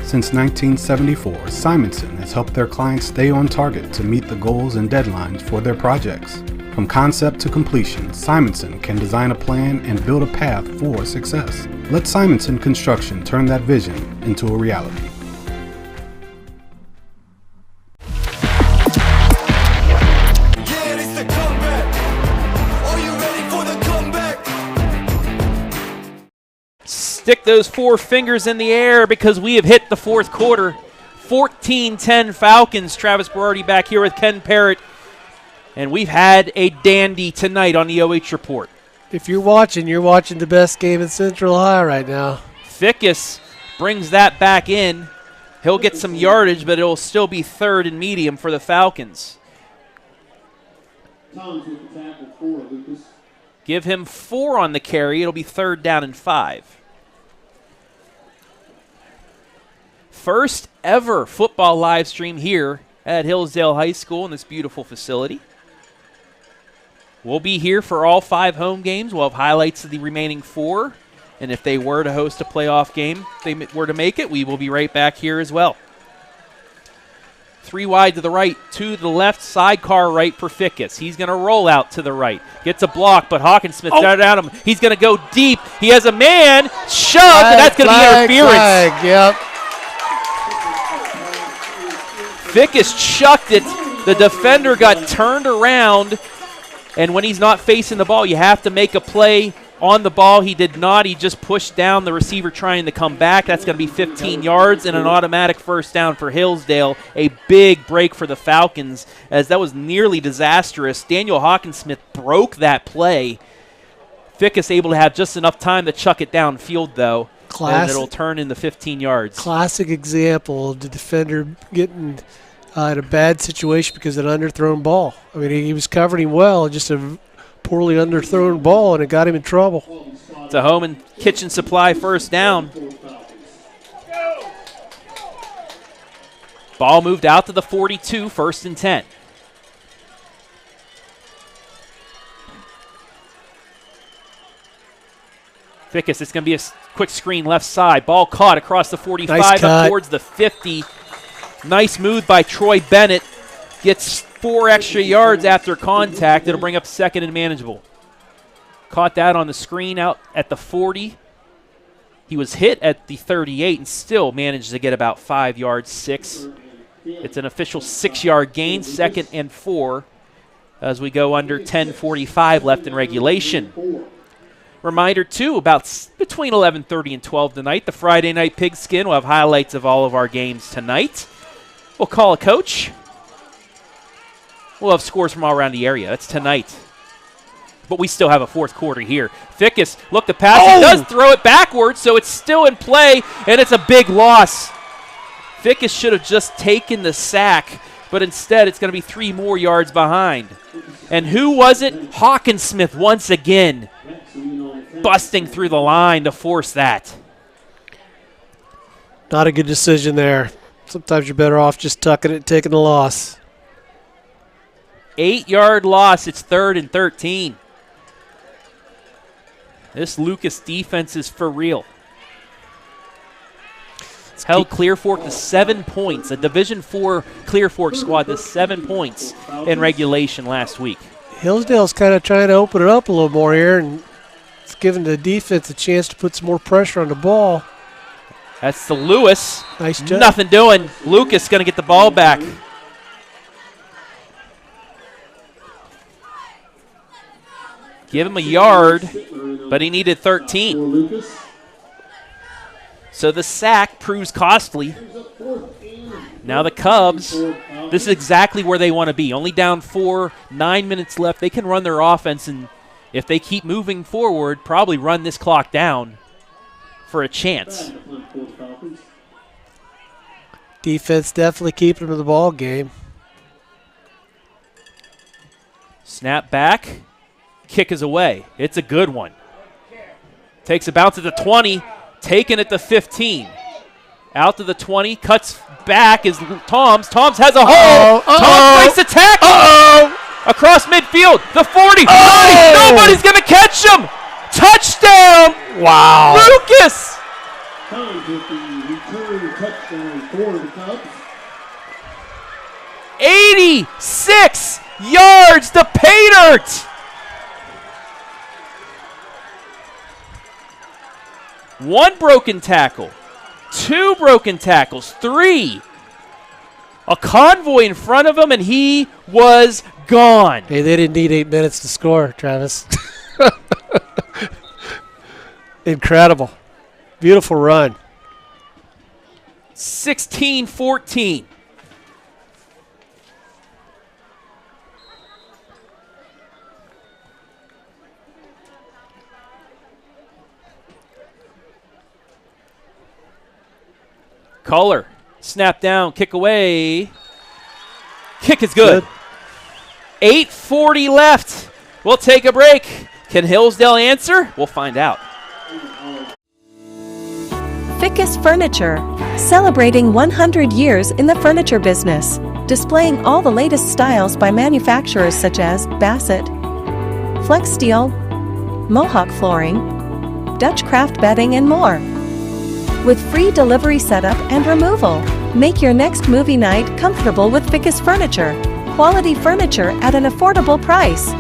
Since 1974, Simonson has helped their clients stay on target to meet the goals and deadlines for their projects. From concept to completion, Simonson can design a plan and build a path for success. Let Simonson Construction turn that vision into a reality. Yeah, it's the comeback. Are you ready for the comeback? Stick those 4 fingers in the air because we have hit the fourth quarter. 14-10 Falcons. Travis Berardi back here with Ken Parrott. And we've had a dandy tonight on the OH Report. If you're watching the best game in Central Ohio right now. Fickes brings that back in. He'll get some yardage, but it'll still be 3rd and medium for the Falcons. Toms with the tackle for Lucas. Give him 4 on the carry. It'll be 3rd down and 5. First ever football live stream here at Hillsdale High School in this beautiful facility. We'll be here for all 5 home games. We'll have highlights of the remaining 4. And if they were to host a playoff game, if they were to make it, we will be right back here as well. 3 wide to the right, 2 to the left, sidecar right for Fickes. He's going to roll out to the right. Gets a block, but Hawkinsmith got at him. He's going to go deep. He has a man shoved, and that's going to be interference. Flag, yep. Fickes chucked it. The defender got turned around, and when he's not facing the ball, you have to make a play On the ball, he did not. He just pushed down the receiver trying to come back. That's going to be 15 yards and an automatic first down for Hillsdale. A big break for the Falcons, as that was nearly disastrous. Daniel Hawkinsmith broke that play. Fickes able to have just enough time to chuck it downfield, though. And it'll turn into 15 yards. Classic example of the defender getting in a bad situation because of an underthrown ball. I mean, he was covering well, just a poorly underthrown ball, and it got him in trouble. It's a home and kitchen supply first down. Ball moved out to the 42, 1st and 10. Fickes, it's going to be a quick screen left side. Ball caught across the 45 up towards the 50. Nice move by Troy Bennett. Gets 4 extra yards after contact. It'll bring up 2nd and manageable. Caught that on the screen out at the 40. He was hit at the 38 and still managed to get about 5 yards, 6. It's an official 6-yard gain, 2nd and 4, as we go under 10:45 left in regulation. Reminder, too, about between 11:30 and 12 tonight, the Friday Night Pigskin. We'll have highlights of all of our games tonight. We'll call a coach. We'll have scores from all around the area. That's tonight. But we still have a 4th quarter here. Fickes, look, the pass. He does throw it backwards, so it's still in play, and it's a big loss. Fickes should have just taken the sack, but instead it's going to be 3 more yards behind. And who was it? Hawkinsmith once again, busting through the line to force that. Not a good decision there. Sometimes you're better off just tucking it and taking the loss. 8-yard loss. It's 3rd and 13. This Lucas defense is for real. It's held Clear Fork to 7 points. A Division IV Clear Fork squad to 7 points in regulation last week. Hillsdale's kind of trying to open it up a little more here, and it's giving the defense a chance to put some more pressure on the ball. That's the Lewis. Nice job. Nothing doing. Lucas going to get the ball back. Give him a yard, but he needed 13. So the sack proves costly. Now the Cubs, this is exactly where they want to be. Only down 4, 9 minutes left. They can run their offense, and if they keep moving forward, probably run this clock down for a chance. Defense definitely keeping them in the ball game. Snap back. Kick is away. It's a good one. Takes a bounce at the 20. Taken at the 15. Out to the 20. Cuts back is Toms. Toms has a hole. Toms breaks the tackle. Across midfield. The 40. Nobody's going to catch him. Touchdown. Wow. Lucas. Times with the return touchdown for the Cubs. 86 yards to pay dirt. 1 broken tackle, 2 broken tackles, 3. A convoy in front of him, and he was gone. Hey, they didn't need 8 minutes to score, Travis. Incredible. Beautiful run. 16-14. Kohler, snap down, kick away. Kick is good. 8:40 left. We'll take a break. Can Hillsdale answer? We'll find out. Fickes Furniture, celebrating 100 years in the furniture business, displaying all the latest styles by manufacturers such as Bassett, Flex Steel, Mohawk Flooring, Dutch Craft Bedding, and more. With free delivery setup and removal, make your next movie night comfortable with Fickes Furniture. Quality furniture at an affordable price.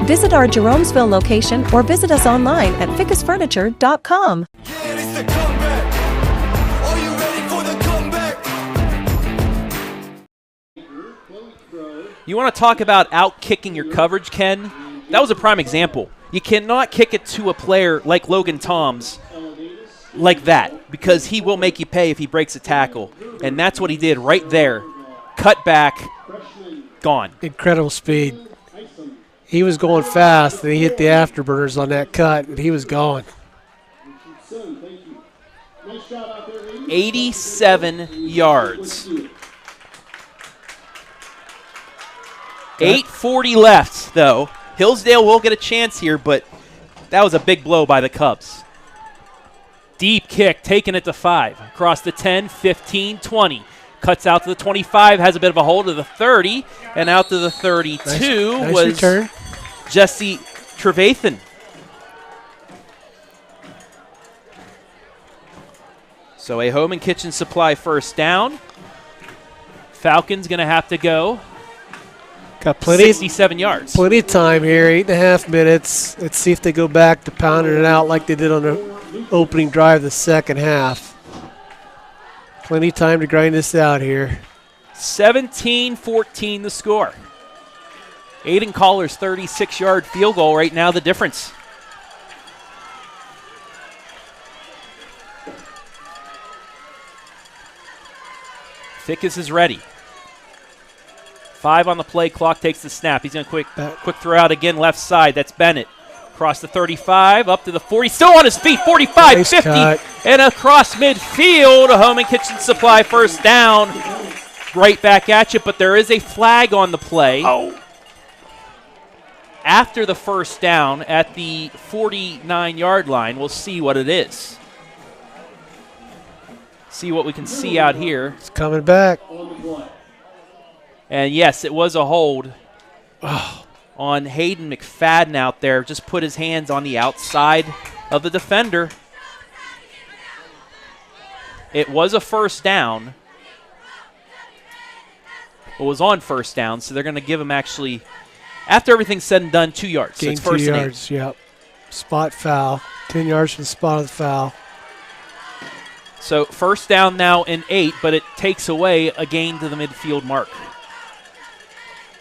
Visit our Jeromesville location or visit us online at fickesfurniture.com. Yeah, it's the comeback. Are you ready for the comeback? You want to talk about out-kicking your coverage, Ken? That was a prime example. You cannot kick it to a player like Logan Toms like that, because he will make you pay if he breaks a tackle. And that's what he did right there. Cut back, gone. Incredible speed. He was going fast, and he hit the afterburners on that cut, and he was gone. 87 yards. 8:40 left, though. Hillsdale will get a chance here, but that was a big blow by the Cubs. Deep kick, taking it to 5. Across the 10, 15, 20. Cuts out to the 25, has a bit of a hold to the 30, and out to the 32 nice was return. Jesse Trevathan. So a home and kitchen supply first down. Falcons going to have to go Got plenty, 67 yards. plenty of time here, 8.5 minutes. Let's see if they go back to pounding it out like they did on the opening drive of the second half. Plenty of time to grind this out here. 17-14 the score. Aiden Collar's 36-yard field goal right now the difference. Fickes is ready. 5 on the play clock, takes the snap. He's going to quick throw out again left side. That's Bennett. Across the 35, up to the 40. Still on his feet, 45, Nice 50. cut. And across midfield, a home and kitchen supply first down. Right back at you, but there is a flag on the play. After the first down at the 49-yard line, we'll see what it is. See what we can see out here. It's coming back. And yes, it was a hold on Hayden McFadden out there. Just put his hands on the outside of the defender. It was a first down. It was on first down, so they're going to give him actually, after everything's said and done, 2 yards. So Gain it's first 2 and 8. yards, yep. Spot foul. 10 yards from the spot of the foul. So first down now and 8, but it takes away a gain to the midfield mark.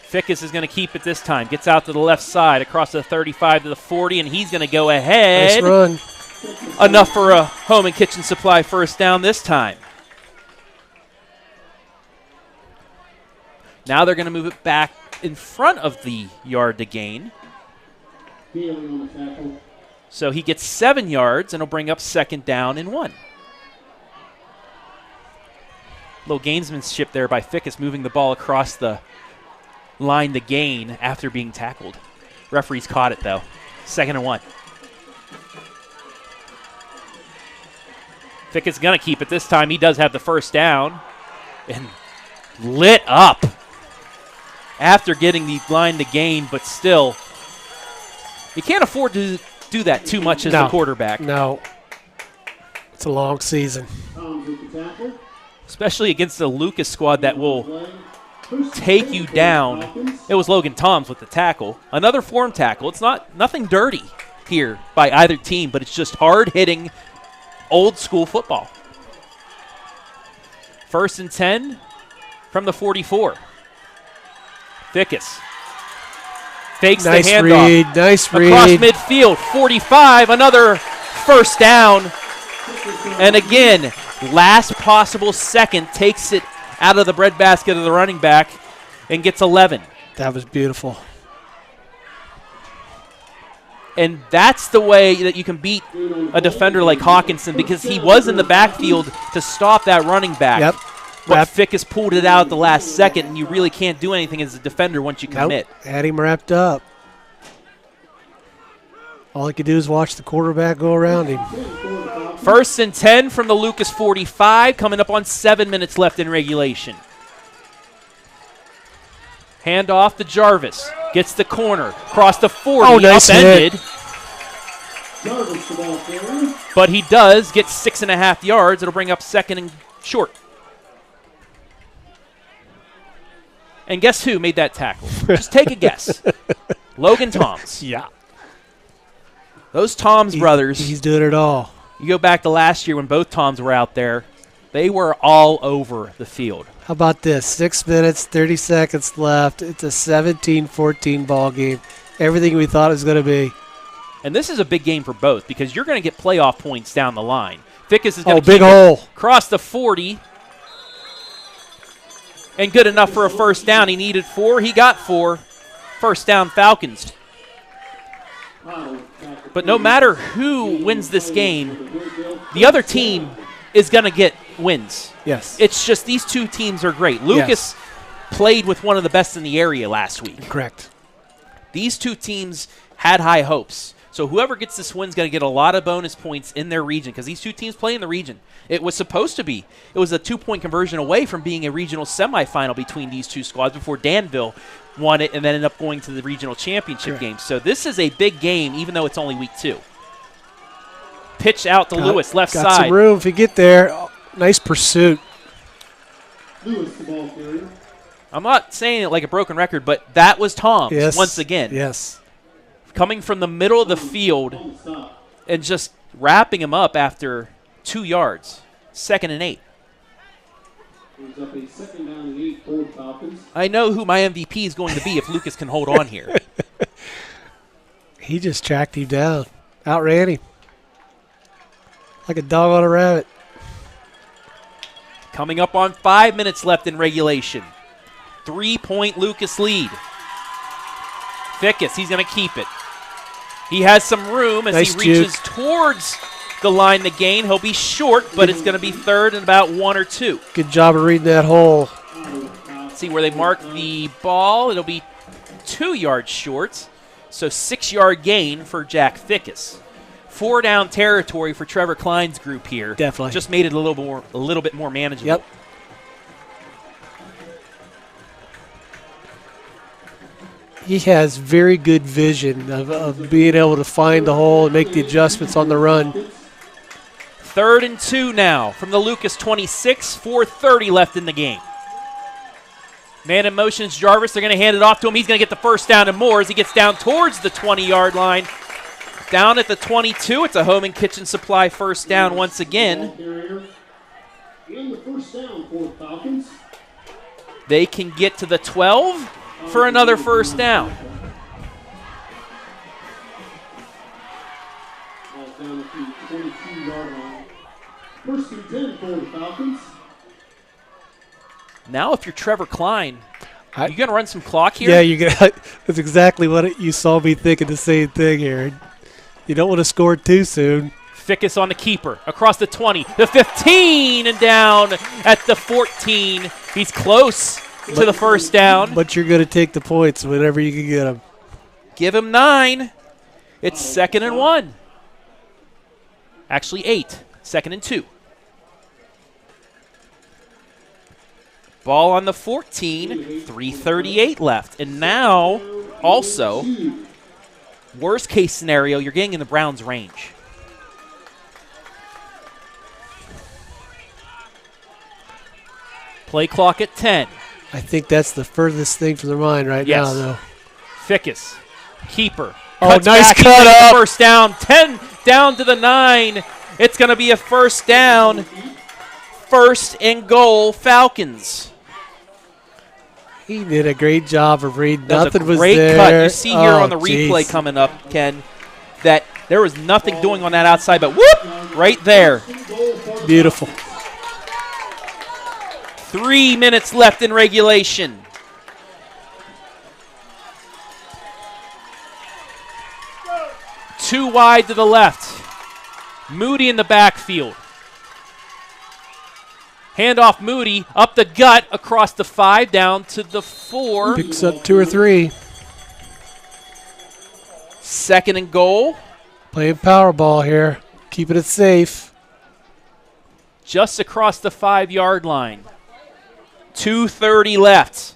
Fickes is going to keep it this time. Gets out to the left side, across the 35 to the 40, and he's going to go ahead. Nice run. Enough for a home and kitchen supply first down this time. Now they're going to move it back in front of the yard to gain. So he gets 7 yards, and he'll bring up second down and 1. Little gamesmanship there by Fickes, moving the ball across the line to gain after being tackled. Referees caught it, though. Second and 1. Fickes is going to keep it this time. He does have the first down. And lit up after getting the line to gain, but still, you can't afford to do that too much as the quarterback. No. It's a long season. Especially against the Lucas squad that will take you down. It was Logan Toms with the tackle. Another form tackle. It's nothing dirty here by either team, but it's just hard-hitting, old-school football. First and 10 from the 44. Fickes fakes the handoff. Nice read. Across midfield, 45, another first down. And again, last possible second, takes it out of the breadbasket of the running back and gets 11. That was beautiful. And that's the way that you can beat a defender like Hawkinson, because he was in the backfield to stop that running back. Yep. But Fickes pulled it out at the last second, and you really can't do anything as a defender once you commit. Nope. Had him wrapped up. All he could do is watch the quarterback go around him. First and 10 from the Lucas 45, coming up on 7 minutes left in regulation. Hand off to Jarvis. Gets the corner. Across the 40. Oh, nice upended. But he does get 6.5 yards. It'll bring up second and short. And guess who made that tackle? Just take a guess. Logan Toms. Yeah. Those Toms brothers. He's doing it all. You go back to last year when both Toms were out there. They were all over the field. How about this? 6 minutes, 30 seconds left. It's a 17-14 ball game. Everything we thought it was going to be. And this is a big game for both because you're going to get playoff points down the line. Fickes is going to big hole. Cross the 40. And good enough for a first down. He needed 4. He got 4. First down, Falcons. But no matter who wins this game, the other team is going to get wins. Yes. It's just these two teams are great. Lucas played with one of the best in the area last week. Correct. These two teams had high hopes. So whoever gets this win is going to get a lot of bonus points in their region because these two teams play in the region. It was supposed to be. It was a 2-point conversion away from being a regional semifinal between these two squads before Danville won it and then ended up going to the regional championship game. So this is a big game, even though it's only week 2. Pitch out to Lewis, left side. Got some room if you get there. Oh, nice pursuit. Lewis, the ball carrier. I'm not saying it like a broken record, but that was Toms once again. Yes. Coming from the middle of the field and just wrapping him up after 2 yards. 2nd and 8. Brings up a 2nd down and 8 for the Falcons. I know who my MVP is going to be if Lucas can hold on here. He just tracked him down. Outran him. Like a dog on a rabbit. Coming up on 5 minutes left in regulation. 3-point Lucas lead. Fickes, he's going to keep it. He has some room as he reaches towards the line to gain. He'll be short, but it's going to be 3rd and about 1 or 2. Good job of reading that hole. See where they mark the ball. It'll be 2 yards short. So 6-yard gain for Jack Fickes. 4 down territory for Trevor Klein's group here. Definitely. Just made it a little bit more manageable. Yep. He has very good vision of being able to find the hole and make the adjustments on the run. 3rd and 2 now from the Lucas 26, 4:30 left in the game. Man in motion's Jarvis. They're going to hand it off to him. He's going to get the first down and more as he gets down towards the 20-yard line. Down at the 22, it's a Home and Kitchen Supply first down once again. And the first down for the Falcons. They can get to the 12 for another first down. Ball down at the 22-yard line. 1st and 10 for the Falcons. Now if you're Trevor Klein, you going to run some clock here? Yeah, you got. That's exactly what you saw me thinking the same thing here. You don't want to score too soon. Fickes on the keeper, across the 20, the 15, and down at the 14. He's close to the first down. But you're going to take the points whenever you can get them. Give him 9. It's 2nd and 1. Actually 8. 2nd and 2. Ball on the 14. 3:38 left. And now, also, worst case scenario, you're getting in the Browns' range. Play clock at 10. I think that's the furthest thing from their mind right now, though. Fickes, keeper. Oh, nice cut up. First down. 10 down to the 9. It's going to be a first down. 1st and goal, Falcons. He did a great job of reading. Nothing was there. Great cut. You see here on the replay coming up, Ken, that there was nothing doing on that outside, but whoop, right there. Beautiful. 3 minutes left in regulation. Two wide to the left. Moody in the backfield. Handoff Moody, up the gut, across the 5, down to the 4. Picks up 2 or 3. 2nd and goal. Playing power ball here. Keeping it safe. Just across the 5-yard line. 2:30 left.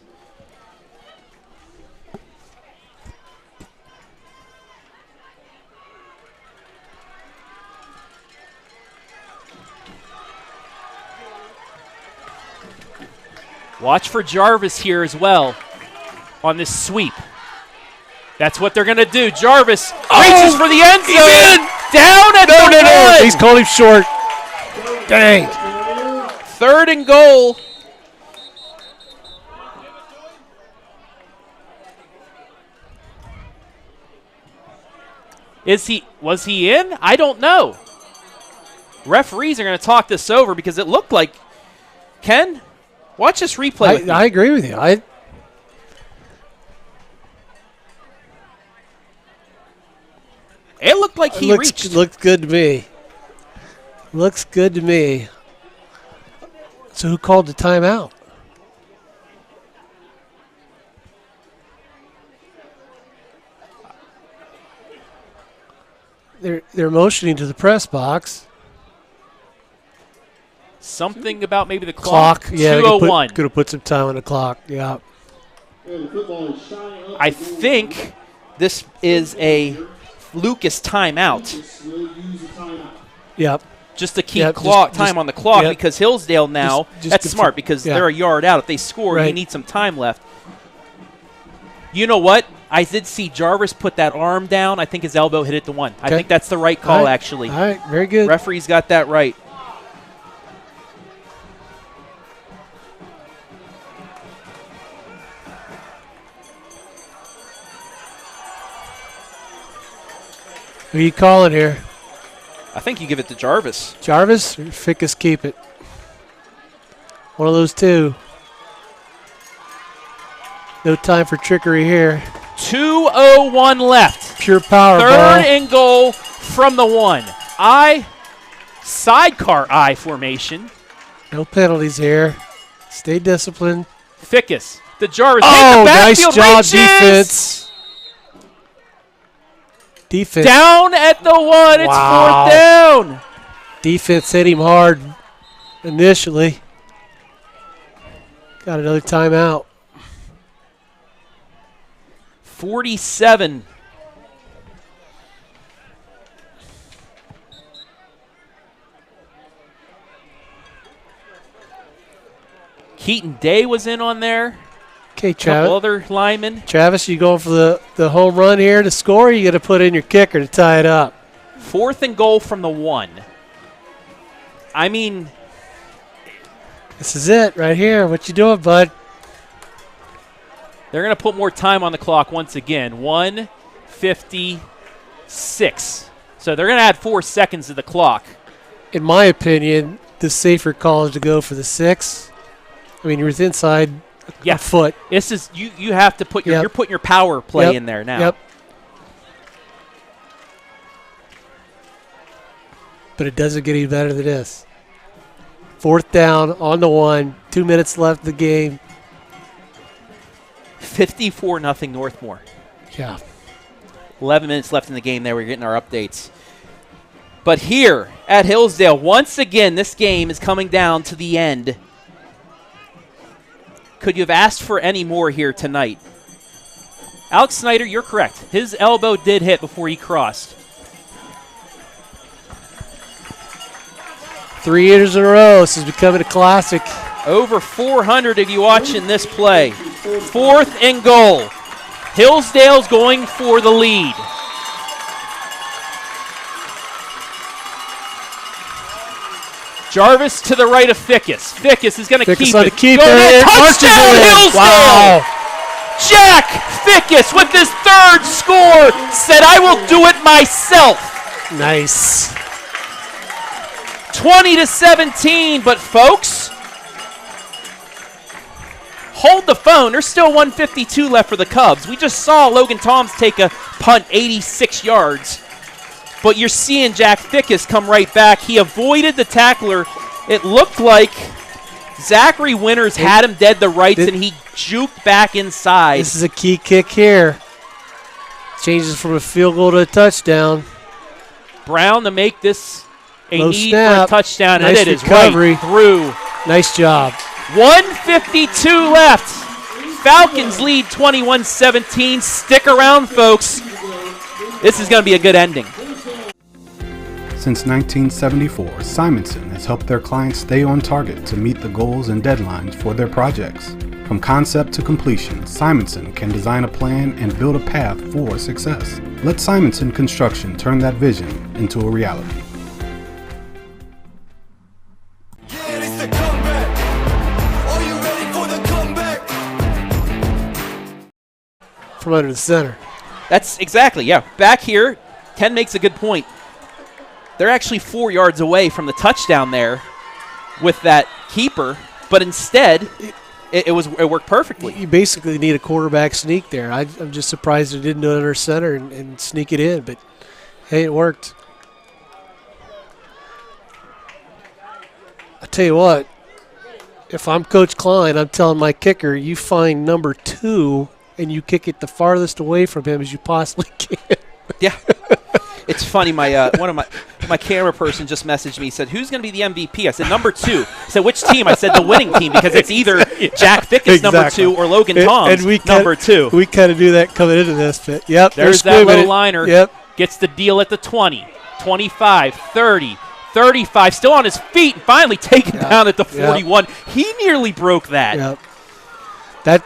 Watch for Jarvis here as well on this sweep. That's what they're going to do. Jarvis reaches for the end zone. Down at the 1. He's called him short. Dang. 3rd and goal. Was he in? I don't know. Referees are going to talk this over because it looked like, Ken, watch this replay with me. I agree with you. It looked like he reached. Looked good to me. Looks good to me. So who called the timeout? They're motioning to the press box. Something about maybe the clock. Yeah, 2:01. Could have put some time on the clock. Yeah. I think this is a Lucas timeout. Yep. Just to keep time on the clock because Hillsdale now, that's smart because they're a yard out. If they score, you need some time left. You know what? I did see Jarvis put that arm down. I think his elbow hit it to one. I think that's the right call, actually. All right, very good. Referee's got that right. Who are you calling here? I think you give it to Jarvis. Jarvis or Fickes keep it? One of those two. No time for trickery here. 2:01 left. Pure power. Third and goal from the 1. Sidecar I formation. No penalties here. Stay disciplined. Fickes. The Jarvis. Oh, the nice job, reaches. Defense. Down at the 1. It's 4th down. Defense hit him hard initially. Got another timeout. 47. Keaton Day was in on there. Okay, Couple other linemen. Travis, you going for the home run here to score, or you got to put in your kicker to tie it up? 4th and goal from the 1. I mean, this is it right here. What you doing, bud? They're going to put more time on the clock once again. 1:56. So they're going to add 4 seconds to the clock. In my opinion, the safer call is to go for the 6. I mean, you're within inside a foot. This is you have to put you're putting your power play in there now. Yep. But it doesn't get any better than this. 4th down on the 1. 2 minutes left in the game. 54-0 Northmore. Yeah. 11 minutes left in the game there. We're getting our updates. But here at Hillsdale, once again, this game is coming down to the end. Could you have asked for any more here tonight? Alex Snyder, you're correct. His elbow did hit before he crossed. 3 years in a row. This is becoming a classic. Over 400 of you watching this play. 4th and goal. Hillsdale's going for the lead. Jarvis to the right of Fickes. Fickes is going to keep it. Touchdown, Hillsdale! Wow. Jack Fickes with his 3rd score said, I will do it myself. Nice. 20-17, but folks, hold the phone. There's still 1:52 left for the Cubs. We just saw Logan Toms take a punt 86 yards. But you're seeing Jack Fickes come right back. He avoided the tackler. It looked like Zachary Winters had him dead to rights, and he juked back inside. This is a key kick here. Changes from a field goal to a touchdown. Brown to make this a Low need snap. for a touchdown, Nice and it recovery. is right through. Nice job. 1:52 left. Falcons lead 21-17. Stick around, folks. This is going to be a good ending. Since 1974, Simonson has helped their clients stay on target to meet the goals and deadlines for their projects. From concept to completion, Simonson can design a plan and build a path for success. Let Simonson Construction turn that vision into a reality. Yeah, it's the comeback. Are you ready for the comeback? From under the center. That's exactly, yeah. Back here, Ken makes a good point. They're actually 4 yards away from the touchdown there with that keeper, but instead it worked perfectly. You basically need a quarterback sneak there. I'm just surprised they didn't do it under center and sneak it in, but hey, it worked. I tell you what, if I'm Coach Klein, I'm telling my kicker, you find number 2 and you kick it the farthest away from him as you possibly can. Yeah. It's funny, one of my camera person just messaged me. He said, "Who's going to be the MVP?" I said, "Number 2." He said, "Which team?" I said, "The winning team," because it's either Jack Fickes, number 2, or Logan Toms, number 2. We kind of do that coming into this, but yep. There's that low liner. Yep. Gets the deal at the 20, 25, 30, 35, still on his feet, and finally taken down at the 41. He nearly broke that. Yep.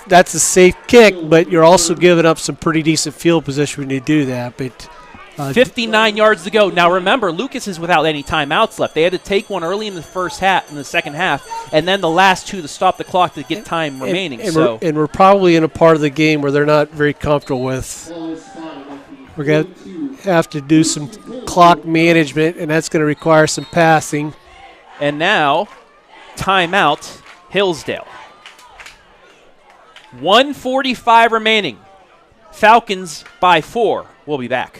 That's a safe kick, but you're also giving up some pretty decent field position when you do that. But 59 yards to go. Now remember, Lucas is without any timeouts left. They had to take one early in the second half, and then the last 2 to stop the clock to get time remaining. And we're probably in a part of the game where they're not very comfortable with. We're going to have to do some clock management, and that's going to require some passing. And now, timeout, Hillsdale. 1:45 remaining. Falcons by 4. We'll be back.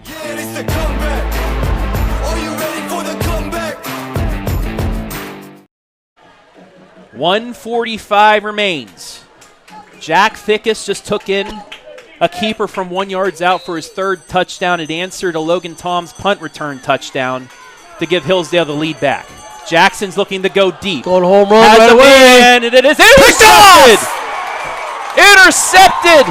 Yeah, it's the comeback. Are you ready for the comeback? 1:45 remains. Jack Fickes just took in a keeper from 1 yards out for his 3rd touchdown. It answered a Logan Toms punt return touchdown to give Hillsdale the lead back. Jackson's looking to go deep. Going home run Has right a away. man, and it is intercepted! Intercepted!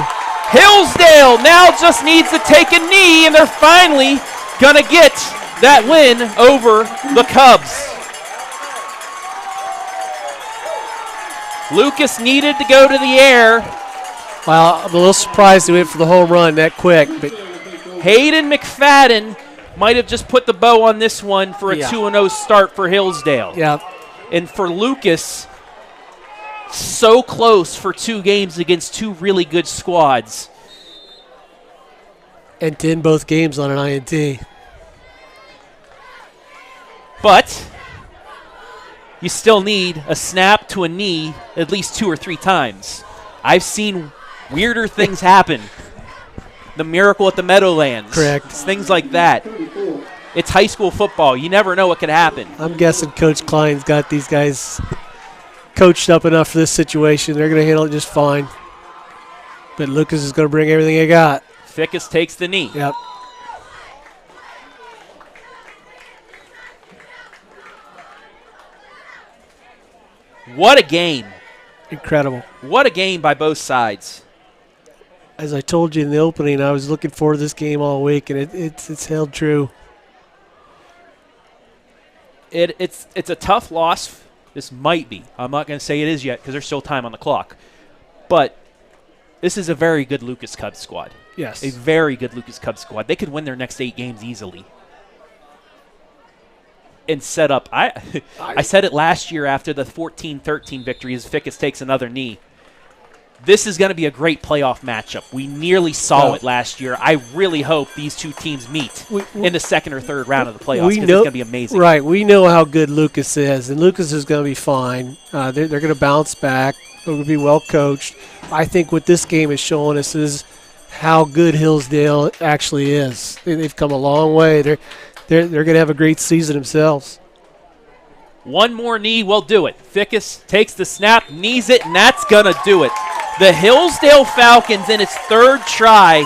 Hillsdale now just needs to take a knee, and they're finally going to get that win over the Cubs. Lucas needed to go to the air. Well, I'm a little surprised they went for the home run that quick. But Hayden McFadden might have just put the bow on this one for a 2-0 start for Hillsdale. yeah, And for Lucas, so close for 2 games against 2 really good squads. and to end both games on an INT. But you still need a snap to a knee at least 2 or 3 times. I've seen weirder things happen. The miracle at the Meadowlands. Correct. Things like that. It's high school football. You never know what could happen. I'm guessing Coach Klein's got these guys coached up enough for this situation. They're going to handle it just fine. But Lucas is going to bring everything he got. Fickes takes the knee. Yep. What a game. Incredible. What a game by both sides. As I told you in the opening, I was looking forward to this game all week, and it's held true. It's a tough loss. This might be. I'm not going to say it is yet because there's still time on the clock. But this is a very good Lucas Cubs squad. Yes. A very good Lucas Cubs squad. They could win their next 8 games easily. And set up. I said it last year after the 14-13 victory as Fickes takes another knee. This is going to be a great playoff matchup. We nearly saw it last year. I really hope these 2 teams meet in the 2nd or 3rd round of the playoffs because it's going to be amazing. Right. We know how good Lucas is, and Lucas is going to be fine. They're going to bounce back. They're going to be well coached. I think what this game is showing us is how good Hillsdale actually is. They've come a long way. They're going to have a great season themselves. One more knee will do it. Fickes takes the snap, knees it, and that's going to do it. The Hillsdale Falcons, in its 3rd try,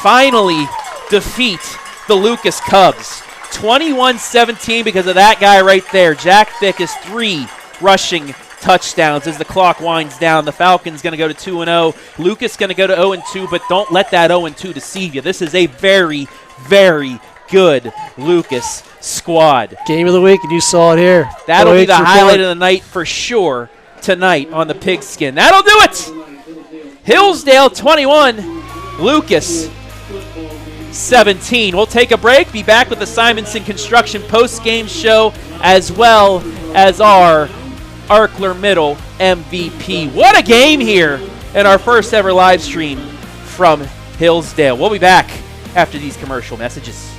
finally defeat the Lucas Cubs. 21-17 because of that guy right there. Jack Fickes, 3 rushing touchdowns as the clock winds down. The Falcons going to go to 2-0. Lucas going to go to 0-2, but don't let that 0-2 deceive you. This is a very, very good Lucas squad. Game of the week, and you saw it here. That'll be the OH.REPORT. highlight of the night for sure tonight on the Pigskin. That'll do it. Hillsdale 21, Lucas 17. We'll take a break, be back with the Simonson Construction post-game show as well as our ArcelorMittal MVP. What a game here in our first ever live stream from Hillsdale. We'll be back after these commercial messages.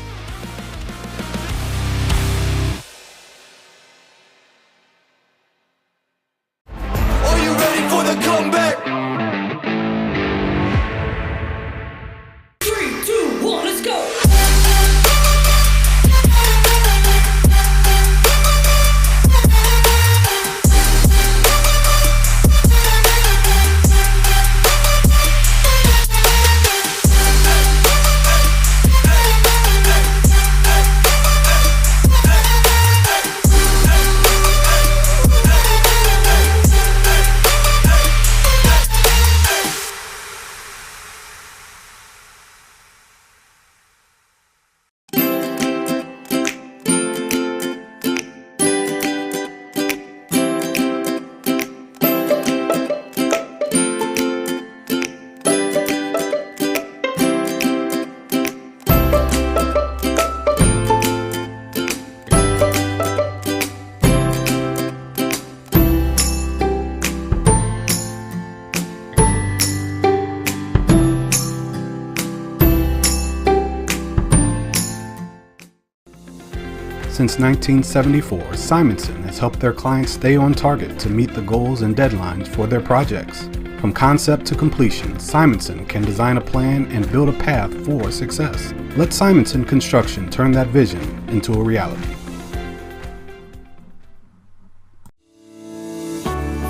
Are you ready for the comeback? 3, 2, 1, let's go! Since 1974, Simonson has helped their clients stay on target to meet the goals and deadlines for their projects. From concept to completion, Simonson can design a plan and build a path for success. Let Simonson Construction turn that vision into a reality.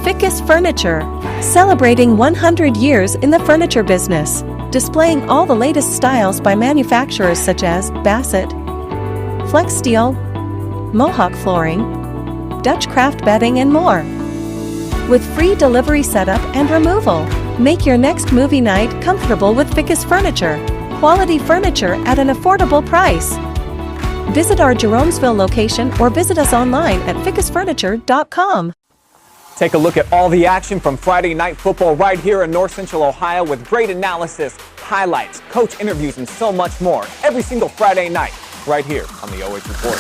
Fickes Furniture, celebrating 100 years in the furniture business, displaying all the latest styles by manufacturers such as Bassett, Flex Steel, Mohawk Flooring, Dutch Craft Bedding, and more. With free delivery setup and removal, make your next movie night comfortable with Fickes Furniture. Quality furniture at an affordable price. Visit our Jeromesville location or visit us online at fickesfurniture.com. Take a look at all the action from Friday Night Football right here in North Central Ohio with great analysis, highlights, coach interviews, and so much more every single Friday night right here on the OH Report.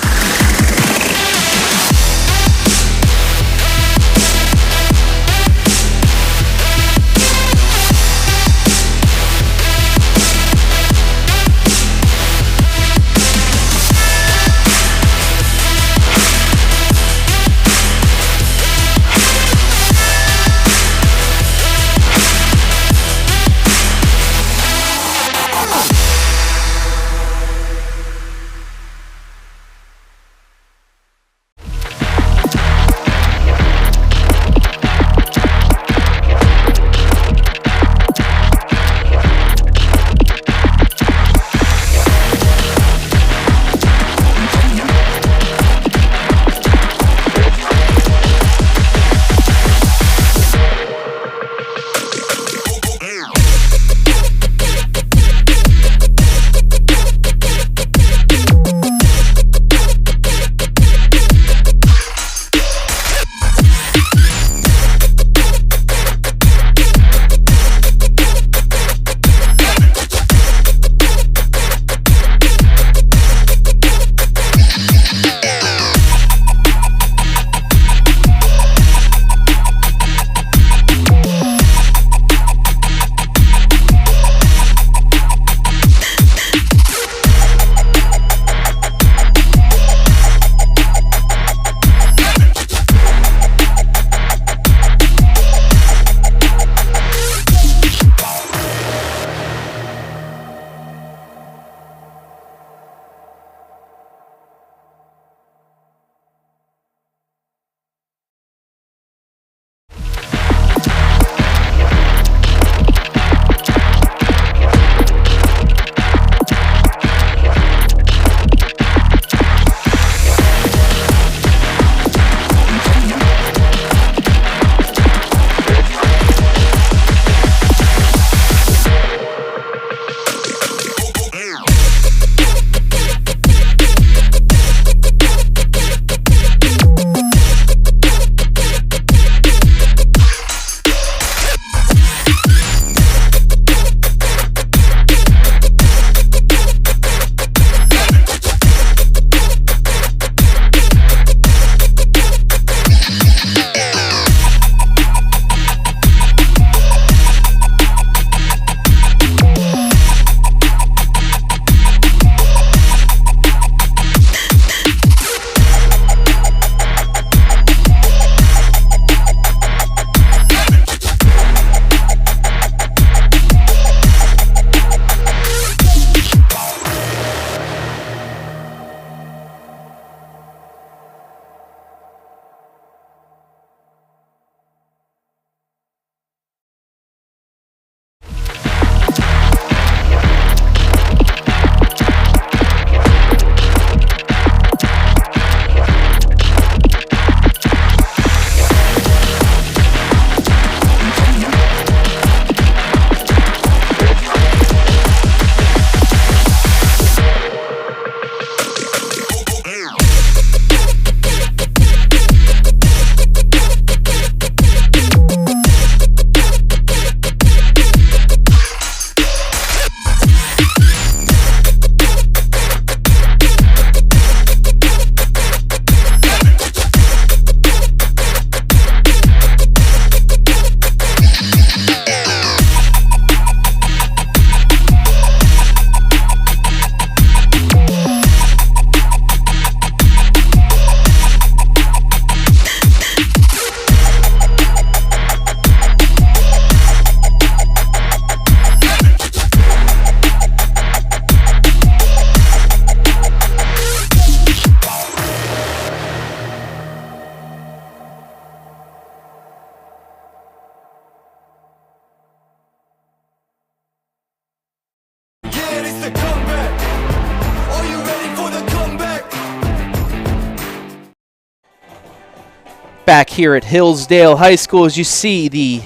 Back here at Hillsdale High School, as you see the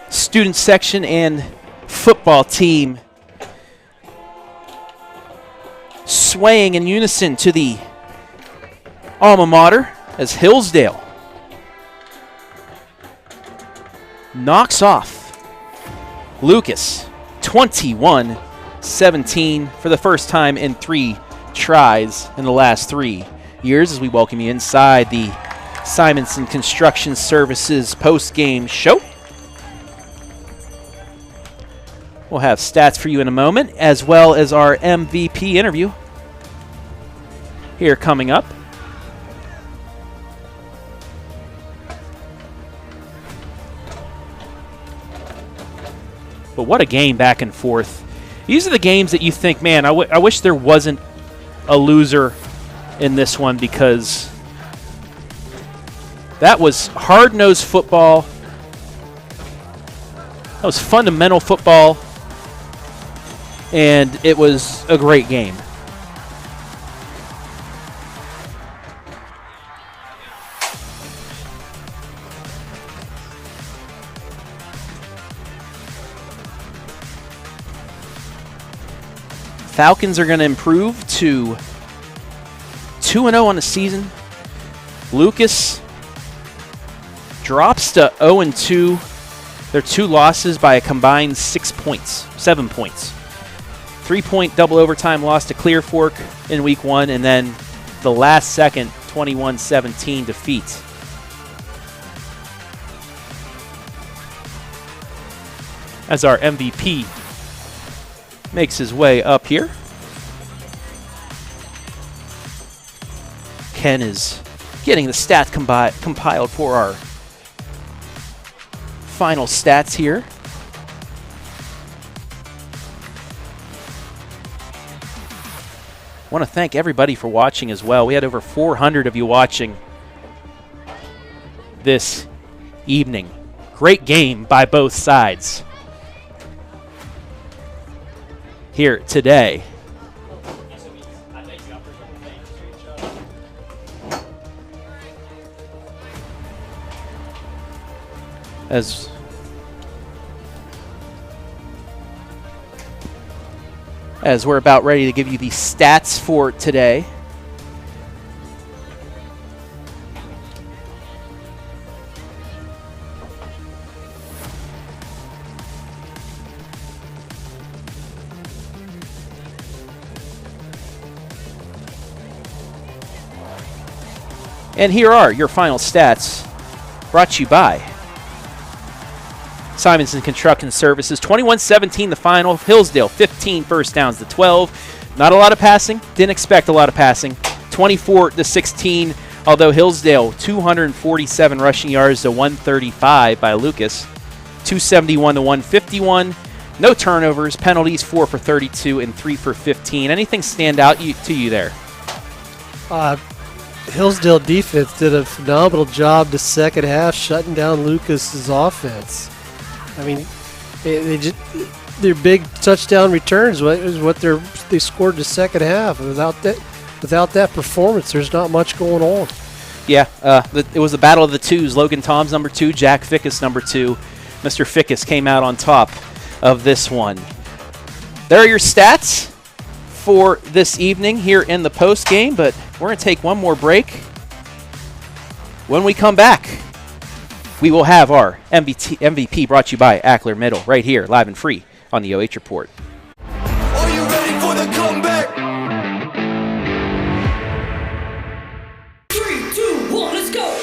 student section and football team swaying in unison to the alma mater as Hillsdale knocks off Lucas 21-17 for the first time in 3 tries in the last 3 years, as we welcome you inside the Simonson Construction Services post-game show. We'll have stats for you in a moment, as well as our MVP interview here coming up. But what a game back and forth. These are the games that you think, man, I wish there wasn't a loser in this one, because that was hard-nosed football. That was fundamental football. And it was a great game. Falcons are going to improve to 2-0 on the season. Lucas drops to 0-2. Their 2 losses by a combined 7 points. 3-point double overtime loss to Clear Fork in week 1, and then the last second 21-17 defeat. As our MVP makes his way up here. Ken is getting the stats compiled for our final stats here. I want to thank everybody for watching as well. We had over 400 of you watching this evening. Great game by both sides here today. As we're about ready to give you the stats for today. And here are your final stats, brought to you by Simonson Construction Services. 21-17 the final. Hillsdale 15 first downs to 12. Not a lot of passing. Didn't expect a lot of passing. 24-16, although Hillsdale 247 rushing yards to 135 by Lucas. 271 to 151. No turnovers. Penalties 4 for 32 and 3 for 15. Anything stand out to you there? Hillsdale defense did a phenomenal job the second half shutting down Lucas's offense. I mean, their big touchdown returns is what they scored the second half. Without that performance, there's not much going on. Yeah, it was the battle of the twos. Logan Toms, number 2, Jack Fickes, number 2. Mr. Fickes came out on top of this one. There are your stats for this evening here in the post game, but we're going to take one more break. When we come back, we will have our MVP brought to you by ArcelorMittal right here, live and free on the OH Report. Are you ready for the comeback? 3, 2, 1, let's go!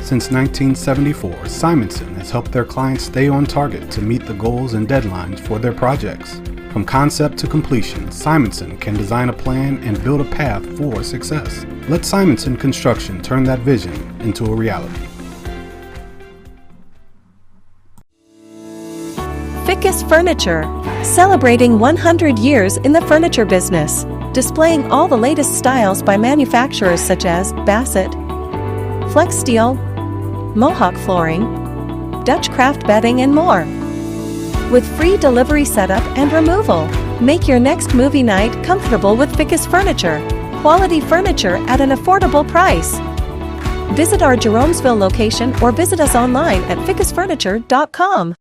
Since 1974, Simonson has helped their clients stay on target to meet the goals and deadlines for their projects. From concept to completion, Simonson can design a plan and build a path for success. Let Simonson Construction turn that vision into a reality. Fickes Furniture, celebrating 100 years in the furniture business, displaying all the latest styles by manufacturers such as Bassett, Flex Steel, Mohawk Flooring, Dutch Craft Bedding, and more. With free delivery setup and removal, make your next movie night comfortable with Fickes Furniture. Quality furniture at an affordable price. Visit our Jeromesville location or visit us online at fickesfurniture.com.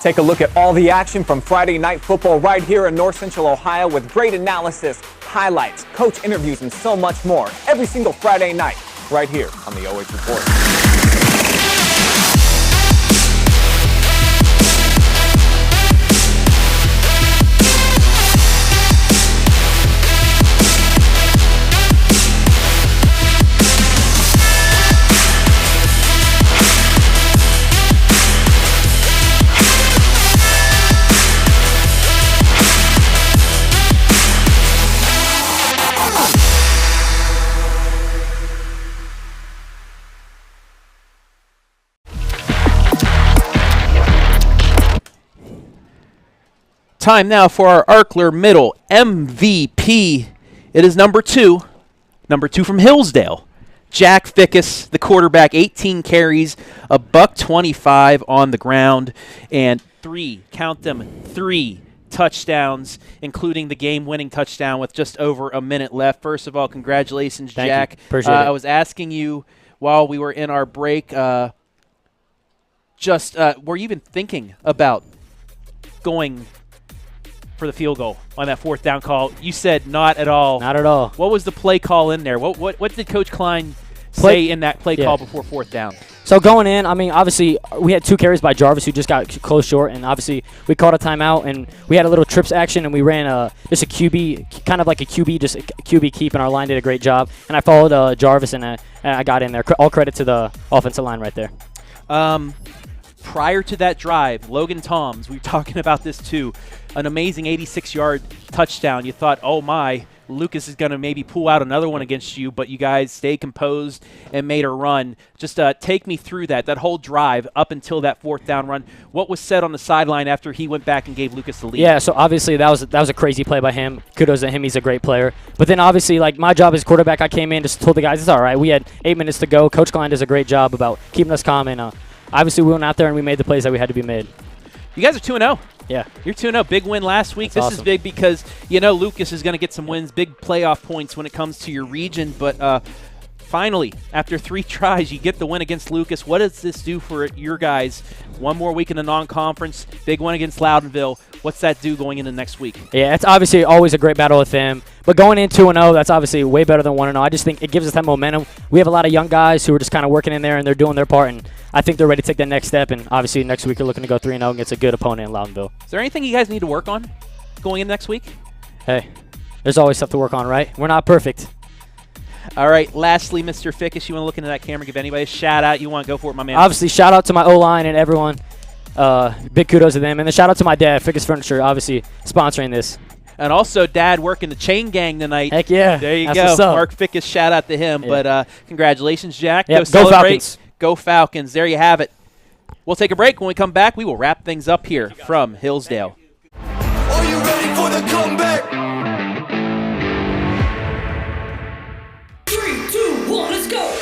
Take a look at all the action from Friday night football right here in North Central Ohio with great analysis, highlights, coach interviews, and so much more every single Friday night right here on the OH Report. Time now for our ArcelorMittal MVP. It is number two from Hillsdale. Jack Fickes, the quarterback, 18 carries, $125 on the ground, and three touchdowns, including the game-winning touchdown with just over a minute left. First of all, congratulations, Thank Jack. you. Appreciate it. I was asking you while we were in our break, were you even thinking about going for the field goal on that fourth down call? You said not at all. Not at all. What was the play call in there? What did Coach Klein say in that play call before fourth down? So going in, I mean, obviously, we had 2 carries by Jarvis, who just got close short, and obviously we called a timeout, and we had a little trips action, and we ran just a QB, kind of like a QB, just a QB keep, and our line did a great job. And I followed Jarvis, and I got in there. All credit to the offensive line right there. Prior to that drive, Logan Toms, we were talking about this too, an amazing 86-yard touchdown. You thought, oh my, Lucas is going to maybe pull out another one against you, but you guys stayed composed and made a run. Just take me through that whole drive up until that fourth down run. What was said on the sideline after he went back and gave Lucas the lead? Yeah, so obviously that was a crazy play by him. Kudos to him. He's a great player. But then obviously, like, my job as quarterback, I came in, just told the guys, it's all right. We had 8 minutes to go. Coach Klein does a great job about keeping us calm, and obviously we went out there and we made the plays that we had to be made. You guys are 2-0. Yeah. You're 2-0. Big win last week. That's this is big because, Lucas is going to get some wins, big playoff points when it comes to your region. But finally, after 3 tries, you get the win against Lucas. What does this do for your guys? One more week in the non-conference, big win against Loudonville. What's that do going into next week? Yeah, it's obviously always a great battle with them. But going in 2-0, that's obviously way better than 1-0. I just think it gives us that momentum. We have a lot of young guys who are just kind of working in there, and they're doing their part. And I think they're ready to take that next step. And obviously next week we're looking to go 3-0 against a good opponent in Loudonville. Is there anything you guys need to work on going in next week? Hey, there's always stuff to work on, right? We're not perfect. All right, lastly, Mr. Fickes, you want to look into that camera, give anybody a shout-out? You want to go for it, my man? Obviously, shout-out to my O-line and everyone. Big kudos to them. And then shout-out to my dad, Fickes Furniture, obviously sponsoring this. And also, Dad working the chain gang tonight. Heck yeah. There you That's go. what's up. Mark Fickes, shout-out to him. Yeah. But congratulations, Jack. Yep, Go celebrate. Falcons. Go Falcons. There you have it. We'll take a break. When we come back, we will wrap things up here from Hillsdale. Are you ready for the comeback? 3, 2, 1, let's go!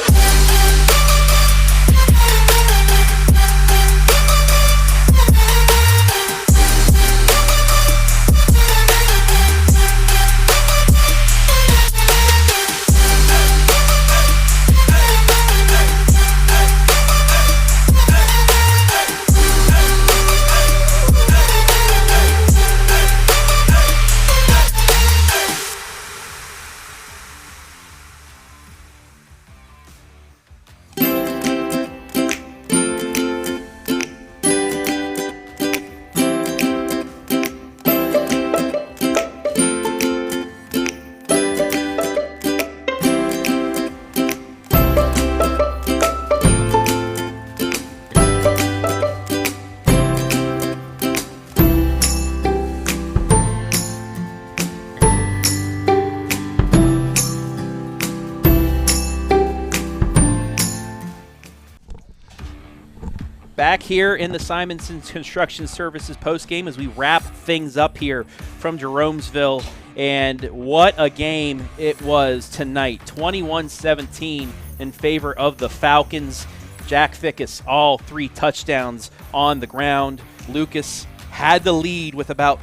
back here in the Simonson Construction Services postgame as we wrap things up here from Jeromesville. And what a game it was tonight. 21-17 in favor of the Falcons. Jack Fickes, all 3 touchdowns on the ground. Lucas had the lead with about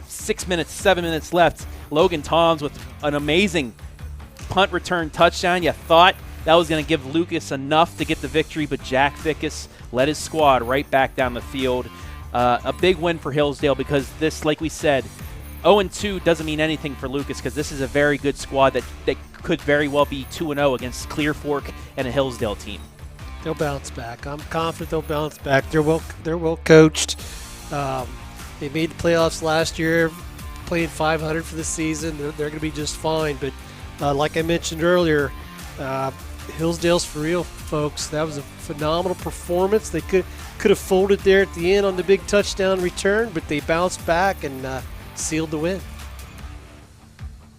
7 minutes left. Logan Toms with an amazing punt return touchdown. You thought that was going to give Lucas enough to get the victory, but Jack Fickes led his squad right back down the field. A big win for Hillsdale because this, like we said, 0-2 doesn't mean anything for Lucas because this is a very good squad that could very well be 2-0 against Clear Fork and a Hillsdale team. They'll bounce back. I'm confident they'll bounce back. They're well coached. They made the playoffs last year, playing 500 for the season. They're going to be just fine. But like I mentioned earlier, Hillsdale's for real, folks. That was a phenomenal performance. They could have folded there at the end on the big touchdown return, but they bounced back and sealed the win.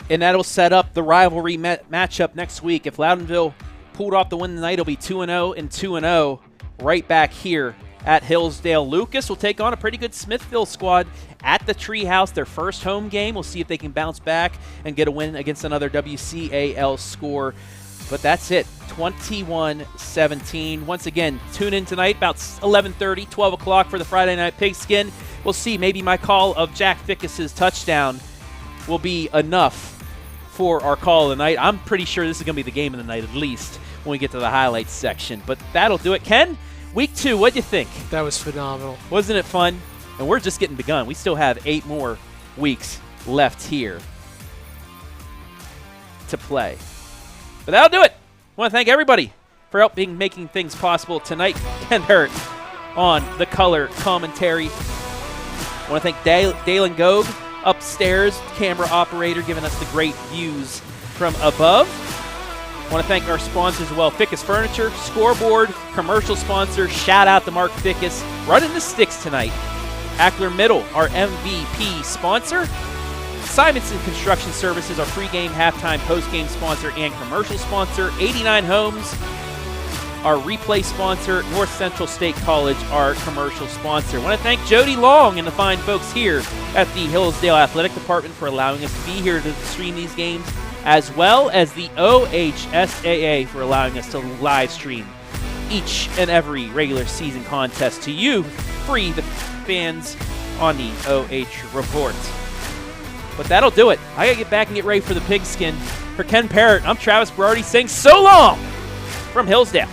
And that'll set up the rivalry matchup next week. If Loudonville pulled off the win tonight, it'll be 2-0 and 2-0 right back here at Hillsdale. Lucas will take on a pretty good Smithville squad at the Treehouse, their first home game. We'll see if they can bounce back and get a win against another WCAL score. But that's it, 21-17. Once again, tune in tonight about 11:30, 12 o'clock for the Friday Night Pigskin. We'll see, maybe my call of Jack Fickes' touchdown will be enough for our call of the night. I'm pretty sure this is going to be the game of the night at least when we get to the highlights section. But that'll do it. Ken, week 2, what'd you think? That was phenomenal. Wasn't it fun? And we're just getting begun. We still have 8 more weeks left here to play. But that'll do it. I want to thank everybody for helping making things possible tonight. Ken Parrott on the color commentary. I want to thank Dalen Gogue upstairs, camera operator, giving us the great views from above. I want to thank our sponsors as well, Fickes Furniture, Scoreboard, commercial sponsor. Shout out to Mark Fickes, running the sticks tonight. ArcelorMittal, our MVP sponsor. Simonson Construction Services, our pregame, halftime, postgame sponsor and commercial sponsor. 89 Homes, our replay sponsor. North Central State College, our commercial sponsor. I want to thank Jody Long and the fine folks here at the Hillsdale Athletic Department for allowing us to be here to stream these games, as well as the OHSAA for allowing us to live stream each and every regular season contest to you, free, the fans on the OH Report. But that'll do it. I got to get back and get ready for the pigskin. For Ken Parrott, I'm Travis Berardi saying so long from Hillsdale.